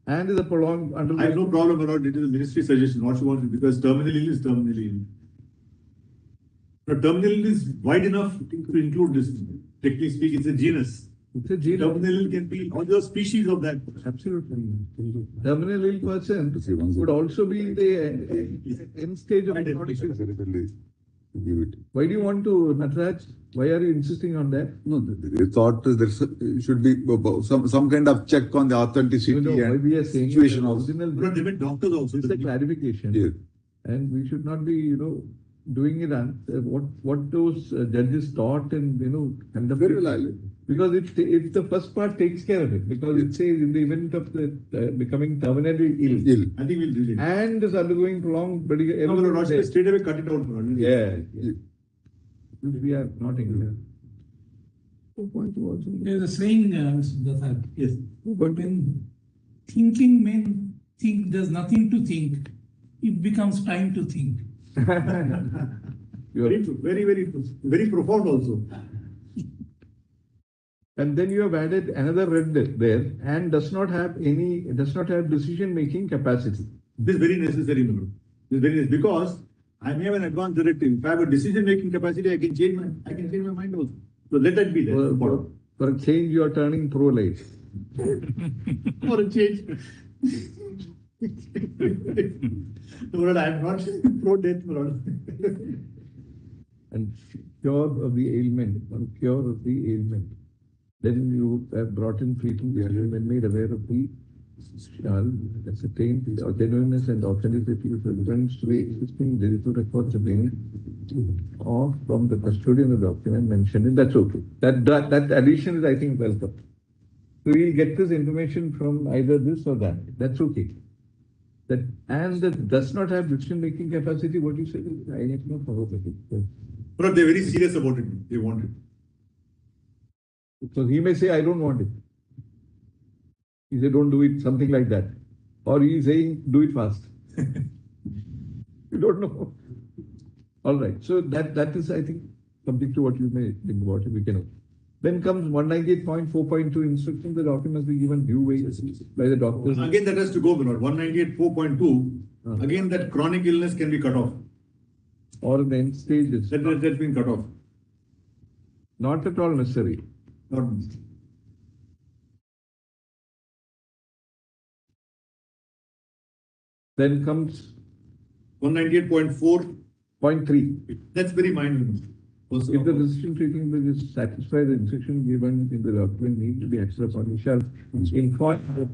And is a prolonged under. I have no problem about it. It is a ministry suggestion. What you want, because terminally ill is terminally ill. But terminal ill is wide enough to include this. technically speaking, it's a genus. It's a genus. Terminal ill can be all the species of that. Absolutely. Terminal ill person would also be the end stage of chronic. Why do you want to, Nataraj? Why are you insisting on that? No, they thought there should be some kind of check on the authenticity Why we are saying situation also. But they were doctors also. It's a clarification. Yes. And we should not be, doing it on what those judges thought and, conducted. Very well. Because it's the first part takes care of it. Because it says in the event of the becoming terminally ill. I think we'll do it. And is undergoing prolonged medical No, but Rochester straight away cut it out. Yeah. We are not England. There's a saying, Mr. Dasar. Yes. When thinking men think there's nothing to think, it becomes time to think. Very true. Very profound also. And then you have added another red there and does not have decision-making capacity. This is very necessary, Manoj. This is very necessary because I may have an advanced directive. If I have a decision-making capacity, I can change my mind also. So let that be there. For a change, you are turning pro-life. For a change. Lord, I am not pro-death, Lord. And cure of the ailment, then you have brought in treating the when made aware of the ascertained genuineness and authenticity of evidence to be existing digital records obtained or from the custodian of the document mentioned in. That's okay. That addition is, I think, welcome. So we'll get this information from either this or that. That's okay. That does not have decision-making capacity. What you said is, I have no problem with it. But they're very serious about it. They want it. So he may say, I don't want it. He said, don't do it, something like that. Or he is saying, do it fast. You don't know. All right. So that is, I think, something to what you may think about it. We can. Then comes 198.4.2 instruction. The document must be given due way by the doctors. Again, that has to go, Manoj. 198.4.2. Again, that chronic illness can be cut off. Or in the end stages. That's been cut off. Not at all necessary. Not. Then comes 198.4.3. That's very minor. If the decision treating is satisfied, the instruction given in the document need to be acted upon. You shall inform the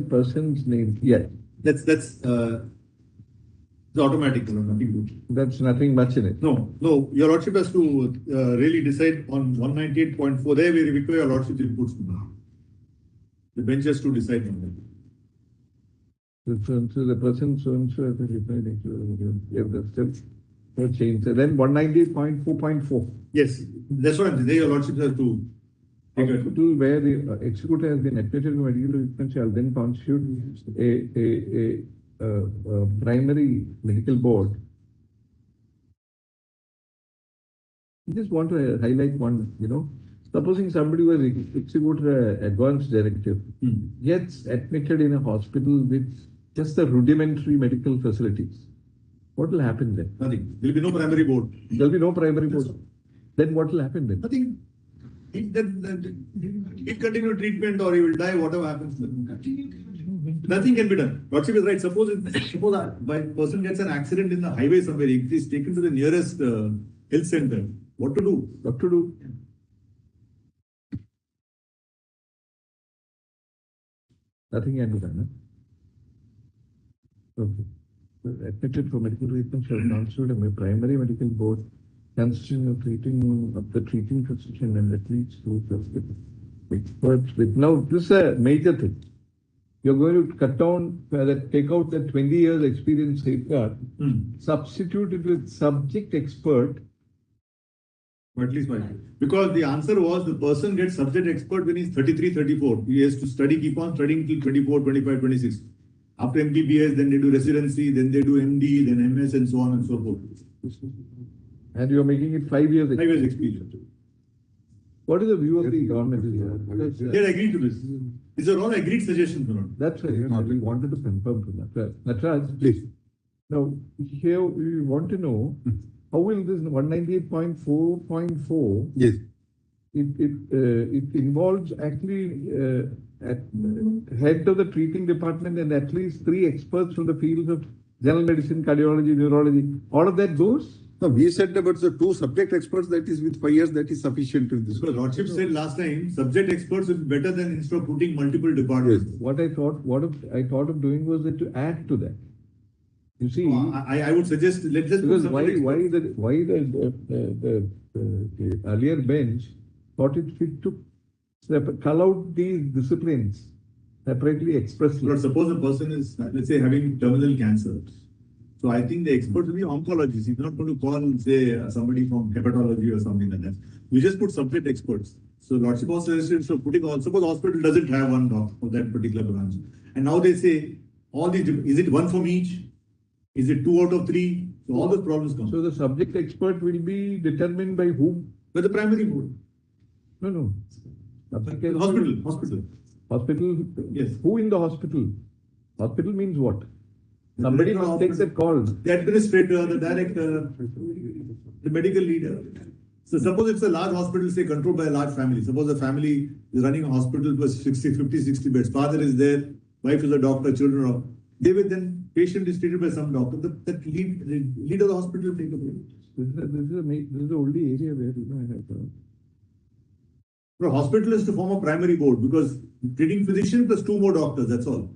person's name. Yes. That's automatic. Nothing. That's nothing much in it. No. Your Lordship has to really decide on 198.4. There we require your Lordship's inputs. The bench has to decide on that. So the person so and so has replied. Change. Then 198.4.4. Yes, that's what I'm saying. There your Lordship has to. Hospital where the executor has been admitted to medical treatment shall then constitute a primary medical board. I just want to highlight one, supposing somebody was executed an advance directive, gets admitted in a hospital with just the rudimentary medical facilities. What will happen then? Nothing. There will be no primary board. There will be no primary board. Then what will happen then? Nothing. He continue treatment or he will die, whatever happens. Nothing can be done. Lordship is right. Suppose a person gets an accident in the highway somewhere, he is taken to the nearest health center. What to do? What to do? Nothing can be done. Okay. Admitted for medical treatment shall constitute a primary medical board consisting of the treating physician and at least two experts with. Now, this is a major thing. You're going to cut down, take out the 20 years experience safeguard, substitute it with subject expert. At least one. Because the answer was the person gets subject expert when he's 33, 34. He has to keep on studying till 24, 25, 26. After MBBS, then they do residency, then they do MD, then MS, and so on and so forth. And you're making it 5 years. 5 years experience. What is the view of the government? They agreed to this. These are all agreed suggestions. That's right. We wanted to confirm to that. Nataraj, please. Now, here we want to know how will this 198.4.4 it involves actually at head of the treating department and at least 3 experts from the fields of general medicine, cardiology, neurology. All of that goes. No, we said about the 2 subject experts, that is with 5 years, that is sufficient in this. Because Lordship said last time, subject experts will be better than instead of putting multiple departments. Yes. What I thought of doing was that to add to that. You see, I would suggest let's just because why the earlier bench thought it fit to call out these disciplines separately expressly. But suppose a person is, let's say, having terminal cancer. So I think the expert will be oncologist. He's not going to call, say, somebody from hepatology or something like that. We just put subject experts. So Lordship also suggested, so putting on, suppose hospital doesn't have one doc for that particular branch. And now they say, all these, is it one from each? Is it 2 out of 3? So all those problems come. So the subject expert will be determined by whom? By the primary board. No. Hospital. Hospital? Yes. Who in the hospital? Hospital means what? Somebody must take that call. The administrator, the director, the medical leader. So suppose it's a large hospital, say controlled by a large family. Suppose a family is running a hospital with 50, 60 beds. Father is there, wife is a doctor, children are. They will then, patient is treated by some doctor. That leader of the hospital will take a break. This is the only area where I have. No, hospital is to form a primary board because treating physician plus 2 more doctors, that's all.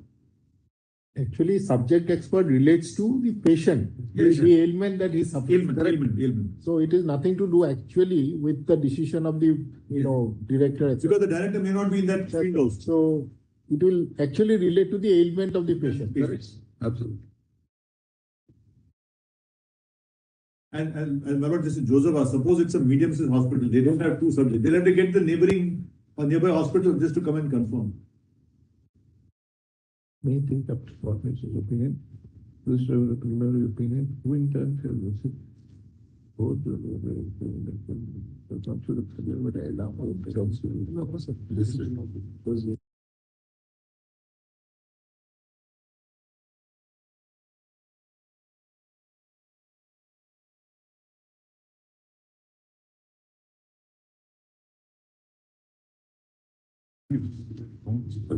Actually, subject expert relates to the patient, the ailment that is suffering. Ailment. So it is nothing to do actually with the decision of the director. Etc. Because the director may not be in that field also. So it will actually relate to the ailment of the patient. Correct. Absolutely. And my lord, this is Joseph, suppose it's a medium-sized hospital, they don't have 2 subjects. They'll have to get the neighboring or nearby hospital just to come and confirm. May take up to witness's opinion, this is the preliminary opinion, who in turn shall receive both the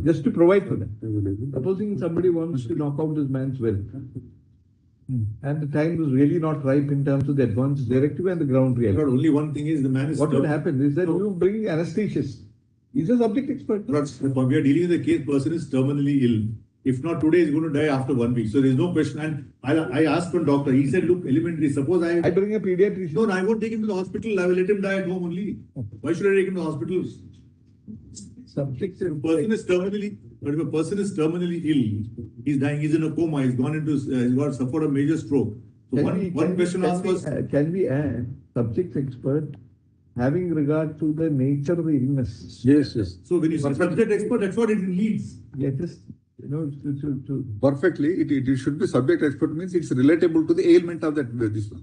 just to provide for that. Supposing somebody wants to knock out this man's will, and the time was really not ripe in terms of the advance directive and the ground reality. But only one thing is the man is. What would happen is that you bring anesthesiist. He's a subject expert. We are dealing with a case, person is terminally ill. If not today, he's going to die after 1 week. So there is no question. And I asked one doctor, he said, look, elementary, suppose I bring a pediatrician. No, I won't take him to the hospital. I will let him die at home only. Why should I take him to the hospital? Subject if a person is terminally ill, he's dying, he's in a coma, he's suffered a major stroke. So one question asked was, can we add subject expert having regard to the nature of the illness? Yes. So when you say subject expert, that's what it needs. Yeah, just perfectly, it should be subject expert means it's relatable to the ailment of that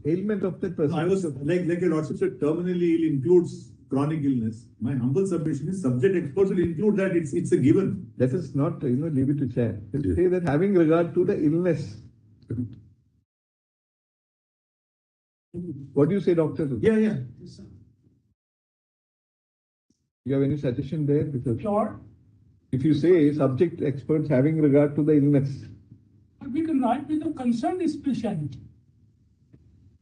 ailment of that person. No, I was like your lordship said, terminally ill includes chronic illness. My humble submission is subject experts will include that. It's a given. That is not leave it to chair. Say that having regard to the illness. What do you say, doctor? Yeah. You have any suggestion there? Because Sure. if you say subject experts having regard to the illness, we can write with the concerned specialty.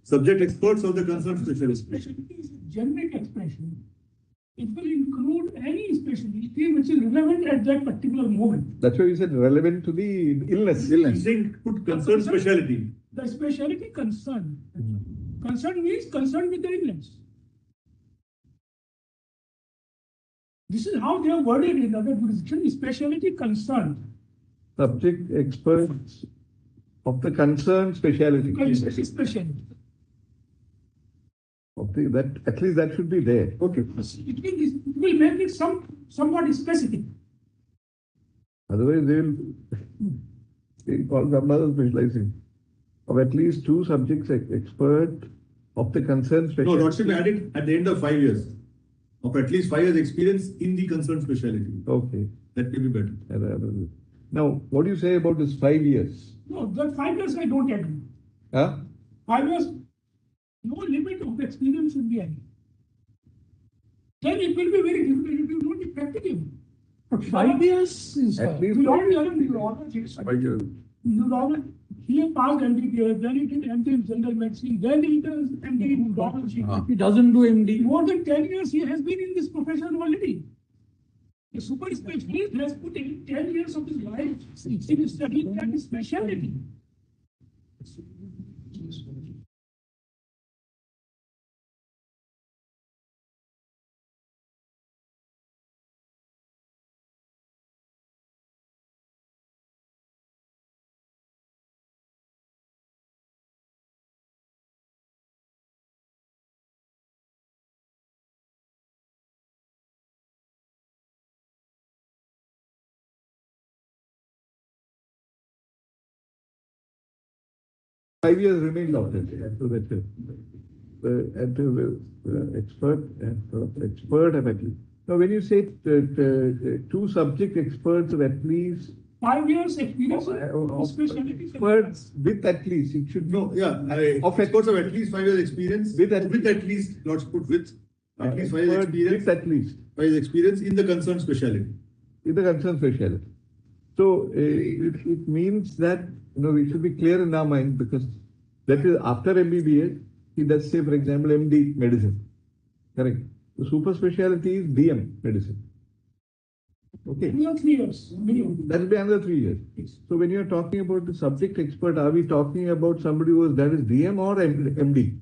Subject experts of the concerned specialist. Specialty is a generic expression. It will include any specialty which is relevant at that particular moment. That's why you said relevant to the illness. He's saying put concerned specialty. The specialty concerned. Concerned means concerned with the illness. This is how they have worded in other jurisdiction, specialty concerned. Subject experts of the concerned specialty. Specialty. Okay, that at least that should be there. Okay. It will make it somewhat specific. Otherwise, they'll call some other specializing of at least 2 subjects expert of the concerned specialty. No, that should be added at the end of 5 years. Of at least 5 years experience in the concerned specialty. Okay. That will be better. Now, what do you say about this 5 years? No, that 5 years I don't agree. 5 years, no limit of experience should be any. then it will be very difficult. It will not be practicable. But 5 years is At least we don't learn neurology. 5 years. Neurology. He passed MBBS, then he did MD in general medicine, then he does MD in neurology. He doesn't do MD. More than 10 years he has been in this profession already. A super specialist has put in 10 years of his life in studying that specialty. Five years remain doctor. So that expert of at least. Now, when you say two subject experts of at least 5 years experience in specialty. experts with at least, it should be. No, yeah, of experts of at least 5 years experience, with at least, let's put with, at least 5 years experience. With at least. 5 years experience in the concerned specialty. In the concerned specialty. So, it means that, we should be clear in our mind, because that is after MBBS, he does say, for example, MD medicine. Correct. The super specialty is DM medicine. Okay. Another 3 years minimum. That will be another 3 years. So when you are talking about the subject expert, are we talking about somebody who is that is DM or MD?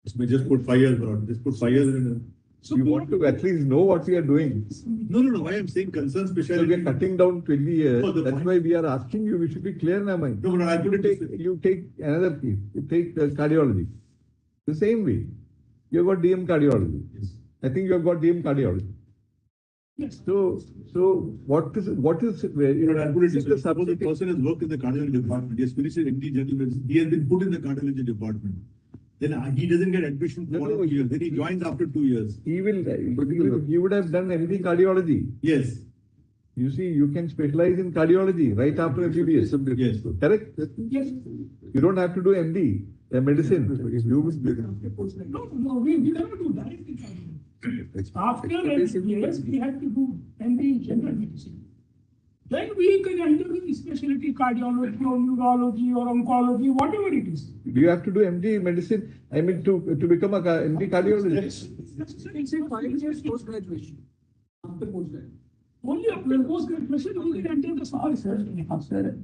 Just put 5 years, bro. Just put 5 years in. So we want to at least know what we are doing. No. Why I'm saying concerned specialty. So we are cutting down 20 years. No, that's why we are asking you. We should be clear in our mind. No, I put it. You take another case. You take cardiology. The same way. You have got DM cardiology. Yes. I think you have got DM cardiology. Yes. So what is I put it this way. Suppose the person has worked in the cardiology department. He has finished his MD general medicine. He has been put in the cardiology department. Then he doesn't get admission for 1 year. Then he joins after 2 years. He would have done MD cardiology. Yes. You see, you can specialize in cardiology right after MBBS. Yes. Correct? Yes. You don't have to do MD, medicine. No, we never do directly. After MBBS, we have to do MD general medicine. Then we can enter the specialty cardiology or neurology or oncology, whatever it is. Do you have to do MD medicine? I mean, to become a MD cardiologist? It's a 5 years post-graduation. After post-graduation. Only after post-graduation we can enter the specialty. After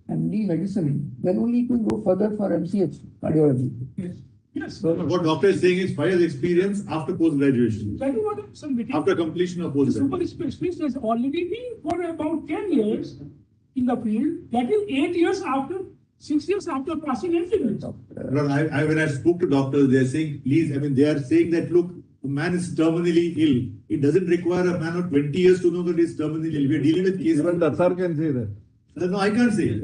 MD medicine, then only you can go further for MCH, cardiology. Yes. So what doctor is saying is 5 years experience after post-graduation. That is what I'm saying. After completion of The post-graduation. super specialist has already been for about 10 years in the field. That is 8 years after, 6 years after passing MBBS. When I spoke to doctors, they are saying, please, they are saying that, look, a man is terminally ill. It doesn't require a man of 20 years to know that he is terminally ill. We are dealing with cases. Even the Sir can say that. No, I can't say.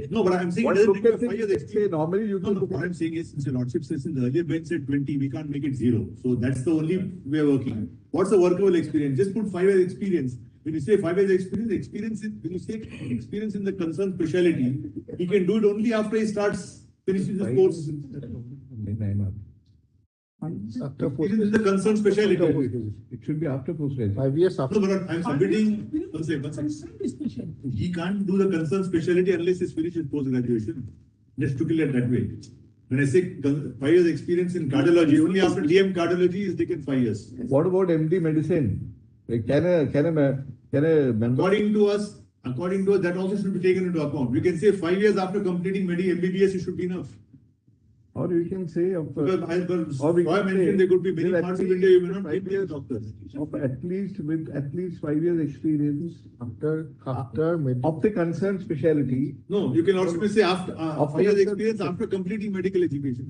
No, but I'm saying it doesn't require 5 years experience. Normally you No, what I'm saying is, since your lordship says in the earlier bench said 20, we can't make it 0. So that's the only way of working. What's the workable experience? Just put 5 years experience. When you say 5 years experience when you say experience in the concerned specialty, he can do it only after he starts finishing his course. After In the concerned specialty. It should be after post-graduation. 5 years after. No, but I'm submitting. One second. He can't do the concerned specialty unless he's finished his post-graduation. Let's look at it that way. When I say 5 years experience in cardiology, only after DM cardiology is taken 5 years. What about MD medicine? Can a member? According to us, that also should be taken into account. We can say 5 years after completing MBBS, it should be enough. Or you can say of Because I mentioned there could be many parts of India you may not get the doctors. Of at least 5 years experience After of the concerned specialty. No, you can also say after 5 years experience after completing medical education.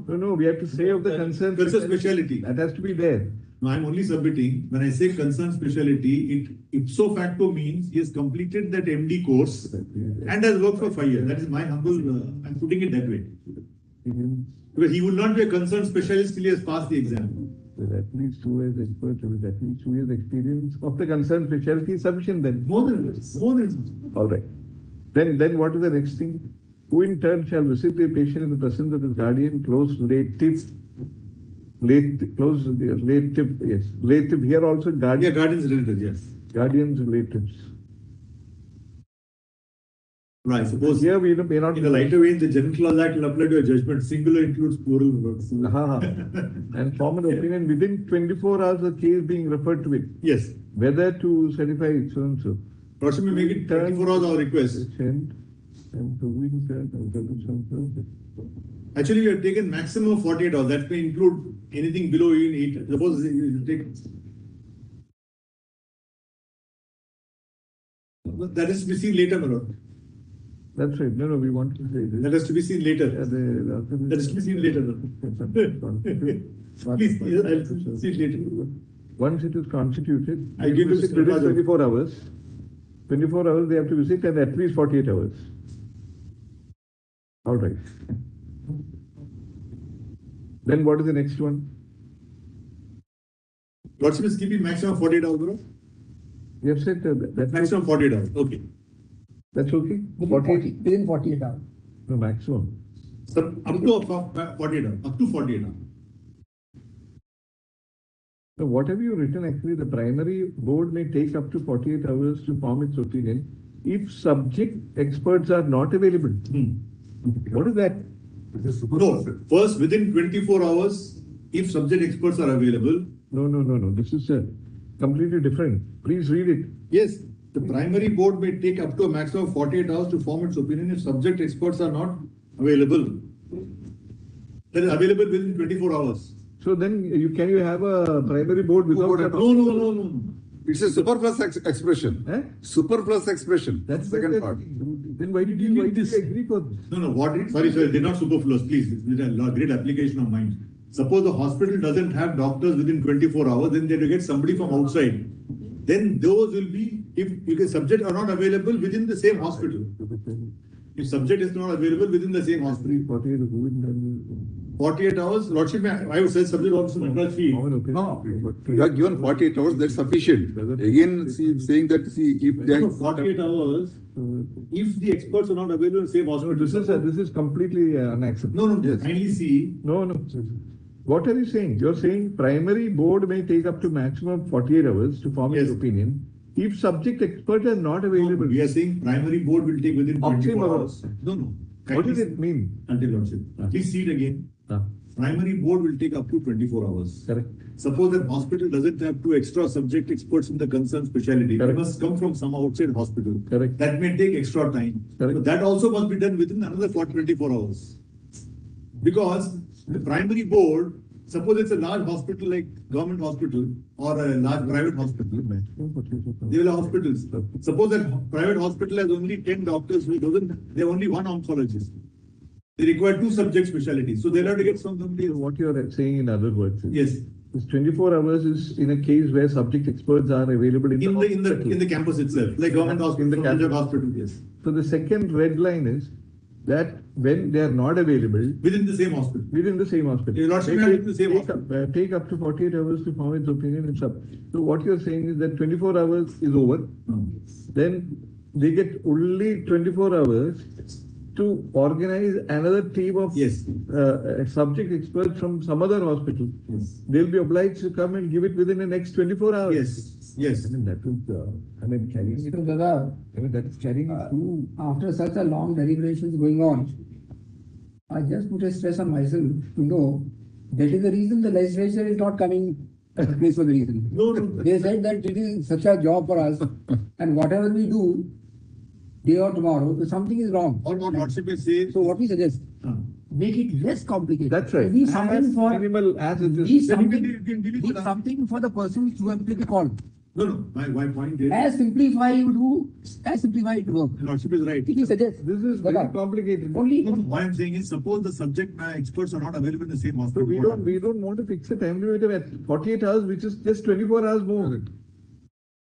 No, we have to say of the concerned specialty. That has to be there. No, I'm only submitting. When I say concerned specialty, it ipso facto means he has completed that MD course and has worked for 5 years. That is my humble, I'm putting it that way. Because he will not be a concerned specialist till he has passed the exam. With at least 2 years expert, with at least 2 years experience of the concerned specialty is sufficient then. More than this. All right. Then what is the next thing? Who in turn shall visit the patient in the presence of his guardian, close relative, Relative, here also Yeah, guardian, guardians related, yes. guardians, relatives. Right, suppose Here we may not. in a lighter way, the General Clause Act will apply to a judgment. Singular includes plural words. And form an opinion within 24 hours of case being referred to it. Yes. Whether to certify it so and so. Or should we make it 24 hours our request? Actually, we have taken maximum of 48 hours. That may include anything below even 8. Suppose you take. That is to be seen later, Manoj. That's right. No, we want to say this. That has to be seen later. That is to be seen later. Please, I'll see it later. Once it is constituted, I give you 24 hours. 24 hours they have to visit and at least 48 hours. All right. Then what is the next one? What's the keeping maximum 48 hours, bro? You have said that Maximum 48 hours. Okay. That's okay? Within 48 hours. No, maximum. So up to 48 hours. Up to 48 hours. So what have you written actually? The primary board may take up to 48 hours to form its opinion if subject experts are not available. What is that? No, first within 24 hours, if subject experts are available. No. This is completely different. Please read it. Yes, the primary board may take up to a maximum of 48 hours to form its opinion if subject experts are not available. That is available within 24 hours. So then can you have a primary board without that? No. It's a superfluous expression. Superfluous expression. That's the second part. Then why did you agree for this? No. Sorry, they're not superfluous. Please, it's a great application of mind. Suppose the hospital doesn't have doctors within 24 hours, then they have to get somebody from outside. Then those will be, if the subject are not available within the same hospital. If subject is not available within the same hospital. 48 hours, Lordship, I would say subject also matters fee. No, you are given 48 hours, that's sufficient. Again, saying that, if they are 48 hours, if the experts are not available in the same hospital. This is completely unacceptable. No, yes. Kindly see. No. What are you saying? You're saying primary board may take up to maximum 48 hours to form its opinion if subject experts are not available. No, we are saying primary board will take within 24 hours. No. What does it mean? Until Lordship. Please see it again. Primary board will take up to 24 hours. Correct. Suppose that hospital doesn't have 2 extra subject experts in the concerned specialty. They must come from some outside hospital. Correct. That may take extra time. So that also must be done within another 24 hours. Because the primary board, suppose it's a large hospital like government hospital or a large private hospital. They will have hospitals. Suppose that private hospital has only 10 doctors they have only 1 oncologist. They require 2 subject specialties. So they'll have to get somebody. What you are saying in other words is, yes, this 24 hours is in a case where subject experts are available in the campus itself, like government hospital, in the campus. hospital. Yes. So the second red line is that when they are not available within the same hospital. Take up to 48 hours to form its opinion and stuff. So what you're saying is that 24 hours is over. Then they get only 24 hours to organize another team of subject experts from some other hospital. They'll be obliged to come and give it within the next 24 hours. Yes. I mean, that is, carrying it. That is carrying it through. After such a long deliberations going on, I just put a stress on myself to know that is the reason the legislature is not coming at the place for the reason. No. They said that it is such a job for us, and whatever we do, day or tomorrow, something is wrong. Or what should we say? So what we suggest, make it less complicated. That's right. Be something for minimal as it is. Be something for the person who have to be called. No. My point is. As simplify you do, as simplify it work. Lordship is right. If you suggest, This is very complicated. What I'm saying is, suppose the subject experts are not available in the same hospital. So we don't want to fix a time limit at 48 hours, which is just 24 hours more.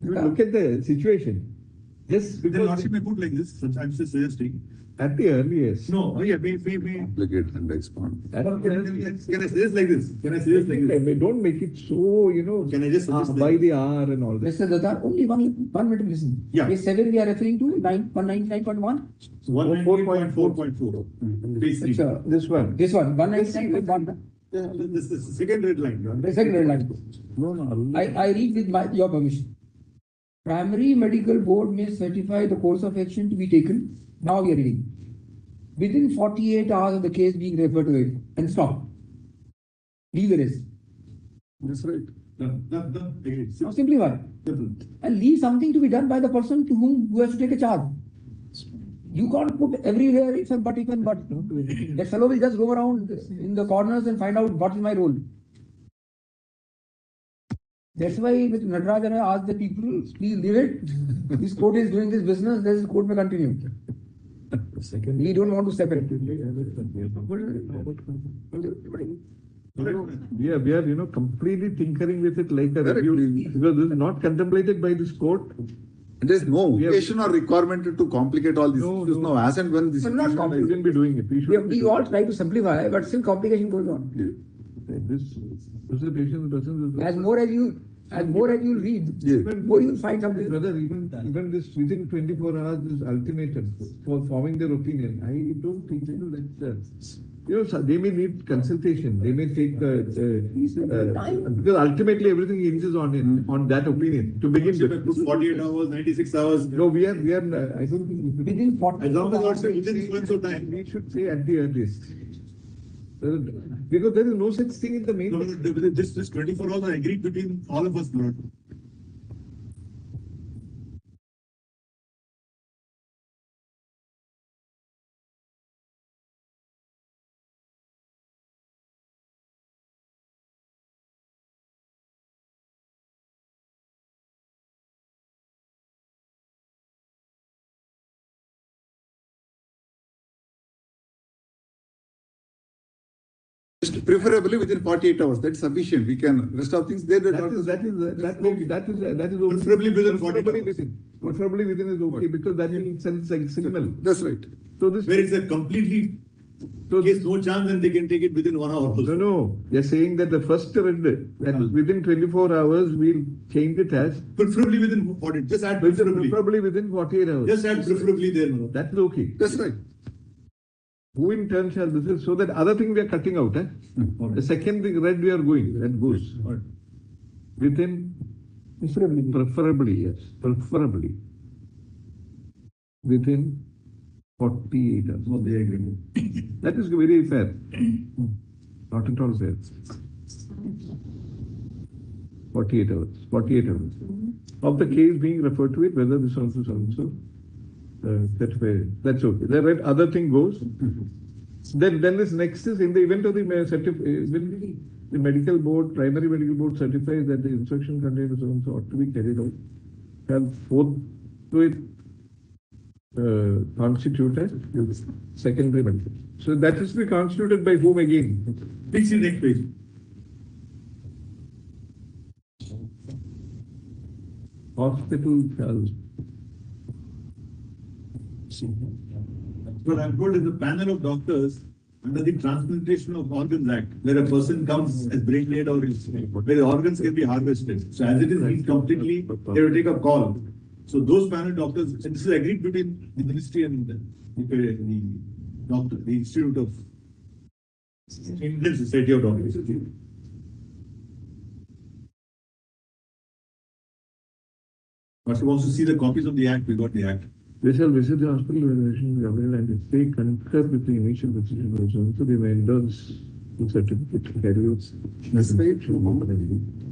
You look at the situation. Just because. Then Lordship may put like this. I'm just suggesting. At the earliest. No. We. Complicate and expand. Can I suggest like this? Don't make it so, Can I just suggest by the hour and all that. Mr. Datta, only one minute listen. Yeah. Page 7 we are referring to 199.1. 198.4.4. Page 3. Sure. This one. 199.1. This is the second red line. The second red line. No. I read with your permission. Primary medical board may certify the course of action to be taken. Now we are reading. Within 48 hours of the case being referred to it and stop. Leave the rest. That's right. Agreed. Now simplify. And leave something to be done by the person to who has to take a charge. You can't put everywhere if and but. That fellow will just go around in the corners and find out what is my role. That's why with Nataraj I asked the people, please leave it. This court is doing this business, this court may continue. We don't want to separate. We are completely tinkering with it like a review, because this is not contemplated by this court. There is no occasion or requirement to complicate all this. There's no as and when this. But not We shouldn't be doing it. We all try to simplify, but still complication goes on. This presentation doesn't. As more as you read, more you will find something. Brother, even this within 24 hours, this ultimatum for forming their opinion, I don't think so they may need consultation. They may take because ultimately everything hinges on that opinion to begin with. 48 hours, 96 hours. No, we are. I don't think Within 40 As long as also within so and so time. we should say at the earliest. Because there is no such thing in the main. No, this 24 hours are agreed between all of us, Lord. Preferably within 48 hours. That's sufficient. We can rest of things there. That is Preferably within 48 hours. Preferably within is okay, because that will send a signal. That's right. So this Where it's a completely case, no chance, and they can take it within 1 hour also. No. They're saying that the first red, that within 24 hours we'll change it as Preferably within 40. Just add preferably. preferably within 48 hours. Just add preferably there, Manoj. That's okay. That's right. Who in turn shall this is so that other thing we are cutting out. The second thing red we are going, that goes within preferably, yes, preferably within 48 hours. No, they agree. That is very fair. Not at all fair. 48 hours. 48 hours. Of the case being referred to it, whether this also is also that's okay. The other thing goes. Then this next is in the event of the medical board, primary medical board certifies that the instruction contained so and so ought to be carried out, shall forthwith constitute as secondary medical. So that is to be constituted by whom again? Please see next page. Hospital shall. But I'm told is a panel of doctors under the Transplantation of Organs Act, where a person comes as brain dead or where the organs can be harvested. So as it is completely, they will take a call. So those panel doctors, and this is agreed between the ministry and the doctor, the Institute of Indian Society of Doctors. But you also see the copies of the act, we got the act. They shall visit the hospital evaluation and if they concur with the initial decision also, so they may endorse the certificate to carry out.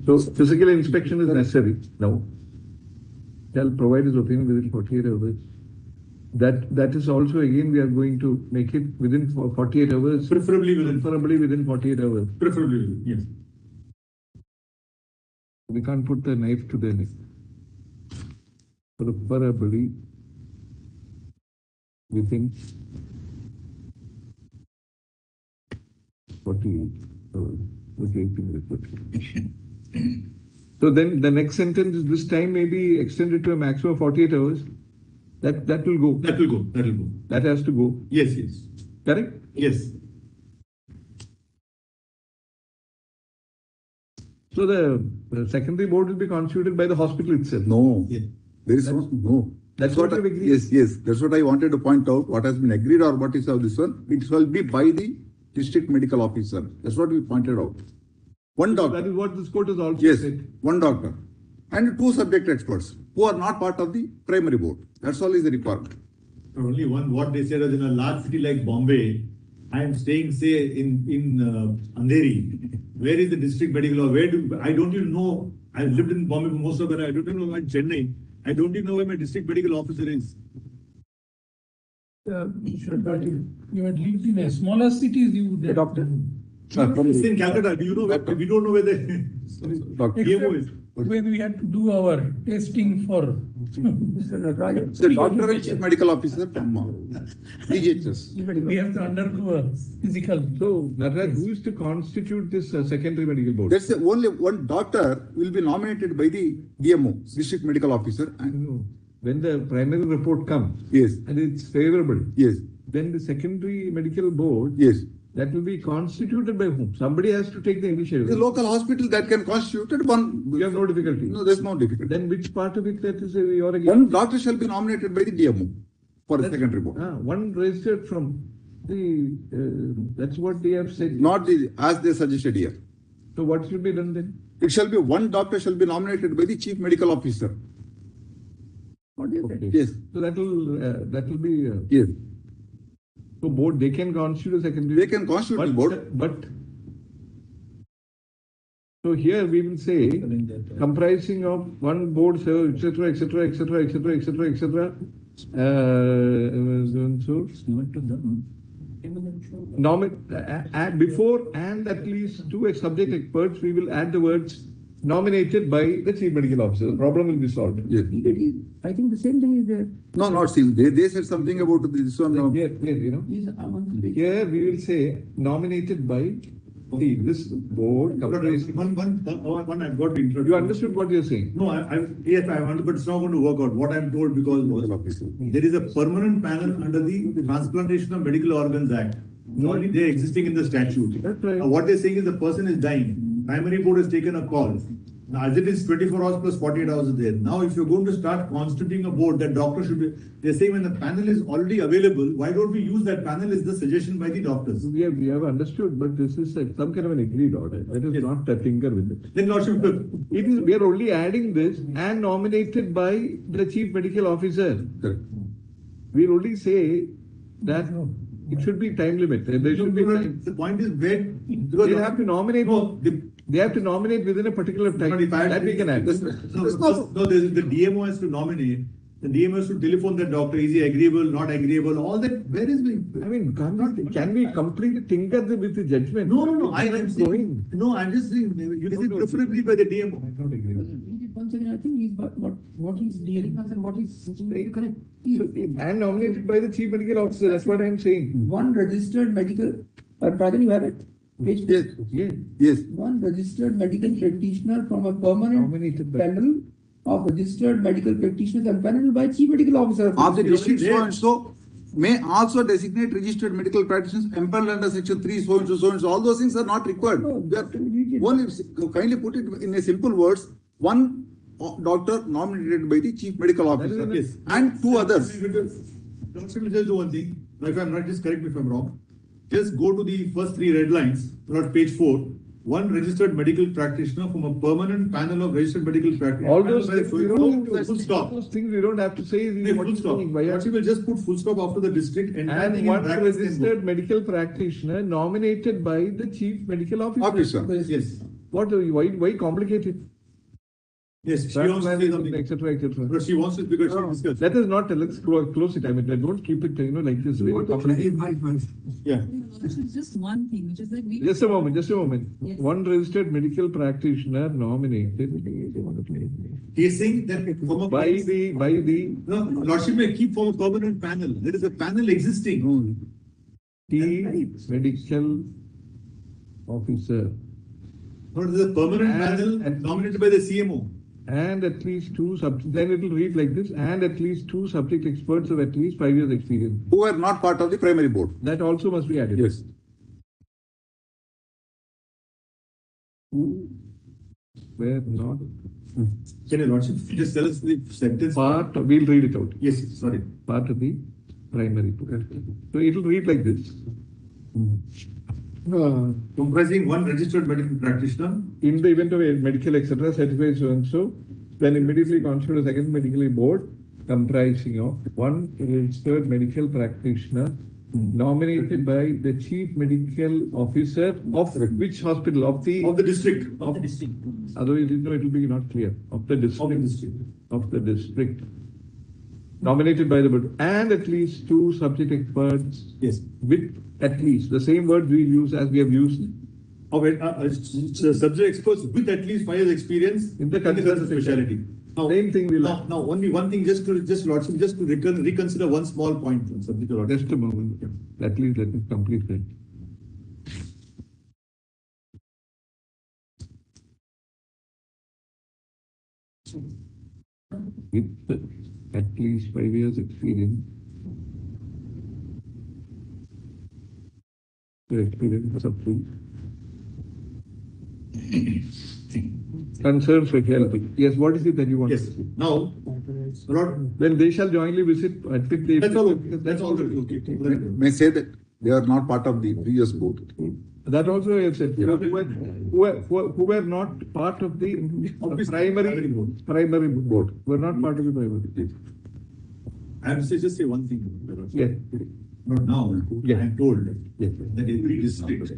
So physical inspection is necessary now. Shall provide his opinion within 48 hours. That is also again we are going to make it within 48 hours. Preferably within 48 hours. Preferably within, yes. We can't put the knife to the neck. Preferably within 48 hours. Okay. So then the next sentence is this time may be extended to a maximum of 48 hours. That will go. That will go. That has to go. Yes. Correct? Yes. So the secondary board will be constituted by the hospital itself. No. Yeah. There is no. That's what we've agreed. Yes. That's what I wanted to point out. What has been agreed or what is of this one? It shall be by the district medical officer. That's what we pointed out. One doctor. That is what this court has also Yes, said. one doctor. And two subject experts who are not part of the primary board. That's all is the requirement. Only one, what they said is in a large city like Bombay, I am staying, say, in Andheri. Where is the district medical officer? I don't even know. I lived in Bombay for most of it. I don't even know where Chennai. I don't even know where my district medical officer is. You had lived in a smaller cities, you would. The doctor. It's in Calcutta. Do you know where? We don't know where the DMO is. When we had to do our testing for. It's the doctor and chief medical officer from DGHS. We have to undergo a physical. So, Nataraj, who is to constitute this secondary medical board? That's the only one doctor will be nominated by the DMO, district medical officer. And When the primary report comes. Yes. And it's favorable. Yes. Then the secondary medical board. Yes. That will be constituted by whom? Somebody has to take the initiative. The local hospital that can constitute it, one. You have no difficulty. No, there's no difficulty. Then which part of it that is your against? One doctor shall be nominated by the DMO for the secondary board. One registered from the, that's what they have said. Not the, as they suggested here. So what should be done then? It shall be one doctor shall be nominated by the chief medical officer. What do you say? Yes. So that will be, Yes. so board, they can constitute a secondary. They can constitute the board. But, so here we will say comprising of one board, etc., etc., etc., etc., etc., etc. Before and at least two subject experts, we will add the words nominated by the chief medical officer. The problem will be solved. Yes. I think the same thing is there. No, not same. They said something about this one. No. Here, you know. Here we will say nominated by this board. One I've got to interrupt. You understood what you're saying? No, yes, I understood, but it's not going to work out. What I'm told because there is a permanent panel under the Transplantation of Medical Organs Act. Only they're existing in the statute. That's right. What they're saying is the person is dying. Primary board has taken a call. Now, as it is 24 hours plus 48 hours is there. Now, if you're going to start constituting a board, that doctor should be, they're saying when the panel is already available, why don't we use that panel is the suggestion by the doctors? We have understood, but this is some kind of an agreed order. That is not a finger with it. Then Lordship, It is, we are only adding this and nominated by the chief medical officer. Correct. We will only say that it should be time limit. There should be time. the point is where They have to nominate. No, They have to nominate within a particular time. That we can add. No, the DMO has to nominate. The DMO has to telephone the doctor. Is he agreeable, not agreeable? All that. Where is the? I mean, can we completely tinker with the judgment? No. I'm saying. No, I'm just saying. You say preferably by the DMO. I don't agree. Once again, I think he's what he's dealing with and what he's correct. And nominated by the chief medical officer. That's what I'm saying. One registered medical, Rajan, you have it? Page Yes. Yeah. Yes. One registered medical practitioner from a permanent Nominated by. panel of registered medical practitioners and panel by chief medical officer Of the district so and so may also designate registered medical practitioners empaneled under section 3 so and so, so and so. All those things are not required. We are only kindly put it in a simple words. One doctor nominated by the chief medical officer Yes. and two others. Just do one thing. Now, if I'm right, just correct me if I'm wrong. Just go to the first three red lines, not page 4. One registered medical practitioner from a permanent panel of registered medical practitioners. All those things we don't full stop. Those things we don't have to say. Full stop. What you will just put full stop after the district and one registered medical practitioner nominated by the chief medical officer. Yes. Why complicate it? Yes, she wants to say something. Etc. etc. But she wants it because she discussed. Let us not, let's close it. I mean, don't keep it, like this. Very complicated. Yeah. Just one thing, which is that we. Just a moment. Yes. One registered medical practitioner nominated. He is saying that by the no, Lordship may keep from a permanent panel. There is a panel existing. chief medical officer. No, there is a permanent panel and nominated by the CMO. And at least two then it will read like this, and at least two subject experts of at least 5 years experience. Who are not part of the primary board. That also must be added. Yes. Who were not Can your Lordship just tell us the sentence? part, we'll read it out. Yes, sorry. Part of the primary board. So it will read like this. comprising one registered medical practitioner. In the event of a medical, etc., certified so and so, then immediately constitute a second medical board comprising of one registered medical practitioner nominated by the chief medical officer of which hospital? Of the district. Otherwise, it will be not clear. Of the district. Of the district. Nominated by the board, and at least two subject experts. Yes. With at least the same word we use as we have used. Of subject experts with at least 5 years experience in the concerned specialty. Now, same thing will. Now, only one thing, just to reconsider one small point. Just a moment. At least let me complete that. With at least 5 years experience. Experience of the concern specialty. Yes, what is it that you want? Yes. Now, then they shall jointly visit. That's all. That's all. Okay. May say that they are not part of the previous board. That also I have said. Who were not part of the primary board. Were not part of the primary board. I have to just say one thing. Yes. Not now. Yeah. I am told that every district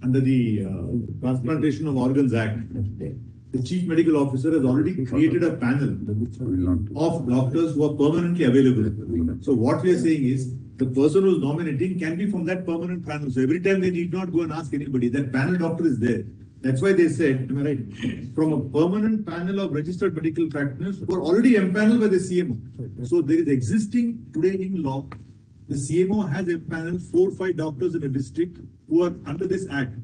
under the Transplantation of Organs Act, the Chief Medical Officer has already created a panel of doctors who are permanently available. So what we are saying is the person who is nominating can be from that permanent panel. So every time they need not go and ask anybody, that panel doctor is there. That's why they said, am I right? From a permanent panel of registered medical practitioners who are already empaneled by the CMO. So there is existing today in law, the CMO has empaneled 4 or 5 doctors in a district who are under this act.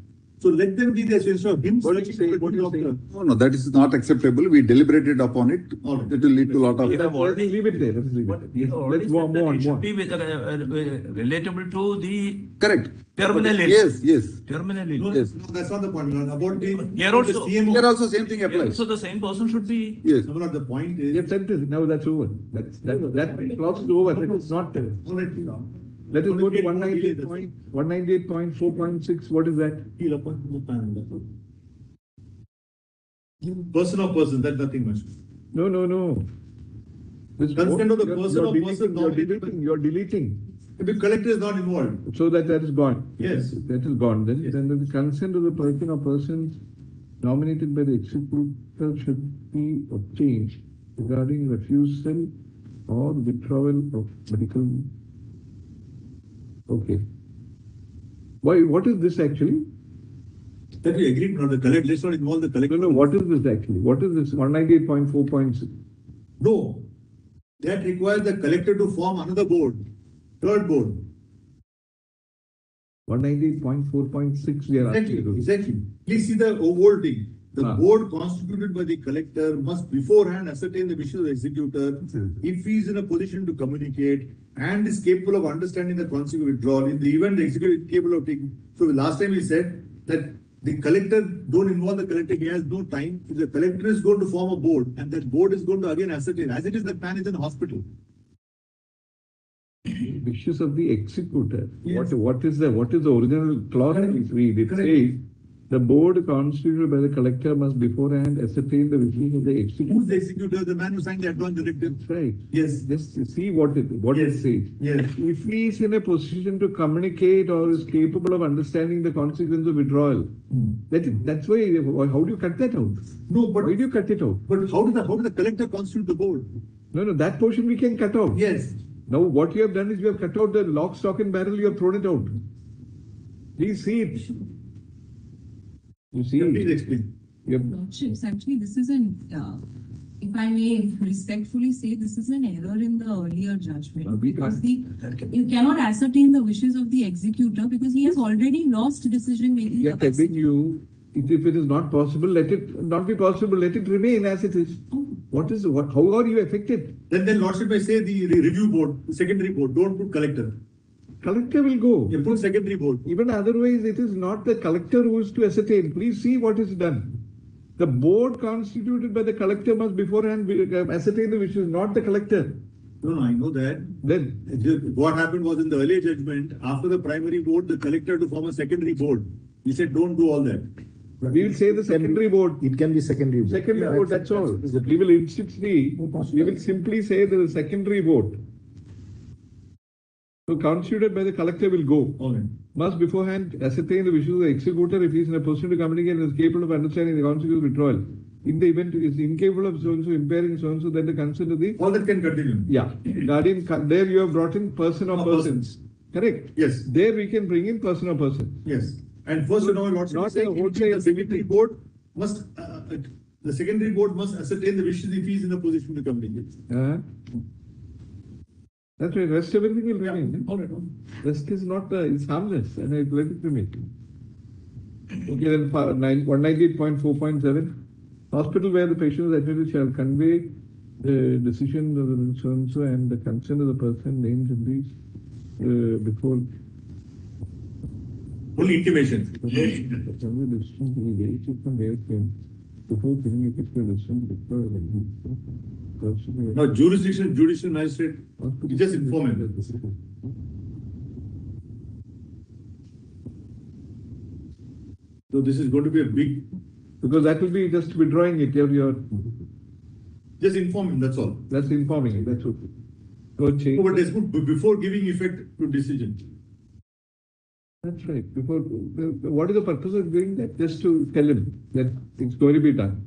So let them be there. So instead of him searching for a doctor. No, that is not acceptable. We deliberated upon it. Right. It will lead to a lot of. Leave it there. Let's go on. It should be relatable to the Correct. terminal illness. Yes. Terminal No, illness. no, that's not the point. About the Here also. CMO. Here also same thing applies. So the same person should be. Yes. No, the point is. You've said this. Now that's over. That clause is over. It's not. Let us go to 198.4.6. What is that? He'll appoint the panel. Person of person, that's nothing much. No. Consent of the person of person. You're deleting. If the collector is not involved. So that is gone. Yes. That is gone. Then, Yes. then the consent of the person or persons nominated by the executor should be obtained regarding refusal or withdrawal of medical. Okay. Why? What is this actually? That we agreed, not the collector. Let's not involve the collector. No. What is this actually? What is this 198.4.6? No. That requires the collector to form another board. Third board. 198.4.6 we are asking. Exactly. Please see the whole thing. The board constituted by the collector must beforehand ascertain the wishes of the executor if he is in a position to communicate and is capable of understanding the consequent withdrawal. In the event the executor is capable of taking. So last time we said that the collector, don't involve the collector, he has no time. If the collector is going to form a board and that board is going to again ascertain, as it is that man is in hospital. Wishes of the executor. Yes. What is the original clause? It says the board constituted by the collector must beforehand ascertain the wishes of the executor. Who's the executor? The man who signed the advance directive. That's right. Yes. Just see what it says. Yes. If he is in a position to communicate or is capable of understanding the consequence of withdrawal, that's why. How do you cut that out? No, but why do you cut it out? But how does the collector constitute the board? No, that portion we can cut out. Yes. Now what you have done is you have cut out the lock, stock and barrel, you have thrown it out. Please see it. You see it. Please explain. Lordships, actually this is an, if I may respectfully say, this is an error in the earlier judgment. Because you cannot ascertain the wishes of the executor because he has already lost decision making. We are telling you, if it is not possible, let it not be possible, let it remain as it is. How are you affected? Then Lordship may say the review board, the secondary board, don't put collector. Collector will go. You put secondary board. Even otherwise, it is not the collector who is to ascertain. Please see what is done. The board constituted by the collector must beforehand ascertain the wishes, not the collector. No, I know that. Then, What happened was in the earlier judgment, after the primary board, the collector to form a secondary board. He said, don't do all that. we will say the secondary board. It can be secondary. board. Secondary vote, that's all. We will instantly, we will simply say the secondary vote. So constituted by the collector will go. All right. Must beforehand ascertain the wishes of the executor if he is in a position to communicate and is capable of understanding the consequences of withdrawal. In the event is incapable of so-and-so, impairing so-and-so, then the consent of the... All that can continue. Yeah. Guardian, there you have brought in person or persons. Correct? Yes. There we can bring in person or person. Yes. And first of all, what Not saying, a wholesale the secondary board must, the secondary board must ascertain the wishes if he is in a position to communicate. That's right. Rest everything will remain. All right. Rest is not, it's harmless and I let it remain. Okay, then 198.4.7. Hospital where the patient is admitted shall convey the decision of the so-and-so and the consent of the person named in these before. Only intimation. Before giving it to the decision. Now, jurisdiction, judicial magistrate, you just inform him. So this is going to be a big, because that will be just withdrawing it. just inform him, that's all. That's informing it. That's okay. No change. But that's good, before giving effect to decision. That's right. Before, what is the purpose of doing that? Just to tell him that it's going to be done.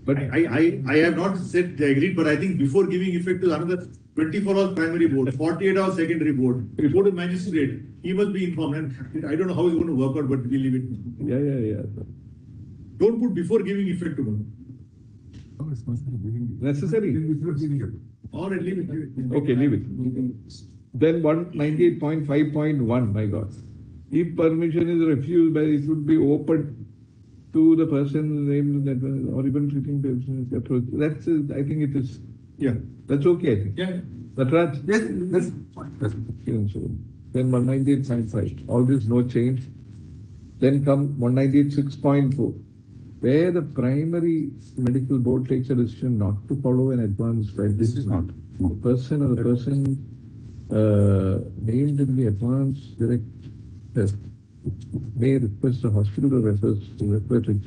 But I have not said I agreed, but I think before giving effect to another 24 hours primary board, 48 hours secondary board, go to magistrate, he must be informed. And I don't know how it's going to work out, but we'll leave it. Yeah. Don't put before giving effect to one. Necessary. All right, leave it. Okay, leave it. Then 198.5.1, my God. If permission is refused, but it would be open to the person named that or even treating person approach. That's, I think it is. Yeah. That's okay, I think. Yeah. But Raj? Yes, that's Then 198.5. All this no change. Then come 198.6.4. Where the primary medical board takes a decision not to follow an advance file. This is not. The person or the person named in the advance direct test may request the hospital to refer to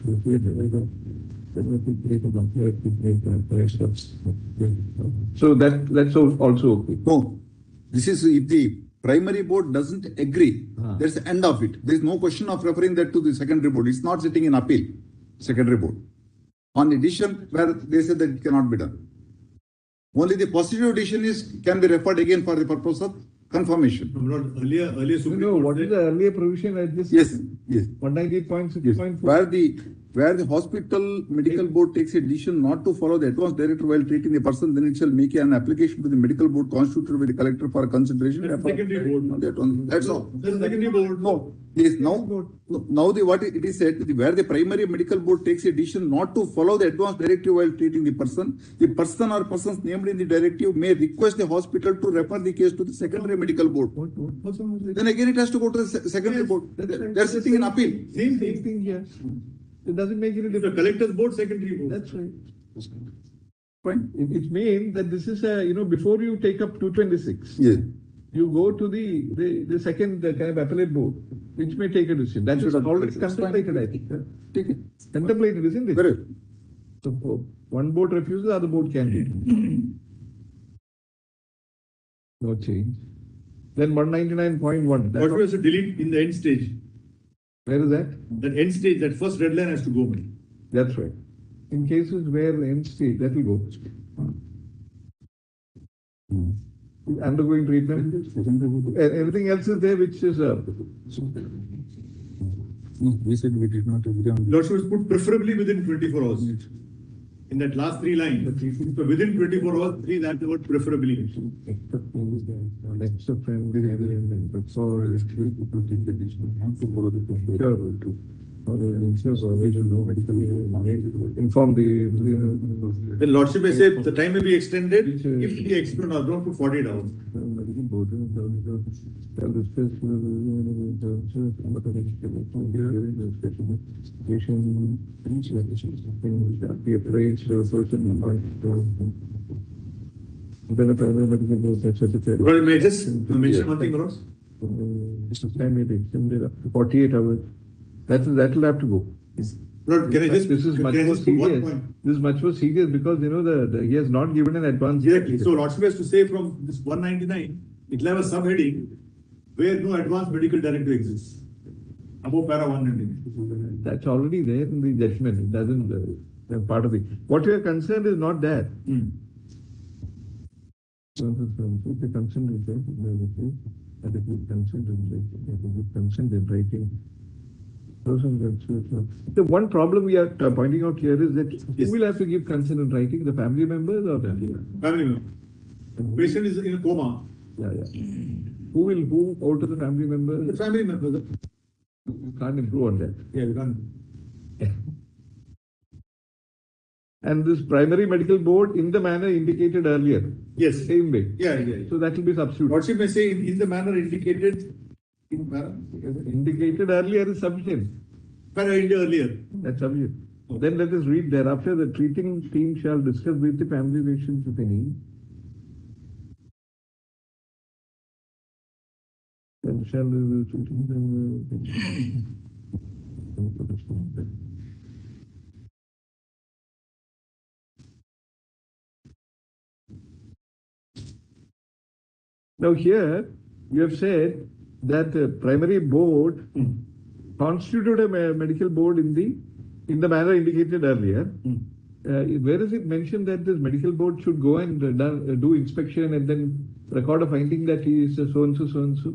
so that's also okay. No, this is if the primary board doesn't agree, there's the end of it. There is no question of referring that to the secondary board. It's not sitting in appeal, secondary board. On edition, where they said that it cannot be done. Only the positive decision can be referred again for the purpose of confirmation. Earlier No, what is the earlier provision at this? Yes. 198.6.4. Where the hospital medical board takes a decision not to follow the advance directive while treating the person, then it shall make an application to the medical board constituted by the collector for consideration. Secondary board. That's all. The secondary board. No. Yes, now what it is said, where the primary medical board takes a decision not to follow the advance directive while treating the person or persons named in the directive may request the hospital to refer the case to the secondary medical board. Then again it has to go to the secondary board. They're sitting in appeal. Same thing here. It doesn't make any The difference. collector's board, secondary board. That's right. Fine. It means that this is before you take up 226. Yes. You go to the second kind of appellate board, which may take a decision. That is already contemplated, I think. Take it. Contemplated, isn't it? Correct. So one board refuses, the other board can do. No change. Then 199.1. What was the delete in the end stage? Where is that? That end stage, that first red line has to go. That's right. In cases where the end stage, that will go. Undergoing treatment. Everything else is there, which is. No, we said we did not agree on. Lordship is put preferably within 24 hours. In that last three lines. So within 24 hours, please add the word preferably. Inform the. Then Lordship may say the time may be extended if the external hours, don't put 48 hours. Then a primary medical board certificate. Well, may I just mention one thing, Manoj? Time may be extended up to 48 hours. That will have to go. Lord, can I just, This is can much I more just put one serious. point? This is much more serious because he has not given an advance. Exactly. So Lordship has to say from this 199, it will have a subheading where no advanced medical directive exists. Above para 199. That's already there in the judgment. It doesn't part of it. What you are concerned is not that. The consent is there. Consent in writing. The one problem we are pointing out here is that who will have to give consent in writing? The family members or family member? Patient is in a coma. Yeah. Who out of the family members? The family members. You can't improve on that. Yeah, we can't. And this primary medical board in the manner indicated earlier. Yes. Same way. Yeah. So that will be substituted. Lordship may say in the manner indicated in para. Indicated earlier is sufficient. Para earlier. That's sufficient. Okay. Then let us read thereafter. The treating team shall discuss with the family relations if any. Then shall Now here you have said that the primary board constituted a medical board in the manner indicated earlier. Where is it mentioned that this medical board should go and do inspection and then record a finding that he is so and so?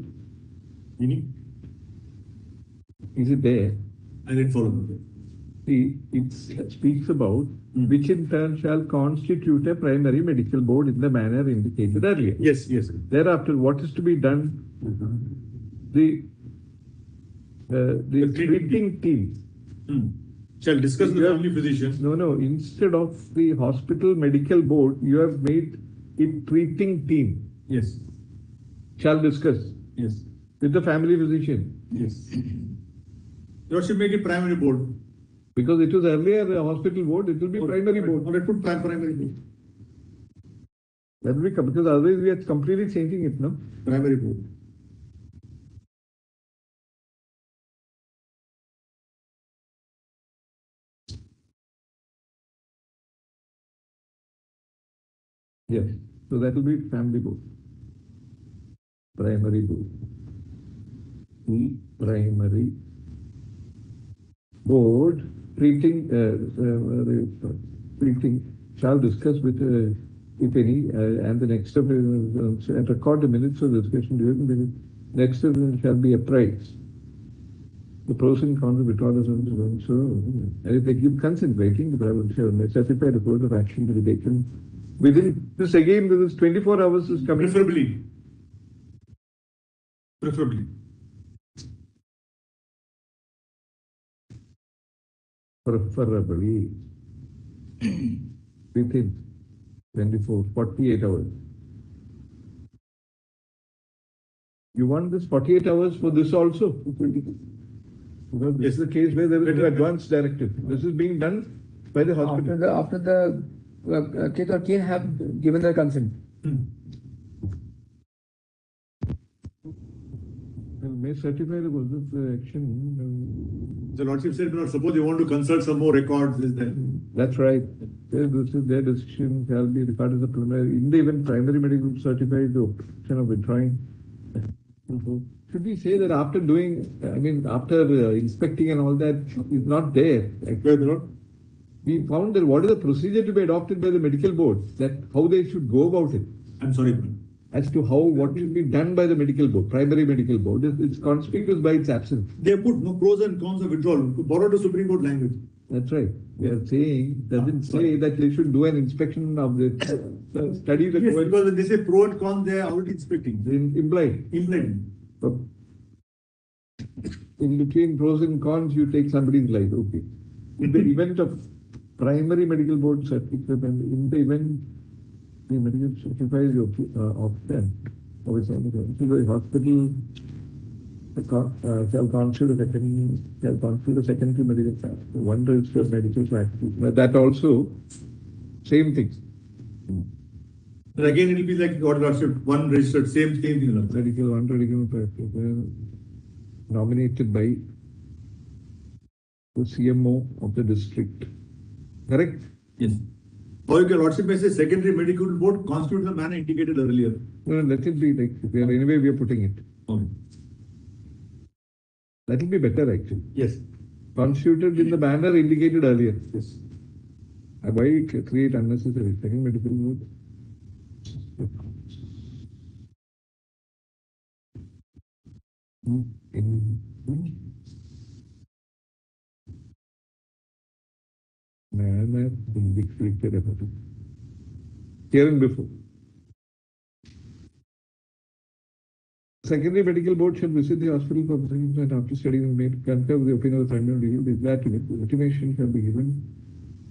Meaning? Is it there? I didn't follow that. See, it speaks about which in turn shall constitute a primary medical board in the manner indicated earlier. Yes. Thereafter, what is to be done? The treating team shall discuss with the family physician. No. Instead of the hospital medical board, you have made it treating team. Yes. Shall discuss. Yes. With the family physician. Yes. You should make it primary board. Because it was earlier a hospital board, it will be primary board. Let put primary board. That will be because otherwise we are completely changing it, no? Primary board. Yes. So that will be family board. Primary board. The primary board treating shall discuss with if any and the next step and record the minutes of discussion during the next step shall be apprised. The pros and cons of withdrawal and so and if they give consent writing, the private shall certify the course of action to be taken within this again this 24 hours is coming. Preferably. Preferably within 48 hours. You want this 48 hours for this also? Because this is the case where there is an advance directive. This is being done by the hospital. After the kith or kin have given their consent. May certify the course of action. The Lordship said, suppose you want to consult some more records, is there? That's right. This is their decision shall be recorded as a preliminary. In the event primary medical certified the option of withdrawing. Should we say that after after inspecting and all that is not there? We found that what is the procedure to be adopted by the medical board, that how they should go about it. I'm sorry. As to what should be done by the medical board, primary medical board, it's conspicuous by its absence. They have put no pros and cons of withdrawal, borrowed the Supreme Court language. That's right. We are saying, doesn't say that they should do an inspection of the study. Yes, because when they say pro and con, they are already inspecting. Implied. So, in between pros and cons, you take somebody's life. Okay. In the event of primary medical board certificate, and in the event the medical certifies of them, the hospital shall constitute a secondary medical practice. One registered medical practice. But that also, same thing. But again, it will be like what Lordship, one registered, same thing. Medical, one medical practice, nominated by the CMO of the district. Correct? Yes. Or your Lordship may say secondary medical board constitutes the manner indicated earlier. No, let it be like, anyway we are putting it. Okay. That will be better actually. Yes. Constituted in the manner indicated earlier. Yes. Why create unnecessary second medical board? Manner indicated about it. Hearing before. Secondary medical board shall visit the hospital for proceedings and after studying may concur with the opinion of the primary medical board. That intimation shall be given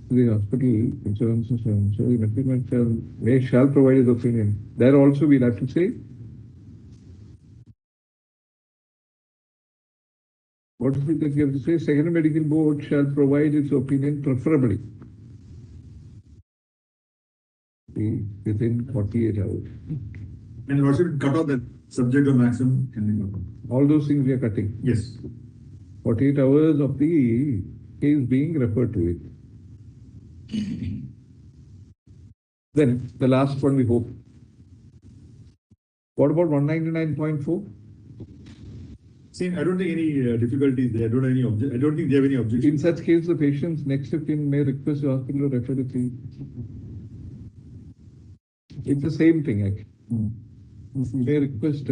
to the hospital insurance and so on. So the medical shall provide his opinion. There also we'll have to say what is it that you have to say? Secondary medical board shall provide its opinion preferably within 48 hours. And Lordship cut off that subject or maximum. All those things we are cutting. Yes. 48 hours of the case being referred to it. Then the last one we hope. What about 199.4? See, I don't think any difficulties there. I don't think they have any objection. In such case, the patient's next of kin may request the hospital to refer to the. It's the same thing actually. May request.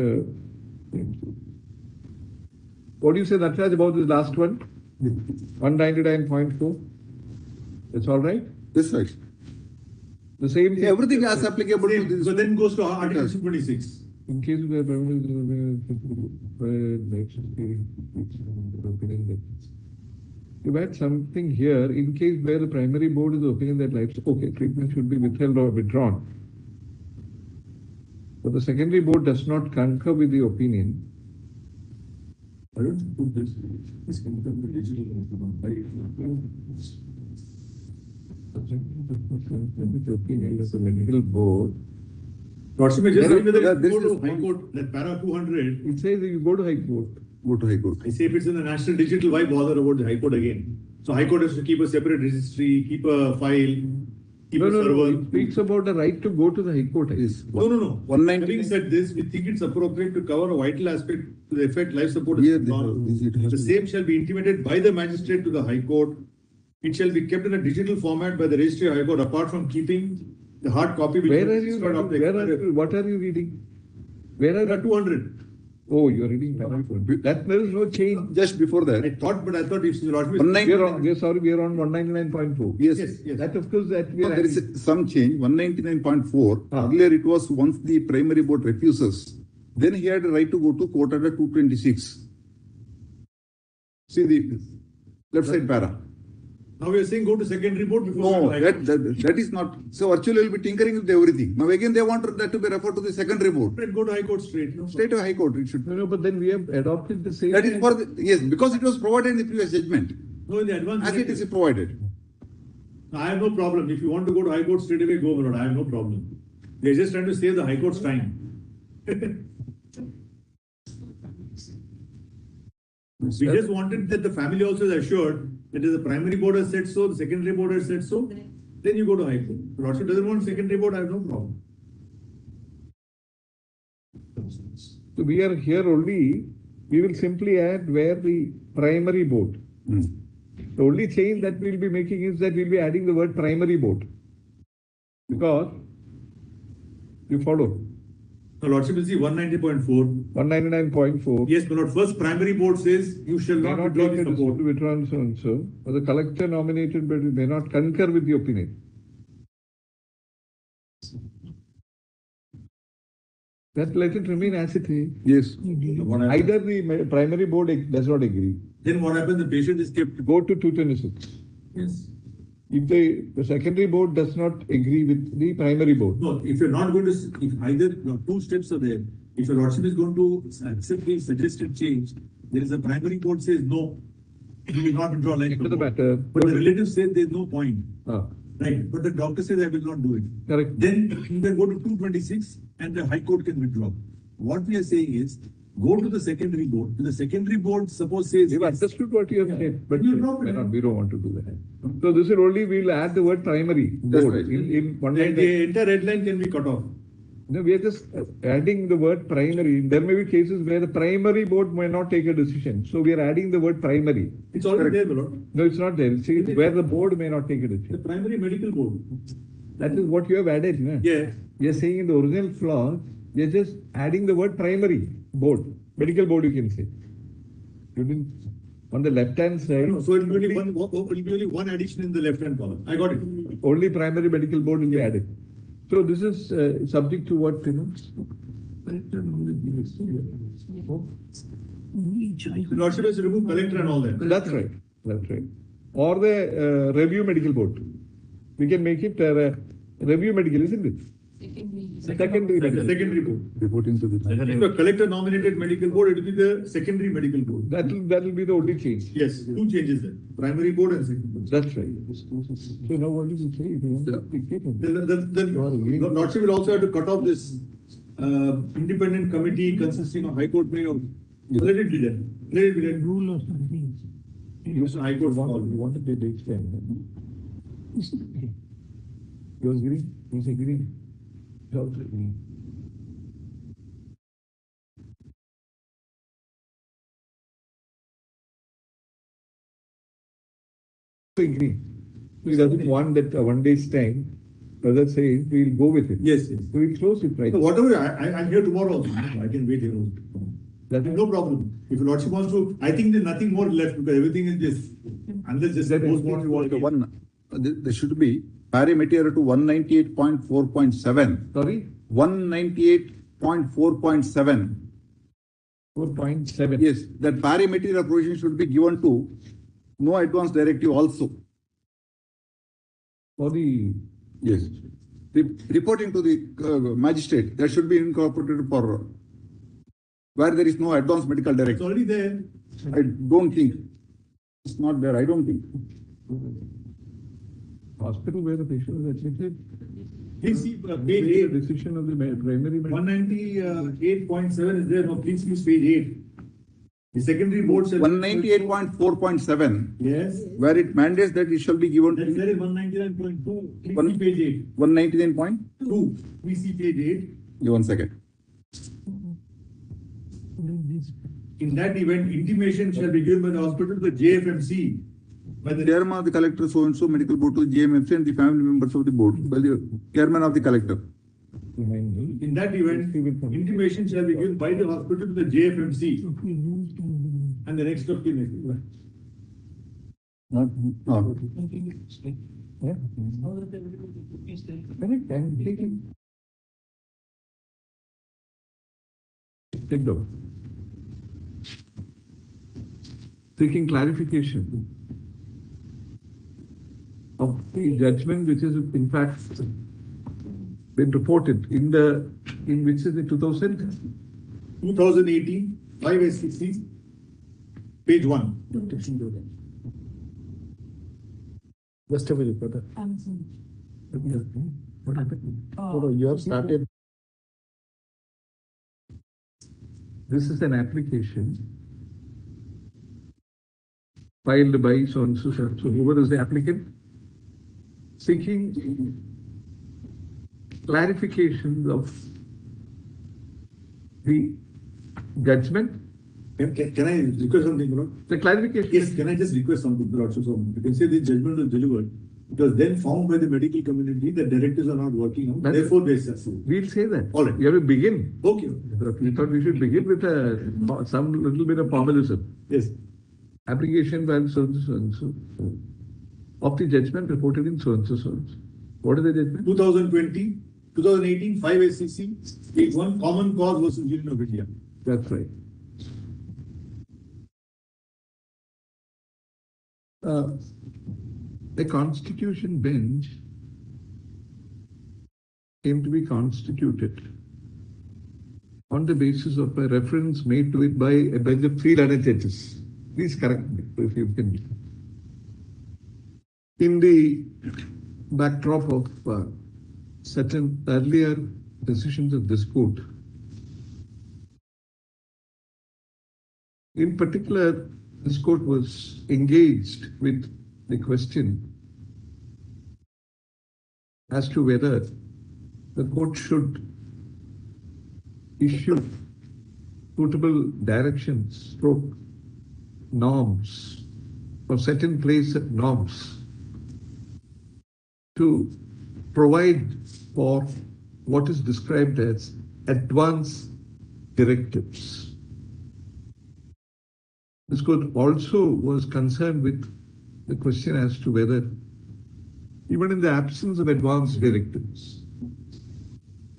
What do you say, Nataraj, about this last one? 199.4. That's all right? That's right. The same thing. Everything is applicable to this. So then goes to Article 226. In case of the you had something here, in case where the primary board is the opinion that treatment should be withheld or withdrawn. But the secondary board does not concur with the opinion. I don't put this. Opinion of the medical board. Lordship may just say whether you go to High Court, that para 200. It says that you go to High Court. Go to High Court. I say if it's in the National Digital, why bother about the High Court again? So High Court has to keep a separate registry, keep a file, keep a server. No. It speaks about the right to go to the High Court. Yes. No. Having said this, we think it's appropriate to cover a vital aspect to the effect life support is the same shall be intimated by the magistrate to the High Court. It shall be kept in a digital format by the Registry of High Court, apart from keeping the hard copy. Which Where are you? What are you reading? Where are you? 200. Oh, you are reading. That there is no change. Just before that. I thought if we are on 199.4. Yes. That of course that we are. There is some change. 199.4. Earlier it was once the primary board refuses, then he had a right to go to court under 226. See the left side para. Now we are saying go to secondary board before. No, that is not. So virtually we will be tinkering with everything. Now again they want that to be referred to the secondary board. Go to High Court straight. Straight to High Court it should. No, but then we have adopted the same. That is for yes, because it was provided in the previous judgment. No, in the advance. As it is provided. I have no problem. If you want to go to High Court straight away, go, Lord. I have no problem. They are just trying to save the High Court's time. We just wanted that the family also is assured that the primary board has said so, the secondary board has said so, then you go to High Court. If Lordship doesn't want secondary board, I have no problem. So we are here only, we will simply add where the primary board. The only change that we will be making is that we will be adding the word primary board. Because you follow. The Lordship will see 190.4. 199.4. Yes, but Lord, first primary board says you shall not withdraw the support. Withdraw so and so. Or the collector nominated but may not concur with the opinion. That let it remain as it is. Yes. Either the primary board does not agree. Then what happens? The patient is kept. Go to 226. Yes. If the secondary board does not agree with the primary board. No, if you're not going to, if either two steps are there, if your Lordship is going to accept the suggested change, there is a primary board says no, you will not withdraw life support. The matter. But the relatives say there's no point. Right, but the doctor says I will not do it. Correct. Then you can go to 226 and the High Court can withdraw. What we are saying is, go to the secondary board. The secondary board suppose says. We've understood what you have said, but You drop it. we don't want to do that. So this will only, we'll add the word primary board in one line. The entire red line can be cut off. No, we are just adding the word primary. There may be cases where the primary board may not take a decision. So we are adding the word primary. It's already there, my lord. No, it's not there. See, where the board may not take a The decision. primary medical board. That is what you have added. No? Yeah. We are saying in the original clause, we are just adding the word primary board. Medical board, you can say. You didn't, on the left hand side. No, so it will be only one addition in the left hand column. I got it. Only primary medical board will be added. So this is subject to what, you know? The Lordship has removed collector and all that. That's right. That's right. Or the review medical board. We can make it review medical, isn't it? Secondary medical. Secondary board. Reporting to the If a collector nominated medical board, it will be the secondary medical board. That will be the only change. Yes, two changes there. Primary board and secondary board. That's right. So now what did you say? The Lordship will also have to cut off this independent committee consisting of High Court mayor. Let it be there. Let it be there. Rule or something. High Court call. You wanted the date stand. He was agreeing. He was agreeing. He was agreeing. Agree. He doesn't want that 1 day's time. Brother says we'll go with it. Yes, yes. So we'll close it right. So whatever, I'm here tomorrow also. I can wait here also. That is No problem. If Lordship wants to, I think there's nothing more left because everything is just, unless just That is post what we want to One, there should be parameter to 198.4.7. Sorry? 198.4.7. 4.7. Yes, that parameter provision should be given to no advance directive also. For the Yes. Reporting to the magistrate, that should be incorporated for where there is no advance medical It's directive. already there. I don't think. It's not there, I don't think. hospital where the patient is admitted. Please see, The page 8, decision of the primary medical. 198.7 is there. No, please use page 8. The secondary board says. 198.4.7, Yes. where it mandates that it shall be given That's to there is 199.2. Please One- see page 8. 199 point. 2. Please see page 8. Give 1 second. In that event, intimation shall be given by the hospital to the JFMC. By the Chairman of the collector, so and so medical board to the JMFC and the family members of the board, by the chairman of the collector. In that event, intimation shall be given by the hospital to the JFMC and the next of kin. No. Take down. Seeking clarification of the judgment which is in fact been reported in which is the 2018, 5 SCC, page 1. Just a minute, brother. What happened? You have started. This is an application filed by so and so. So whoever is the applicant seeking clarification of the judgment. Can I request something, Lord? The clarification. Yes, can I just request something, Lord? So you can say the judgment was delivered. It was then found by the medical community that directives are not working out. Therefore, they succeed. We'll say that. All right. You have to begin. Okay. We thought we should begin with some little bit of formalism. Yes. Application by so and so of the judgment reported in so and so. What is the judgment? 2020, 2018, 5 SCC, page 1, common cause versus Union of India. That's right. The constitution bench came to be constituted on the basis of a reference made to it by a bench of 3 learned judges. Please correct me if you can. In the backdrop of certain earlier decisions of this court. In particular, this court was engaged with the question as to whether the court should issue suitable directions, stroke, norms, or set in place norms to provide for what is described as advance directives. This court also was concerned with the question as to whether, even in the absence of advance directives,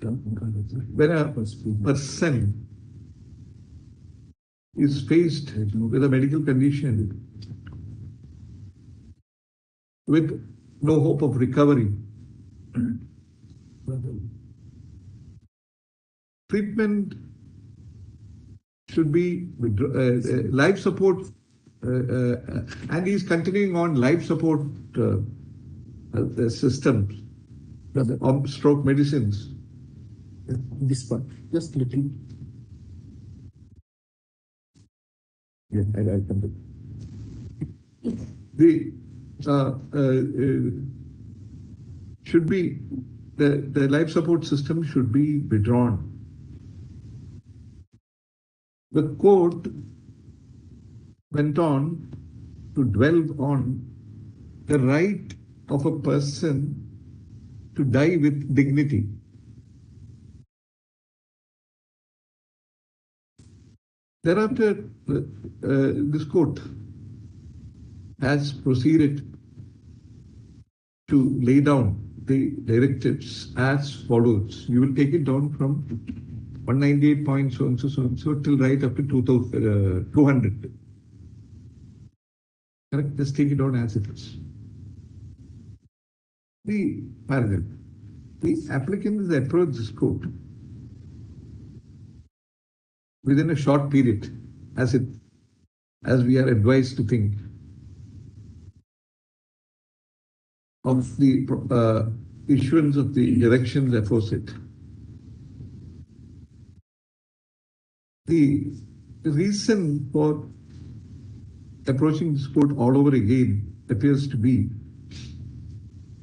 when a person is faced with a medical condition with no hope of recovery, treatment should be life support, and he is continuing on life support systems, stroke medicines. This part, just little. Yeah, I'll come to should be the life support system should be withdrawn. The court went on to dwell on the right of a person to die with dignity. Thereafter, this court has proceeded to lay down the directives as follows. You will take it down from 198 points so and so till right up to 200. Correct? Just take it down as it is. The paragraph. The applicant is approached this court within a short period, as we are advised to think, of the issuance of the directions aforesaid. The reason for approaching this court all over again appears to be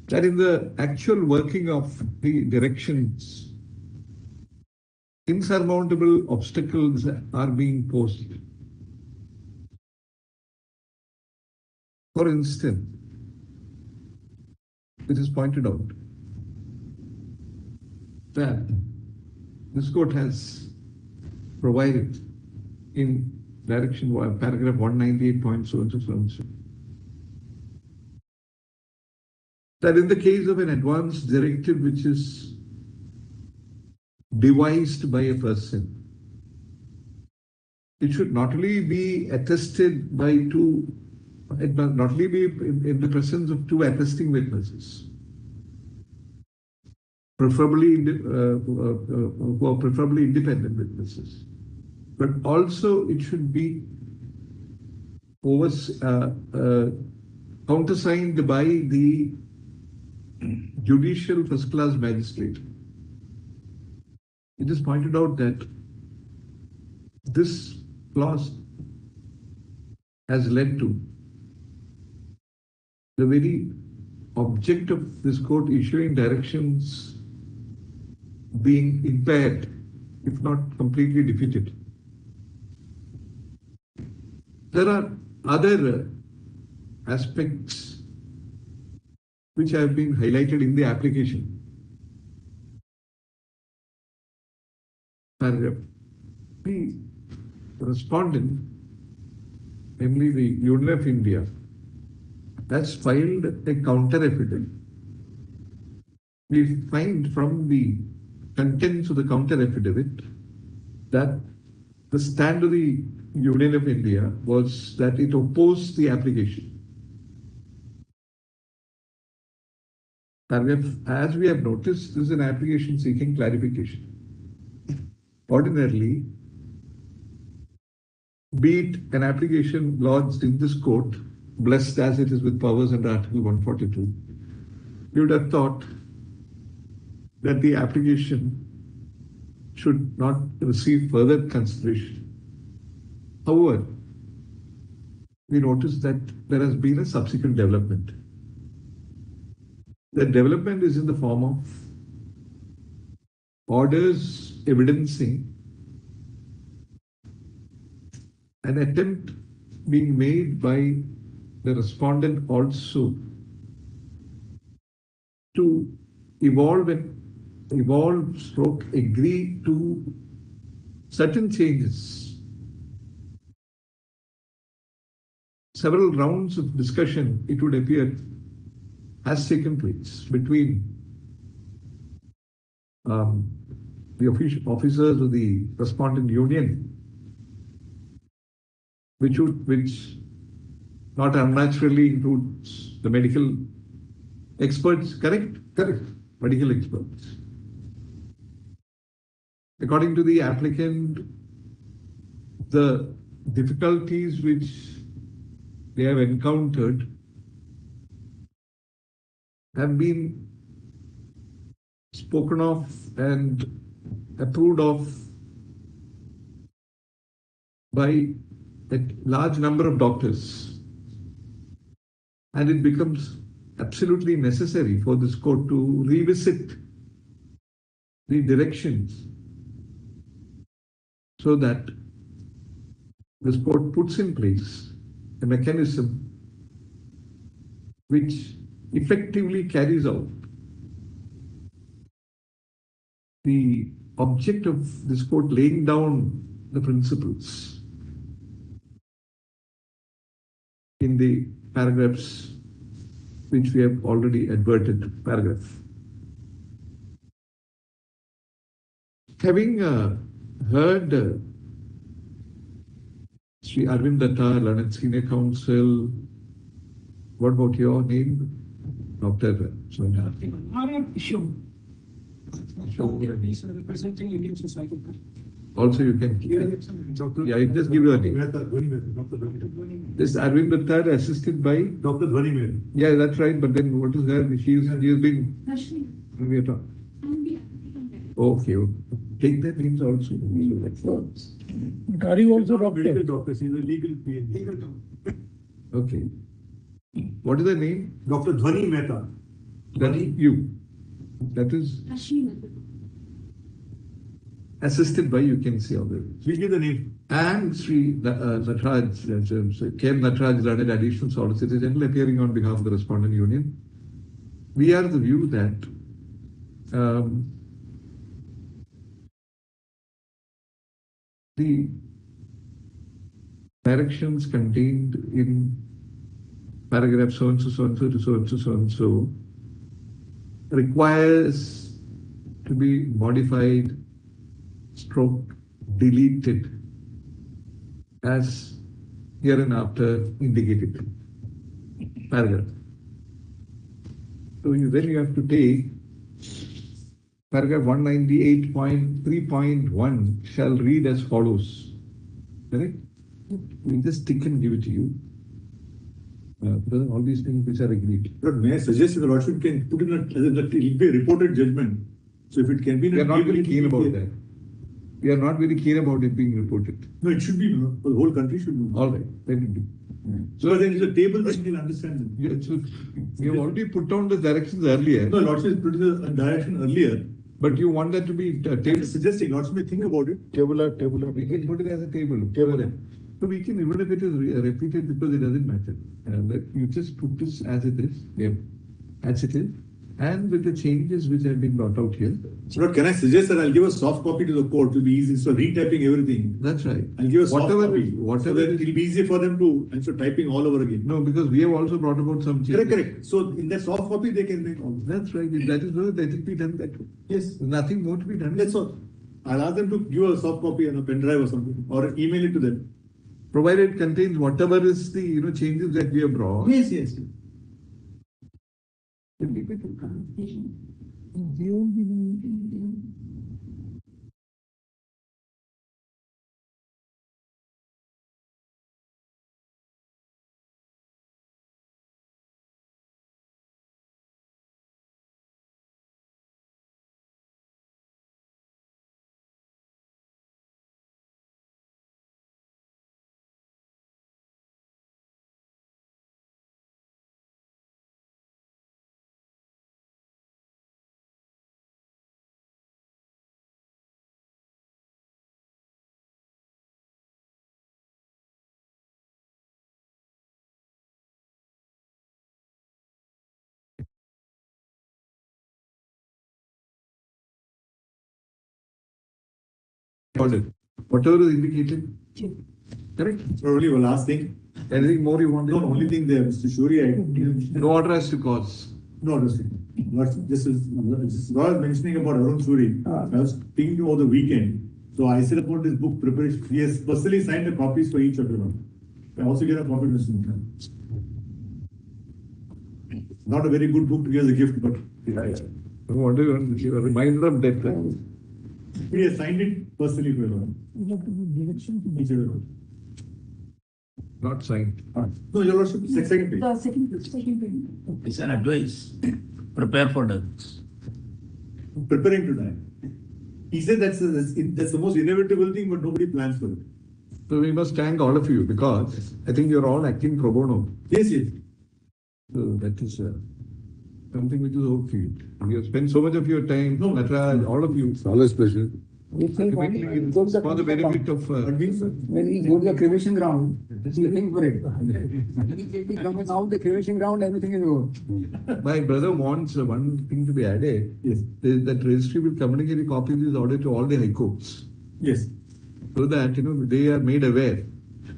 that in the actual working of the directions, insurmountable obstacles are being posed. For instance, it is pointed out that this court has provided in direction paragraph 198 point so and so that in the case of an advance directive which is devised by a person, it should not only be attested by two, it must not only be in the presence of two attesting witnesses, preferably who are preferably independent witnesses, but also it should be countersigned by the judicial first class magistrate. It is pointed out that this clause has led to the very object of this court issuing directions being impaired, if not completely defeated. There are other aspects which have been highlighted in the application. Paragraph. The respondent, namely the Union of India, has filed a counter affidavit. We find from the contents of the counter affidavit that the stand of the Union of India was that it opposed the application. As we have noticed, this is an application seeking clarification. Ordinarily, be it an application lodged in this court, blessed as it is with powers under Article 142, you would have thought that the application should not receive further consideration. However, we noticed that there has been a subsequent development. The development is in the form of orders evidencing an attempt being made by the respondent also to agree to certain changes. Several rounds of discussion, it would appear, has taken place between the officers of the respondent union, which not unnaturally includes the medical experts, correct? Correct. Medical experts. According to the applicant, the difficulties which they have encountered have been spoken of and approved of by a large number of doctors. And it becomes absolutely necessary for this court to revisit the directions so that this court puts in place a mechanism which effectively carries out the object of this court laying down the principles in the paragraphs which we have already adverted paragraph. Having heard Sri Arvind Datta, Learned Senior Counsel, what about your name? Dr. Sonia. Representing Indian society. Also, you can. Yeah, you just give your name. This Arvind Datta assisted by Dr. Dhwani. Yeah, that's right. But then what is her? She's been. Okay. Take that names also. But are you also doctor? Doctor, she's a legal PhD. Okay. What is the name? Dr. Dhwani Mehta. That is you. That is assisted by, you can see already. Please give the name. And Sri Natraj, K.M. Natraj, Learned Additional Solicitor General, appearing on behalf of the Respondent Union. We are of the view that the directions contained in paragraph so and so, so and so to so and so, so and so requires to be modified, stroke, deleted as hereinafter indicated. Paragraph. So then you have to take paragraph 198.3.1 shall read as follows. Correct? We just tick and give it to you. All these things which are agreed. But may I suggest that the Lordship can put in that it will be a reported judgment. So if it can be, we are not very keen about that. We are not very keen about it being reported. No, it should be. The whole country should know. All right, let it be. So then it's a table that you can understand them. Yeah, so you have already put down the directions earlier. No, Lordship put the direction earlier. But you want that to be table. Suggesting, Lordship may think about it. Tabular. We can put it as a table. So we can, even if it is repeated, because it doesn't matter. You just put this as it is, as it is, and with the changes which have been brought out here. So can I suggest that I'll give a soft copy to the court? It will be easy. So retyping everything. That's right. I'll give a soft copy. Whatever. So that it will be easier for them to, instead of typing all over again. No, because we have also brought about some changes. Correct. So in that soft copy, they can make all. That's right. That is why let it be done that way. Yes. Nothing more to be done. That's all. I'll ask them to give a soft copy on a pen drive or something, or email it to them. Provided it contains whatever is the changes that we have brought. Yes, yes. Ordered. Whatever is indicated. Correct? So only one last thing. Anything more you want? No, only thing there, Mr. Shuri, No order has to cause. no, this is what I was mentioning about Arun Shuri. I was thinking over the weekend. So I said about this book preparation. He has personally signed the copies for each of them. I also get a copy, Mr. Mukherjee. Not a very good book to give as a gift, but I want to remind them that. he has signed it personally for everyone. Each of them. Not signed. No, Your Lordship, second page. The second page. It's an advice. Prepare for death. Preparing to die. He said that's the most inevitable thing, but nobody plans for it. So we must thank all of you because I think you're all acting pro bono. Yes, yes. So that is something which is hopeful. You have spent so much of your time, Nataraj, all of you. It's always pleasure. We think For the benefit of. when we go to the cremation ground, we think for it. Immediately coming out the cremation ground, everything is over. My brother wants one thing to be added. Yes. That registry will communicate a copy of this order to all the high courts. Yes. So that, they are made aware.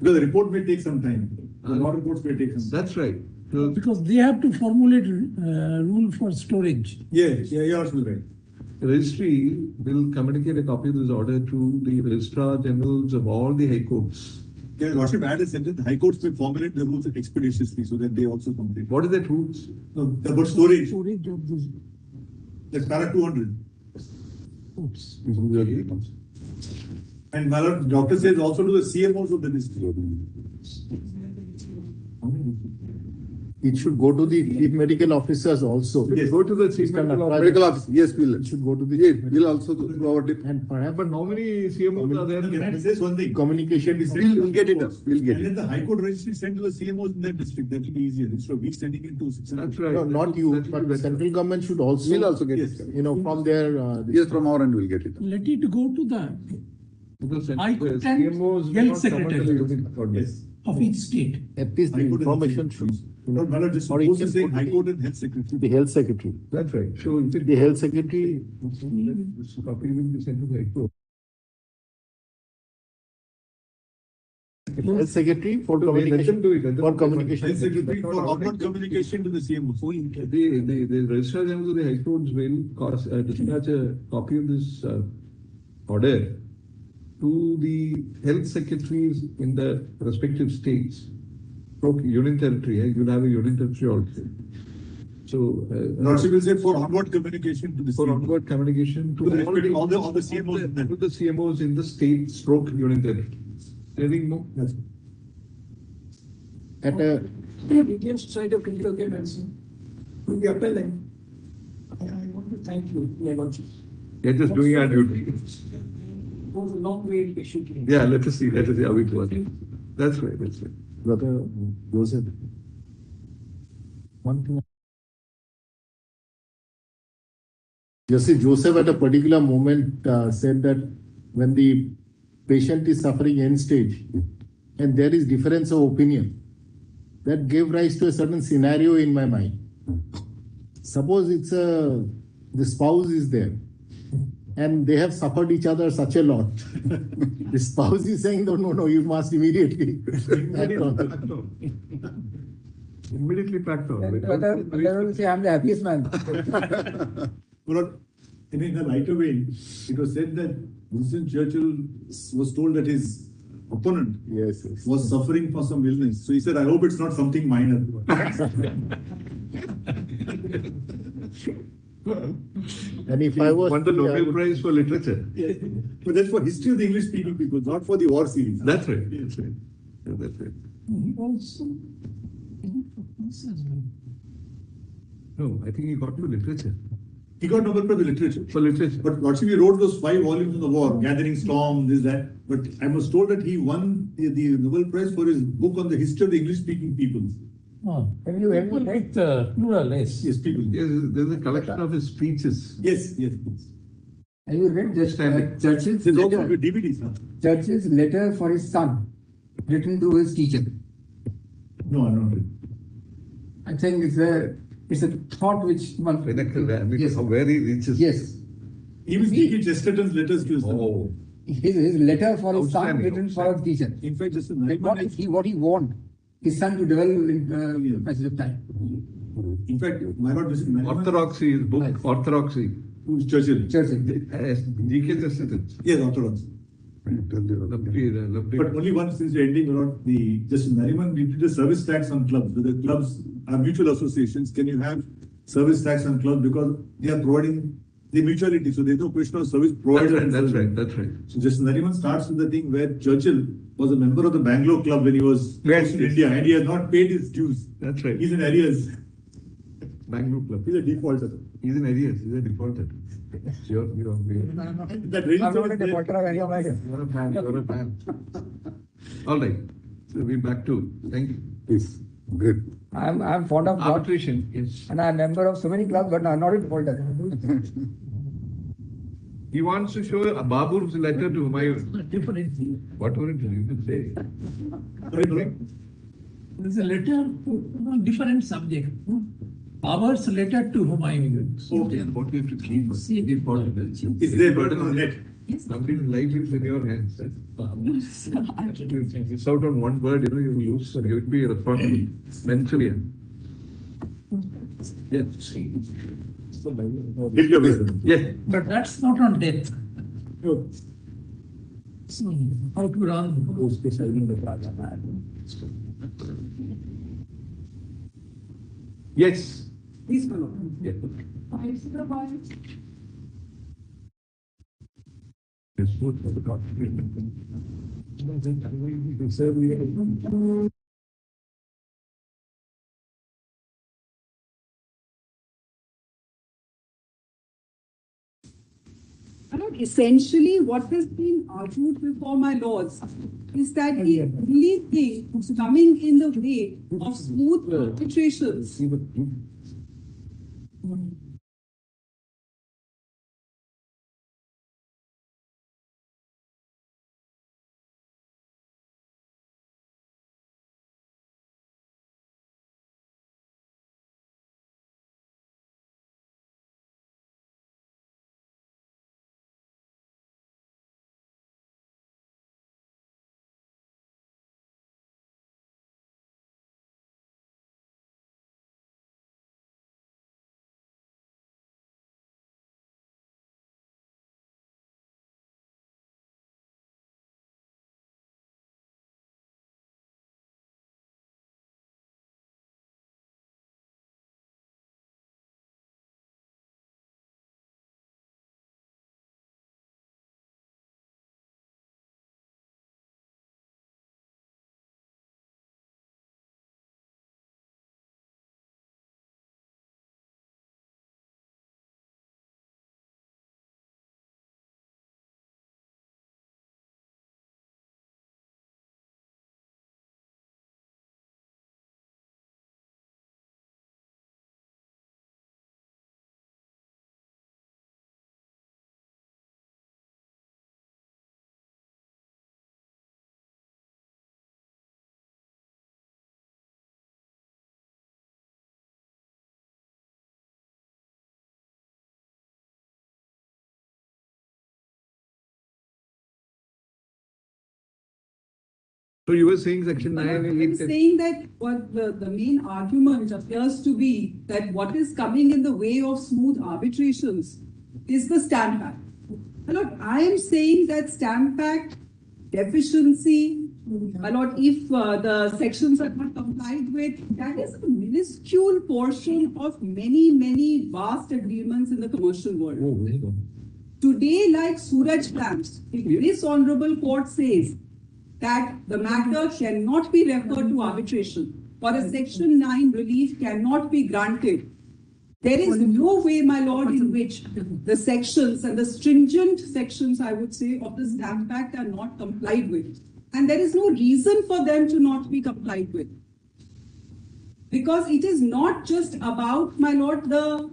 Because the report may take some time. The law reports may take some time. That's right. So, Because they have to formulate rule for storage. Yeah, you're absolutely right. the registry will communicate a copy of this order to the registrar generals of all the high courts. Yeah, Lordship add a sentence, the high courts may formulate the rules expeditiously so that they also complete. What is that rules? No, about storage. Storage of this. That's para 200. Oops. And my lord, doctor says also to the CMOs of the district. It should go to the chief medical officers also. Yes. Go to the chief Medical office, yes, we'll. It should go to the Yes, we'll also go over it. and perhaps But how many CMOs are there? Can I say one thing? communication is. We'll get it up, we'll get And it. then the High Court registry sent to the CMOs in that district, that will be easier, instead of we sending it to 600. That's right. No, not you, but the central government should also. We'll also get Yes. it. From their. Yes, from our end, we'll get it. Let it go to the Because I could tell CMOs health not come under secretary. the unit for this. of each state. At least the High Court and information the should. No, my lord, just Or it suppose can to say put High the- Court and Health Secretary. The health secretary. That's right. So if The health secretary. this copy will be sent to the high court. Health secretary for Let them communication. do it. Let them For do it. communication. Health Secretary for outward communication to the CMOs. The registrar general of the high courts will dispatch a copy of this order to the health secretaries in the respective states. Union territory, you'll have a union territory also. So, Lordship will say for onward communication to the for CMOs. onward communication to To the respect- all the CMOs in that. to the CMOs in the state stroke union territory. Anything more? That's At a. Against side of critical care medicine, we are appelling. I want to thank you, my lordship. You're just doing our duty. It was a long way patiently. Yeah, let us see how it works. That's right, that's right. Brother Joseph. One thing. You see, Joseph at a particular moment said that when the patient is suffering end stage and there is difference of opinion, that gave rise to a certain scenario in my mind. Suppose the spouse is there and they have suffered each other such a lot. The spouse is saying, no, you must immediately act on it. Immediately packed on. Brother will say, I'm the happiest man. Well, in a lighter vein, it was said that Winston Churchill was told that his opponent Yes. was suffering for some illness. So he said, I hope it's not something minor. And if I was. Won the Nobel Prize for Literature. But that's for history of the English speaking people, not for the war series. That's right. That's right. Yeah, that's right. He also, No, I think he got to literature. He got Nobel Prize for literature. For literature. But Lordship, he wrote those 5 volumes on the war, Gathering Storm, this, that. But I was told that he won the Nobel Prize for his book on the history of the English speaking peoples. have you read the plural, yes? Yes, people. Yes, there's a collection of his speeches. Yes. Have you read Churchill's There's also letter? DVDs. Huh? Churchill's letter for his son, written to his teacher. No, I don't. I think it's a thought which one. Pinnacle, I mean, Yes. how where he reaches. Yes. Even T.K. Chesterton's letters to his son. Oh. his letter for his son Outstanding, written for a teacher. In fact, just What he want his son to develop in passage of time. in fact, my lord, this is Orthodoxy is book, Orthodoxy. who's Churchill. GK Justice. Yes, Orthodox. But only one, since you're ending, my lord, the Justice Nariman, we did a service tax on clubs. So the clubs are mutual associations. Can you have service tax on clubs because they are providing the mutuality? So there's no question of service provider. That's right. So Justice Nariman starts with the thing where Churchill was a member of the Bangalore club when he was in India, and he has not paid his dues. That's right. He's in arrears. Bangalore Club. He's a defaulter. He's in arrears. He's a defaulter. You're That really I'm not a defaulter of any of my. You're a fan. All right. So we're back to, thank you. Yes, good. I'm fond of Arbitration is, and I'm a member of so many clubs, but I'm not a defaulter. he wants to show a Babur's letter to Humayun. Different. Whatever it is, you can say. There's a letter on different subject. Babur's letter to Humayun. Okay. What you have to keep is the important. Is there burden on net? Somebody's life is in your hands. If you miss out on one word, you lose, so you would be responsible mentally. Yes. Yes. But that's not on death. So, how to run those deciding the Raja? Yes. Please, my lord. Yes. Yes, good for the contribution. Essentially, what has been argued before my lords is that the only thing coming in the way of smooth arbitrations So you were saying section 9. I'm saying that what the main argument appears to be that what is coming in the way of smooth arbitrations is the Stamp Act. Lord, I am saying that Stamp Act deficiency, Lord, if the sections are not complied with, that is a minuscule portion of many vast agreements in the commercial world. Today, like Suraj plans, if this honorable court says that the matter cannot be referred to arbitration or a section 9 relief cannot be granted, there is no way, my lord, in which the sections and the stringent sections, I would say, of the Stamp Act are not complied with. And there is no reason for them to not be complied with. Because it is not just about, my lord, the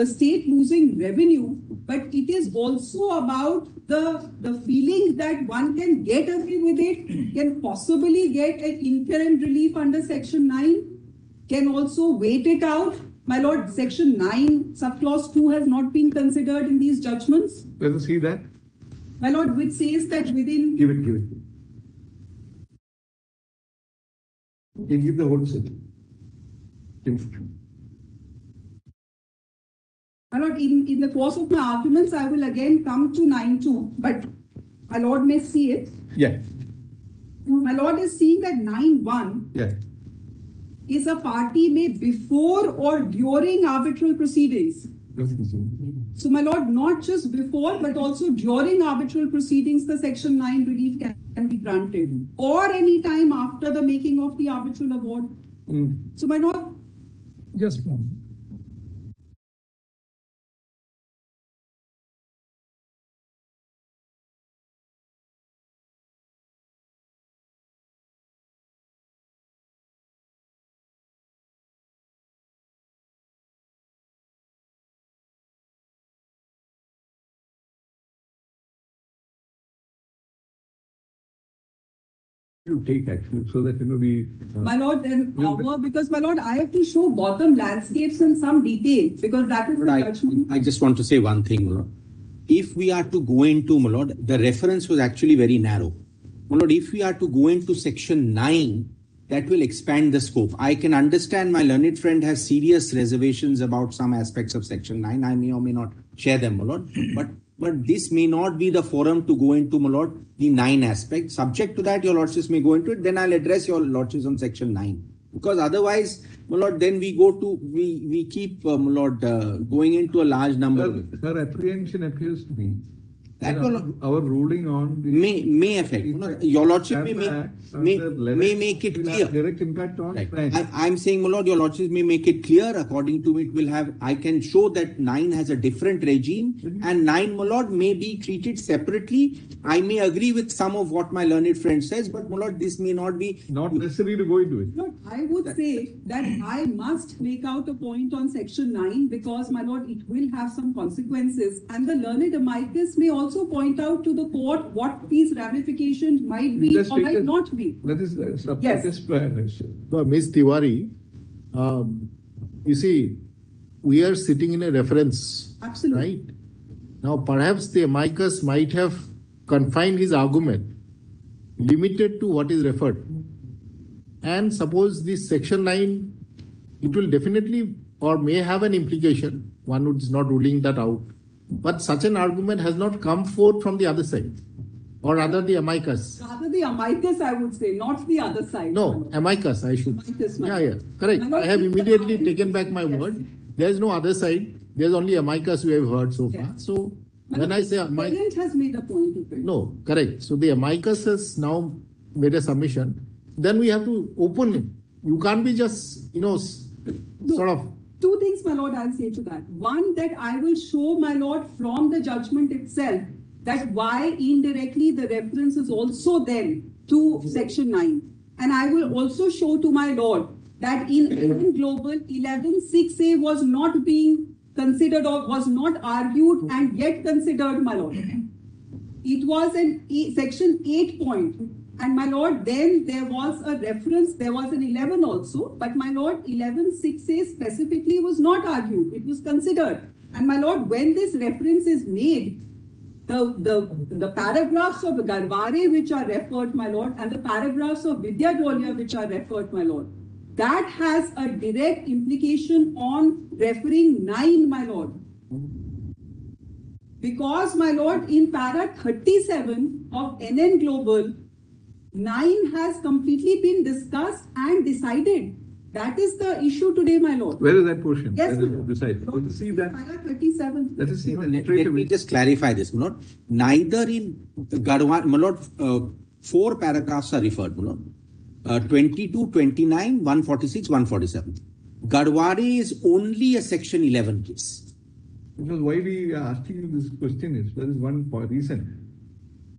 state losing revenue, but it is also about the feeling that one can get away with it, can possibly get an interim relief under section 9, can also wait it out. My lord, section 9, subclause 2 has not been considered in these judgments. Let us see that. My lord, which says that within. Give it. You give the whole set. My lord, in the course of my arguments, I will again come to 9.2, but my lord may see it. Yeah. My lord is seeing that 9.1 is a party made before or during arbitral proceedings. So, my lord, not just before, but also during arbitral proceedings, the Section 9 relief can be granted, or any time after the making of the arbitral award. So, my lord, Just one. You take action so that we. my lord, then because my lord, I have to show bottom landscapes in some detail because that is the judgment. I just want to say one thing, my lord. If we are to go into, my lord, the reference was actually very narrow. My lord, if we are to go into Section 9, that will expand the scope. I can understand my learned friend has serious reservations about some aspects of Section 9. I may or may not share them, my lord. But this may not be the forum to go into, my lord, the 9 aspects. Subject to that, your lordships may go into it. Then I'll address your lordships on Section 9. Because otherwise, my lord, then we keep, my lord, going into a large number. Her apprehension appears to be that our ruling on the may affect. Your lordship may make it clear. Direct impact on. Right. I'm saying, my lord, your lordship may make it clear. According to it, will have. I can show that 9 has a different regime, and 9, my lord, may be treated separately. I may agree with some of what my learned friend says, but my lord, this may not be necessary to go into it. Lord, I would say that I must make out a point on Section 9 because, my lord, it will have some consequences, and the learned amicus may also point out to the court what these ramifications might be or might not be. That is yes. Ms. Tiwari, you see, we are sitting in a reference. Absolutely. Right? Now, perhaps the amicus might have confined his argument, limited to what is referred. And suppose this Section 9, it will definitely or may have an implication. One is not ruling that out. But such an argument has not come forth from the other side, or rather the amicus. Rather the amicus, I would say, not the other side. No, amicus, I should. Amicus, yeah, correct. I have immediately taken back my word. There is no other side. There is only amicus we have heard so far. So when I say amicus, has made a point of it. No, correct. So the amicus has now made a submission. Then we have to open it. You can't be just, sort of. 2 things, my lord, I'll say to that. One, that I will show, my lord, from the judgment itself, that why indirectly the reference is also then to Section 9. And I will also show to my lord that in Global 11.6a was not being considered or was not argued and yet considered, my lord. It was an Section 8 point. And my lord, then there was a reference, there was an 11 also, but my lord, 11.6a specifically was not argued, it was considered. And my lord, when this reference is made, the paragraphs of Garware which are referred, my lord, and the paragraphs of Vidya Dolia which are referred, my lord, that has a direct implication on referring 9, my lord. Because, my lord, in para 37 of NN Global, 9 has completely been discussed and decided. That is the issue today, my lord. Where is that portion? Yes, sir. Decided. Let us see that. Para 37. Let us see the Let me just clarify this, my lord. Neither in Garwar, my lord, 4 paragraphs are referred, my lord. 22, 29, 146, 147. Garware is only a Section 11 case. Because why we are asking you this question is, there is one reason.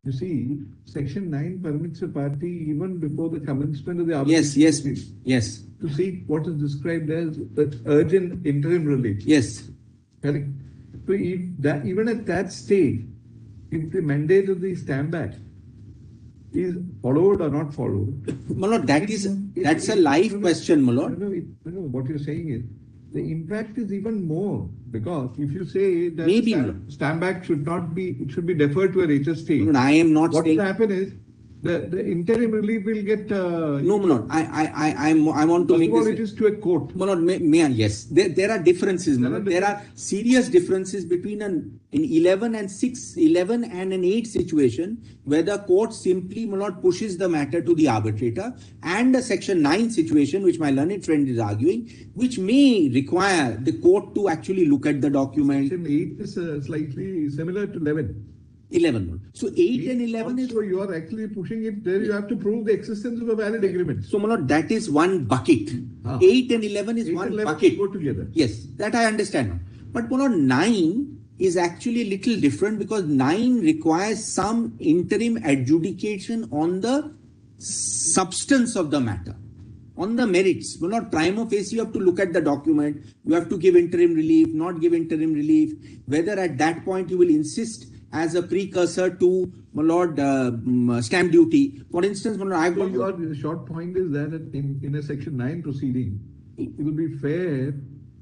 You see, Section 9 permits a party even before the commencement of the arbitration. Yes. To seek what is described as the urgent interim relief. Yes. Correct. So if that, even at that stage, if the mandate of the stamp act is followed or not followed. My lord, that's a live question, my lord. No, what you're saying is, the impact is even more, because if you say that Maybe. stamp act should not be, it should be deferred to a later stage. No, I am not What saying. will happen is the interim relief will get. No, Manoj, I want to First make of all, this. it is to a court. Manoj, yes, there are differences, Manoj. There are serious differences between an 11 and 6, 11 and an 8 situation, where the court simply, Manoj, pushes the matter to the arbitrator, and a section 9 situation, which my learned friend is arguing, which may require the court to actually look at the document. Section 8 is slightly similar to 11. 11. So 8 and 11 is. So you are actually pushing it there. You have to prove the existence of a valid agreement. So Manoj, that is one bucket. 8 and 11 is one bucket. Go together. Yes, that I understand. But Manoj, 9 is actually a little different, because 9 requires some interim adjudication on the substance of the matter, on the merits. Well, not prima facie, you have to look at the document, you have to give interim relief, not give interim relief, whether at that point you will insist as a precursor to, my lord, stamp duty. For instance, my lord, I've got. Your short point is that in a section 9 proceeding, it will be fair.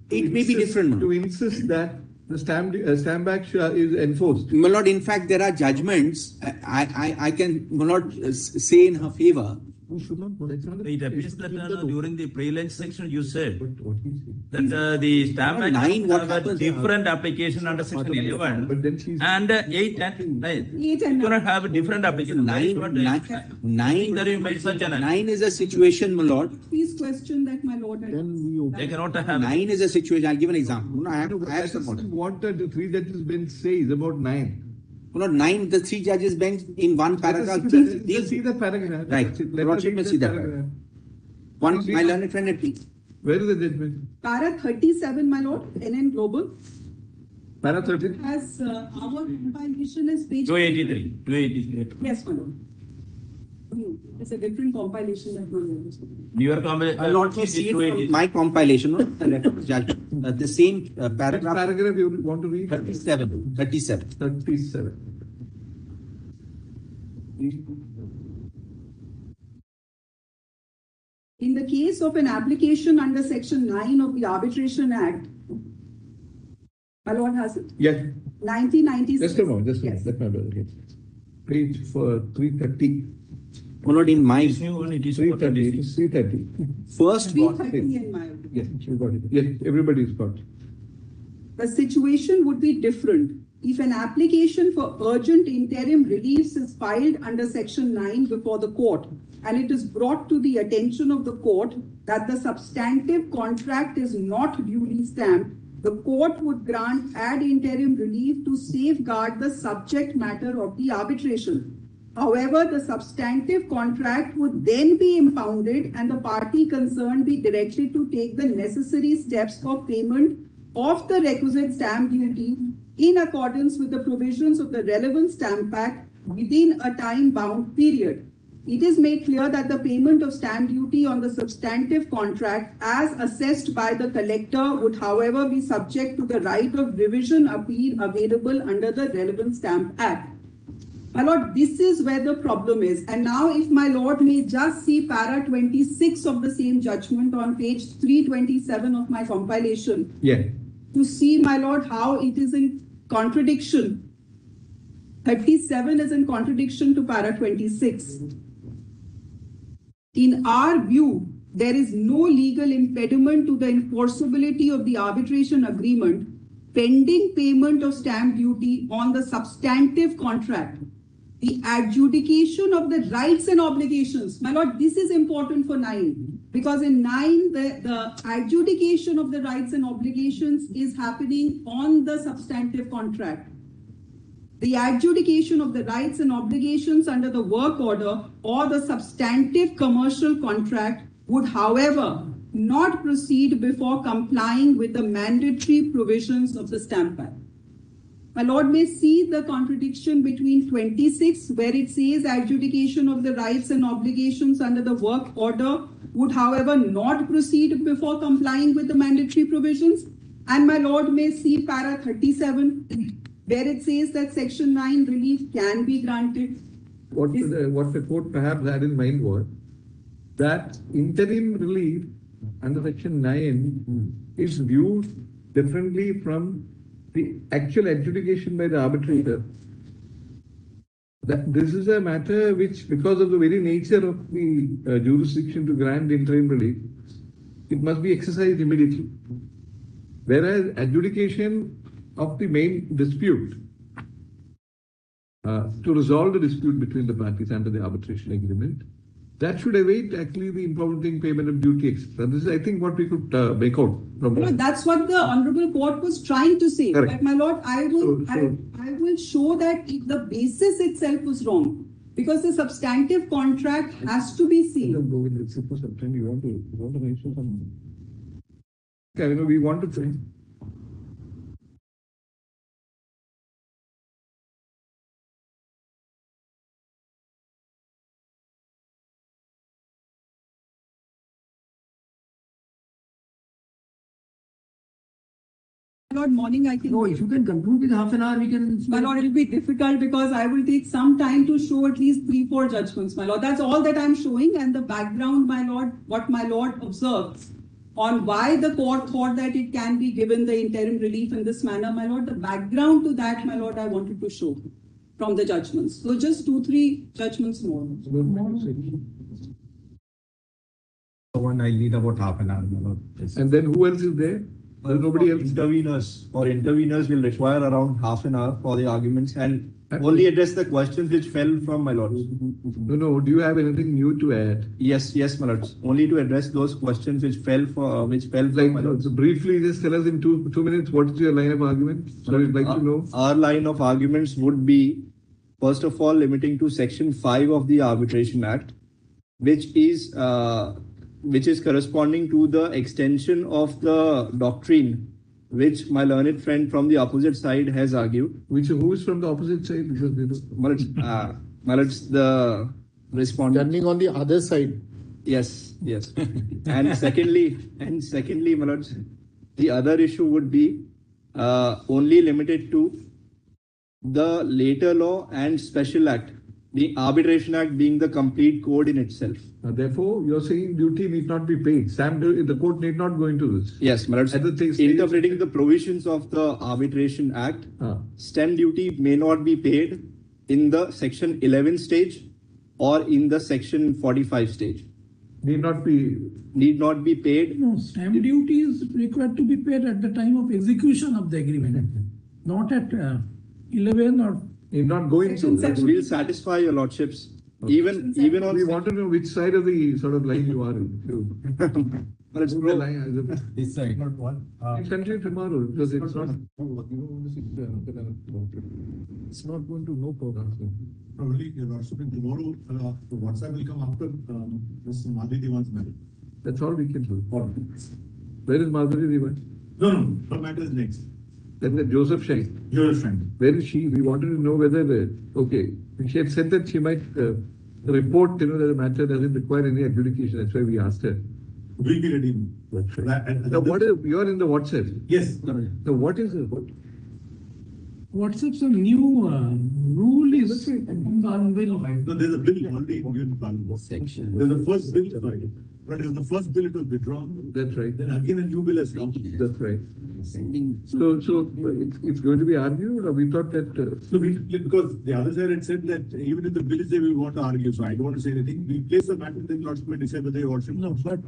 It may be different. To insist that the stamp act is enforced. My lord, in fact, there are judgments. I can, my lord, say in her favor. It appears that during the pre-lunch section you said that the stamp act have a different application under section 11 and 8 and 9. You cannot have a different application. 9 is a situation, my lord. Please question that, my lord. They cannot have. 9 is a situation. I'll give an example. No, I have some order. What the 3 judges bench says about 9. No, 9, the 3 judges bench in one paragraph. Let's see the paragraph. Right. Lordship may see that paragraph. One, my learned friend, please. Where is the judgment? Para 37, my lord, NN Global. Para 30? Has our compilation is page 283. 283. Yes, my lord. It's a different compilation that my lord. Your compilation. I not see it from my compilation, no? The same paragraph. Which paragraph you want to read? 37. 37. 37. In the case of an application under section 9 of the Arbitration Act, my lord has it? Yes. 1996. Just a moment, let me have it. Page for 330. No, not in my. 330. It is 330. First 330 in my opinion. Yes, you got it. Yes, everybody's got it. The situation would be different if an application for urgent interim reliefs is filed under section 9 before the court, and it is brought to the attention of the court that the substantive contract is not duly stamped. The court would grant ad interim relief to safeguard the subject matter of the arbitration. However, the substantive contract would then be impounded and the party concerned be directed to take the necessary steps for payment of the requisite stamp duty in accordance with the provisions of the relevant Stamp Act within a time-bound period. It is made clear that the payment of stamp duty on the substantive contract as assessed by the collector would, however, be subject to the right of revision appeal available under the relevant Stamp Act. My lord, this is where the problem is. And now if my lord may just see para 26 of the same judgment on page 327 of my compilation. Yeah. To see, my lord, how it is in contradiction. 37 is in contradiction to para 26. In our view, there is no legal impediment to the enforceability of the arbitration agreement pending payment of stamp duty on the substantive contract. The adjudication of the rights and obligations. My lord, this is important for 9. Because in 9, the adjudication of the rights and obligations is happening on the substantive contract. The adjudication of the rights and obligations under the work order or the substantive commercial contract would, however, not proceed before complying with the mandatory provisions of the Stamp Act. My lord may see the contradiction between 26, where it says adjudication of the rights and obligations under the work order would, however, not proceed before complying with the mandatory provisions. And my lord may see para 37, where it says that section 9 relief can be granted. What the court perhaps had in mind was that interim relief under section 9 is viewed differently from the actual adjudication by the arbitrator. That this is a matter which, because of the very nature of the jurisdiction to grant interim relief, it must be exercised immediately. Whereas adjudication of the main dispute, to resolve the dispute between the parties under the arbitration agreement, that should await actually the improvident payment of duty, etc. This is, I think, what we could make out from No, that's what the Honorable Court was trying to say. Correct. But my lord, I will show that the basis itself was wrong. Because the substantive contract has to be seen. You want to mention something? Okay, we want to say. Lord, morning I can. No, if you can conclude with half an hour, we can. My lord, it will be difficult because I will take some time to show at least 3-4 judgments, my lord. That's all that I'm showing, and the background, my lord, what my lord observes on why the court thought that it can be given the interim relief in this manner, my lord. The background to that, my lord, I wanted to show from the judgments. So just 2-3 judgments more. One I need about half an hour. And then who else is there? Nobody else. Interveners will require around half an hour for the arguments and only address the questions which fell from my lords. No. Do you have anything new to add? Yes, my lords. Only to address those questions which fell from my lords. So briefly, just tell us in two minutes what is your line of argument. So we'd like to know. Our line of arguments would be, first of all, limiting to Section 5 of the Arbitration Act, which is corresponding to the extension of the doctrine which my learned friend from the opposite side has argued. Who is from the opposite side? Because the respondent. Standing on the other side. Yes. And secondly, my lords, the other issue would be only limited to the later law and special act, the Arbitration Act being the complete code in itself. Therefore, you're saying duty need not be paid. The court need not go into this. Yes, my lords. Interpreting the provisions of the Arbitration Act, stamp duty may not be paid in the Section 11 stage or in the Section 45 stage. Need not be paid. No, stamp duty is required to be paid at the time of execution of the agreement, not at 11 or. Need not go into. We'll satisfy your lordships. Okay. Even on. We want to know which side of the sort of line you are in. This side, not one. Continue tomorrow because it's not. It's not going to no program. Probably your lordship tomorrow. The WhatsApp will come after Mr. Madhuri Diwan's marriage. That's all we can do. Where is Madhuri Diwan? No. Her matter is next. Then the Joseph Shine. Where is she? We wanted to know whether, she had said that she might report, that the matter doesn't require any adjudication. That's why we asked her. We'll be ready. That's right. You are in the WhatsApp? Yes. So what is it? WhatsApp's a new rule is on bill. No, there's a bill already in Parliament. Section. There's a first bill divided. But in the first bill it was withdrawn. That's right. Then again a new bill has come. That's right. So it's going to be argued, or we thought that. Because the other side had said that even if the bill is there, we want to argue. So I don't want to say anything. We place the matter, then Lordship may decide whether they want to. No, but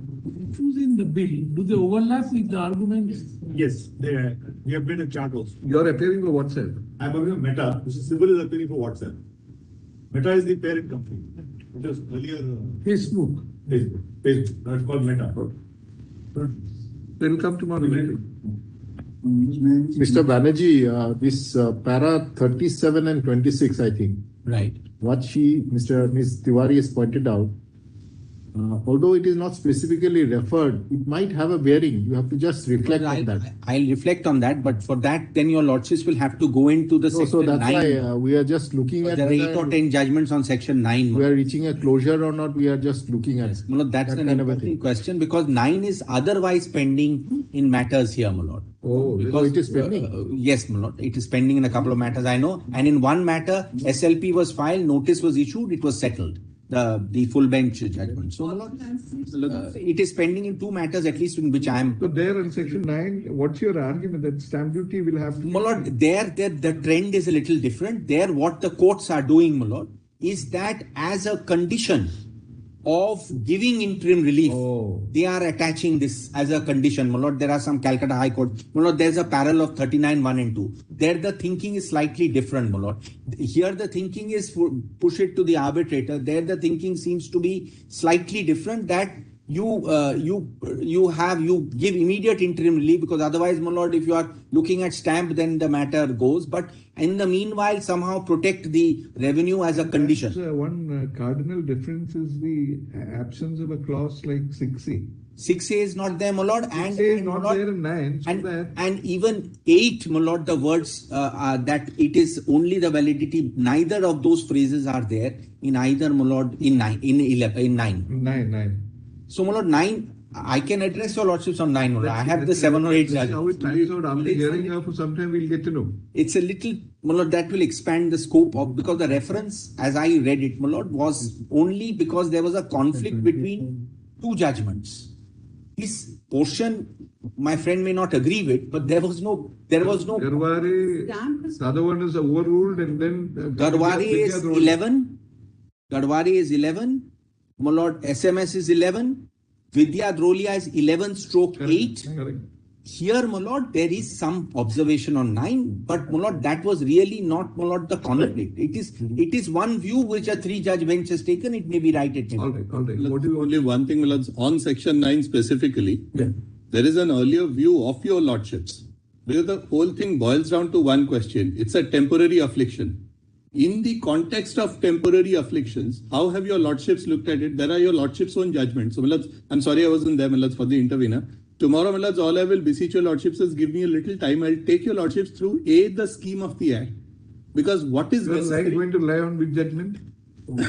who's in the bill? Do they overlap with the arguments? Yes, we have made a chart also. You are appearing for WhatsApp. I'm appearing for Meta. Mr. Civil is appearing for WhatsApp. Meta is the parent company. It was earlier. Facebook. Now it's called Meta. They will come tomorrow. Mr. Banerjee, this para 37 and 26, I think. Right. What Ms. Tiwari has pointed out, although it is not specifically referred, it might have a bearing. You have to just reflect on that. I'll reflect on that, but for that, then your lordships will have to go into the section 9. So that's why we are just looking at. There are 8 or 10 judgments on section 9. We are reaching a closure or not, we are just looking at. No, that's an important question because 9 is otherwise pending in matters here, my lord. Oh, because it is pending? Yes, my lord. It is pending in a couple of matters, I know. And in one matter, SLP was filed, notice was issued, it was settled. the full bench judgment. So, my lord, it is pending in two matters, at least in which I am. So there in section 9, what's your argument that stamp duty will have to? My lord, there the trend is a little different. There, what the courts are doing, my lord, is that as a condition of giving interim relief, they are attaching this as a condition. My lord, there are some Calcutta High Court. My lord, there's a parallel of 39(1) and 2. There the thinking is slightly different, my lord. Here the thinking is push it to the arbitrator. There the thinking seems to be slightly different, that you give immediate interim relief, because otherwise, my lord, if you are looking at stamp, then the matter goes. But in the meanwhile, somehow protect the revenue as a condition. One cardinal difference is the absence of a clause like 6A. 6A is not there, my lord, and 6A is not there in 9. So and even 8, my lord, the words that it is only the validity, neither of those phrases are there in either, my lord, in 9, in 9. So, my lord, 9, I can address your lordships on 9. I have the 7 or 8 judges. How it turns out after hearing her for some time, we'll get to know. It's a little, my lord, that will expand the scope of, because the reference, as I read it, my lord, was only because there was a conflict between two judgments. This portion, my friend may not agree with, but there was no. Garware, the other one is overruled, and then Garware is 11. Garware is 11. My lord, SMS is 11. Vidya Drolia is 11/8. Here, my lord, there is some observation on 9, but my lord, that was really not, my lord, the conflict. It is one view which a 3-judge bench has taken. It may be right. All right. Only one thing, my lords, on section 9 specifically, there is an earlier view of your lordships, because the whole thing boils down to one question. It's a temporary affliction. In the context of temporary afflictions, how have your lordships looked at it? There are your lordships' own judgments. So, my lords, I'm sorry I wasn't there, my lords, for the intervener. Tomorrow, my lords, all I will beseech your lordships is give me a little time. I'll take your lordships through the scheme of the act. Because what is necessary? Going to lie on which judgment?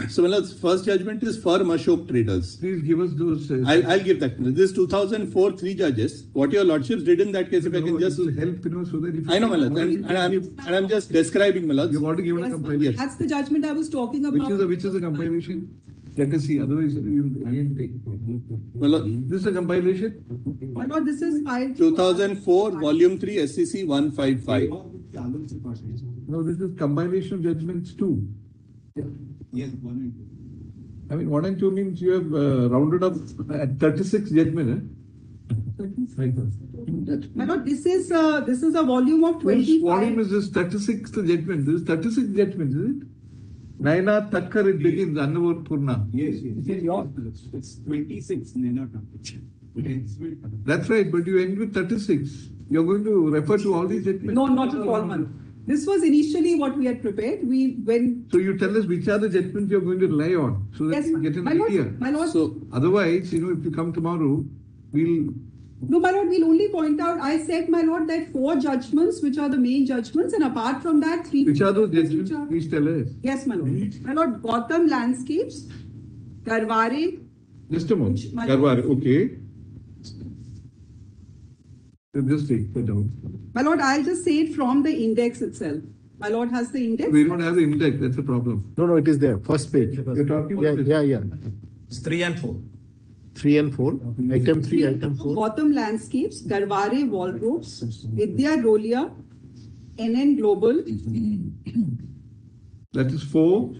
So, my lords, first judgment is firm Ashok traders. Please give us those. I'll give that. This 2004, 3 judges. What your lordships did in that case, if I can just help, so that if I know, my lords, and I'm just describing, my lords. You want to give a compilation? That's the judgment I was talking about. Which is the compilation? Let us see. Otherwise, you'll take. My lord, this is a compilation. My lord, this is 2004, Volume 3, SCC 155. No, this is compilation of judgments 2. Yes, 1 and 2. I mean, 1 and 2 means you have rounded up at 36 judgment. My lord, this is a volume of 25. Which volume is this 36th judgment? This is 36 judgment, is it? Naina Takkar, it begins, Annavur Purna. Yes. It's 26, Naina Takkar. That's right, but you end with 36. You're going to refer to all these judgments? No, not at all, man. This was initially what we had prepared. So you tell us which are the judgments you're going to rely on, so that we get an idea. My lord. So otherwise, if you come tomorrow, we'll. No, my lord, we'll only point out. I said, my lord, that 4 judgments, which are the main judgments, and apart from that, 3. Which are those judgments? Please tell us. Yes, my lord. My lord, Gotham Landscapes, Garware. Just a moment. Garware, okay. Just take that down. My lord, I'll just say it from the index itself. My lord has the index. We don't have the index, that's the problem. No, it is there. First page. You're talking about Yeah. It's 3 and 4. 3 and 4. Item 3, item 4. Gotham Landscapes, Garware Wallropes, Vidya Rolia, NN Global. That is 4.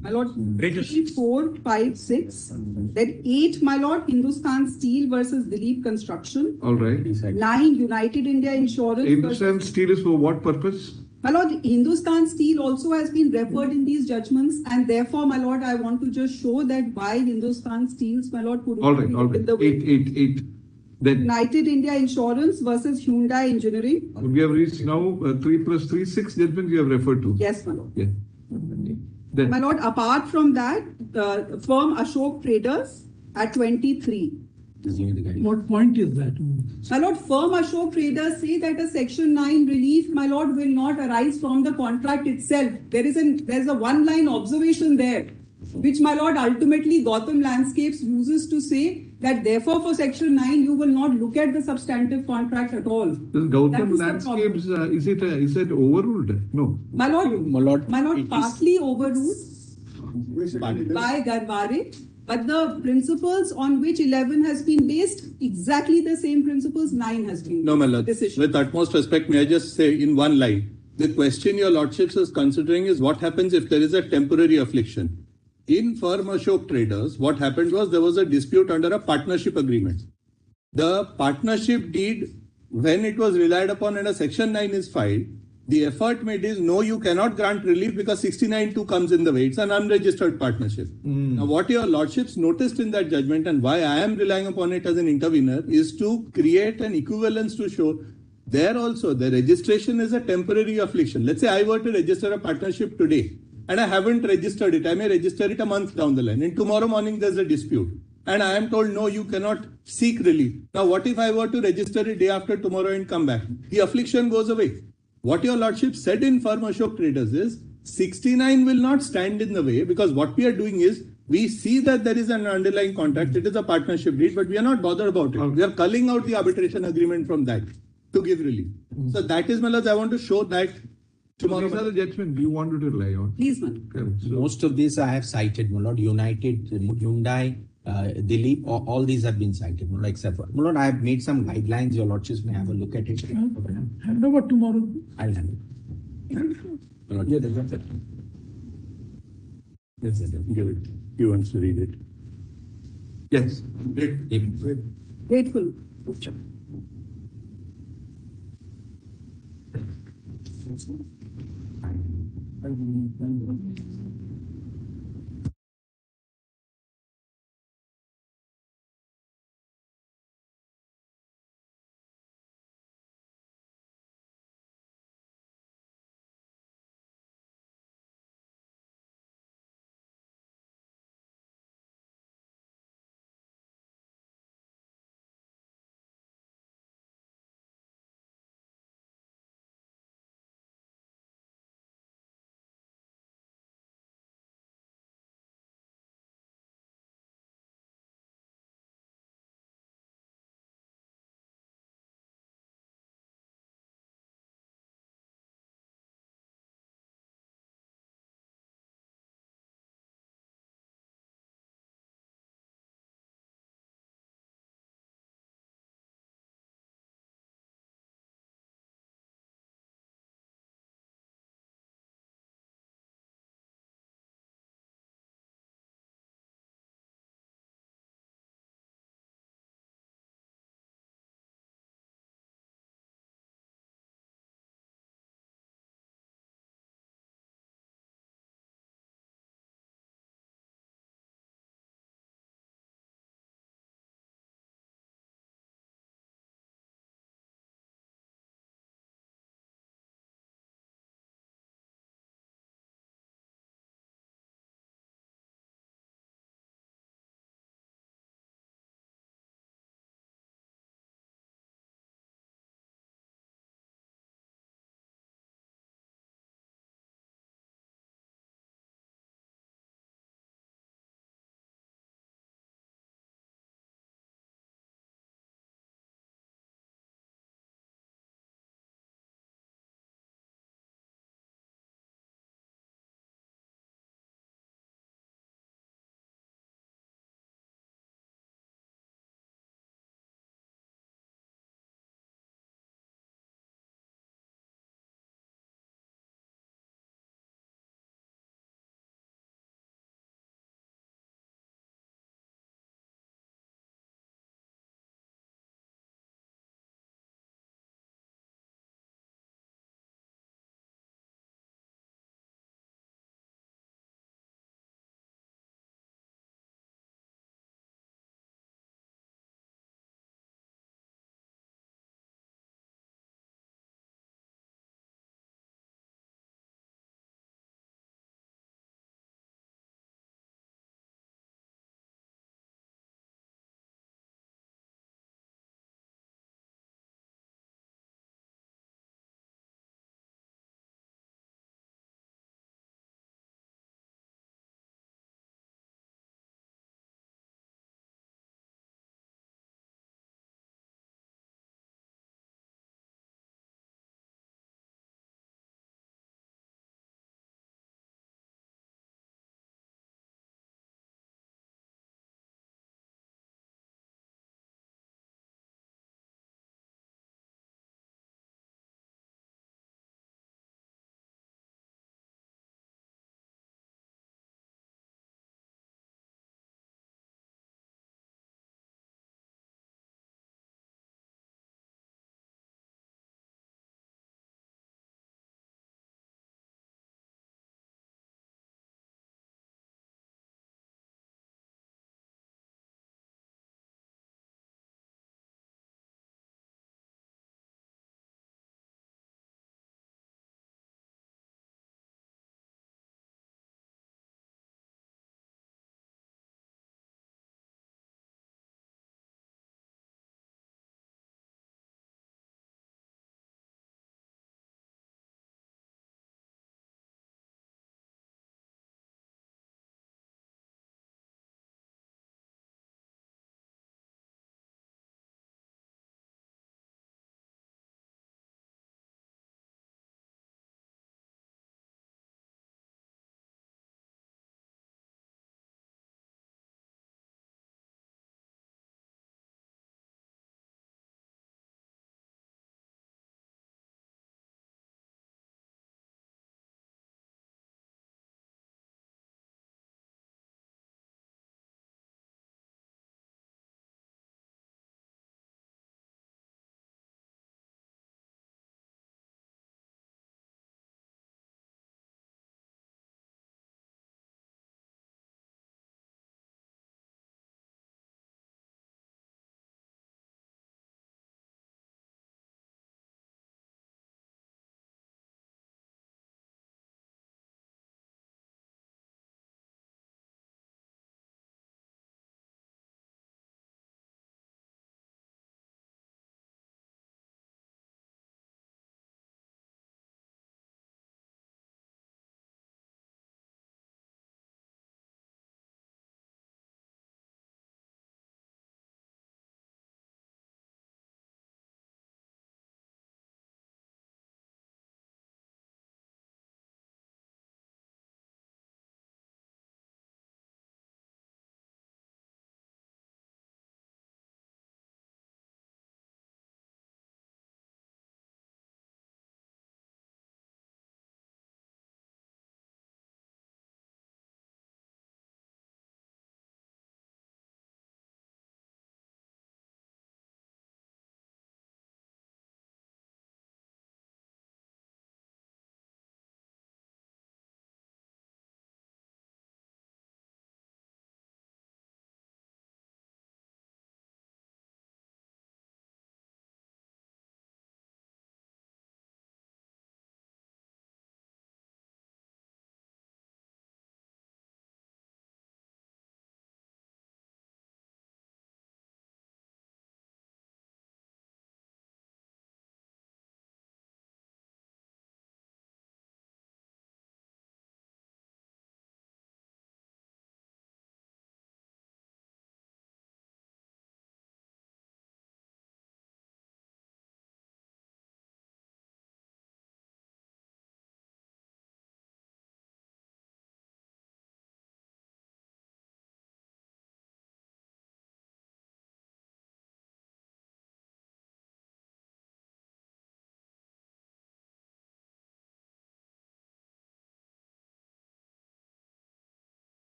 My lord, 3, 4, 5, 6. Then 8, my lord, Hindustan Steel versus Dilip Construction. All right. 9, United India Insurance. Hindustan Steel is for what purpose? My lord, Hindustan Steel also has been referred in these judgments, and therefore, my lord, I want to just show that why Hindustan Steels, my lord, could all right. 8. Then United India Insurance versus Hyundai Engineering. We have reached now 3 plus 3, 6 judgments you have referred to. Yes, my lord. Yeah. Then. My lord, apart from that, the firm Ashok Traders at 23. What point is that? My lord, firm Ashok Traders say that a section 9 relief, my lord, will not arise from the contract itself. There's a one-line observation there, which my lord ultimately Gotham Landscapes uses to say that therefore for section 9 you will not look at the substantive contract at all. Gotham Landscapes, is it overruled? No. My lord, partly overruled. by Garware, but the principles on which 11 has been based, exactly the same principles 9 has been. No, my lord. Decision. With utmost respect, may I just say in one line, the question your lordships is considering is what happens if there is a temporary affliction. In firm Ashok Traders, what happened was there was a dispute under a partnership agreement. The partnership deed, when it was relied upon and a section 9 is filed, the effort made is no, you cannot grant relief because 69(2) comes in the way. It's an unregistered partnership. Now, what your lordships noticed in that judgment and why I am relying upon it as an intervener is to create an equivalence to show there also the registration is a temporary affliction. Let's say I were to register a partnership today and I haven't registered it. I may register it a month down the line and tomorrow morning there's a dispute. And I am told, no, you cannot seek relief. Now, what if I were to register it day after tomorrow and come back? The affliction goes away. What your lordship said in firm Ashok Traders is 69 will not stand in the way because what we are doing is we see that there is an underlying contract. It is a partnership deed, but we are not bothered about it. We are culling out the arbitration agreement from that to give relief. So that is, my lords, I want to show that tomorrow. These are the judgments you wanted to rely on. Please, man. Most of these I have cited, my lord. United, Hyundai, Dilip, all these have been cited, my lord, except for, my lord, I have made some guidelines. Your lordships may have a look at it. Hand over tomorrow. I'll hand it. My lord. Yeah, that's it. Yes, give it. He wants to read it. Yes. Grateful.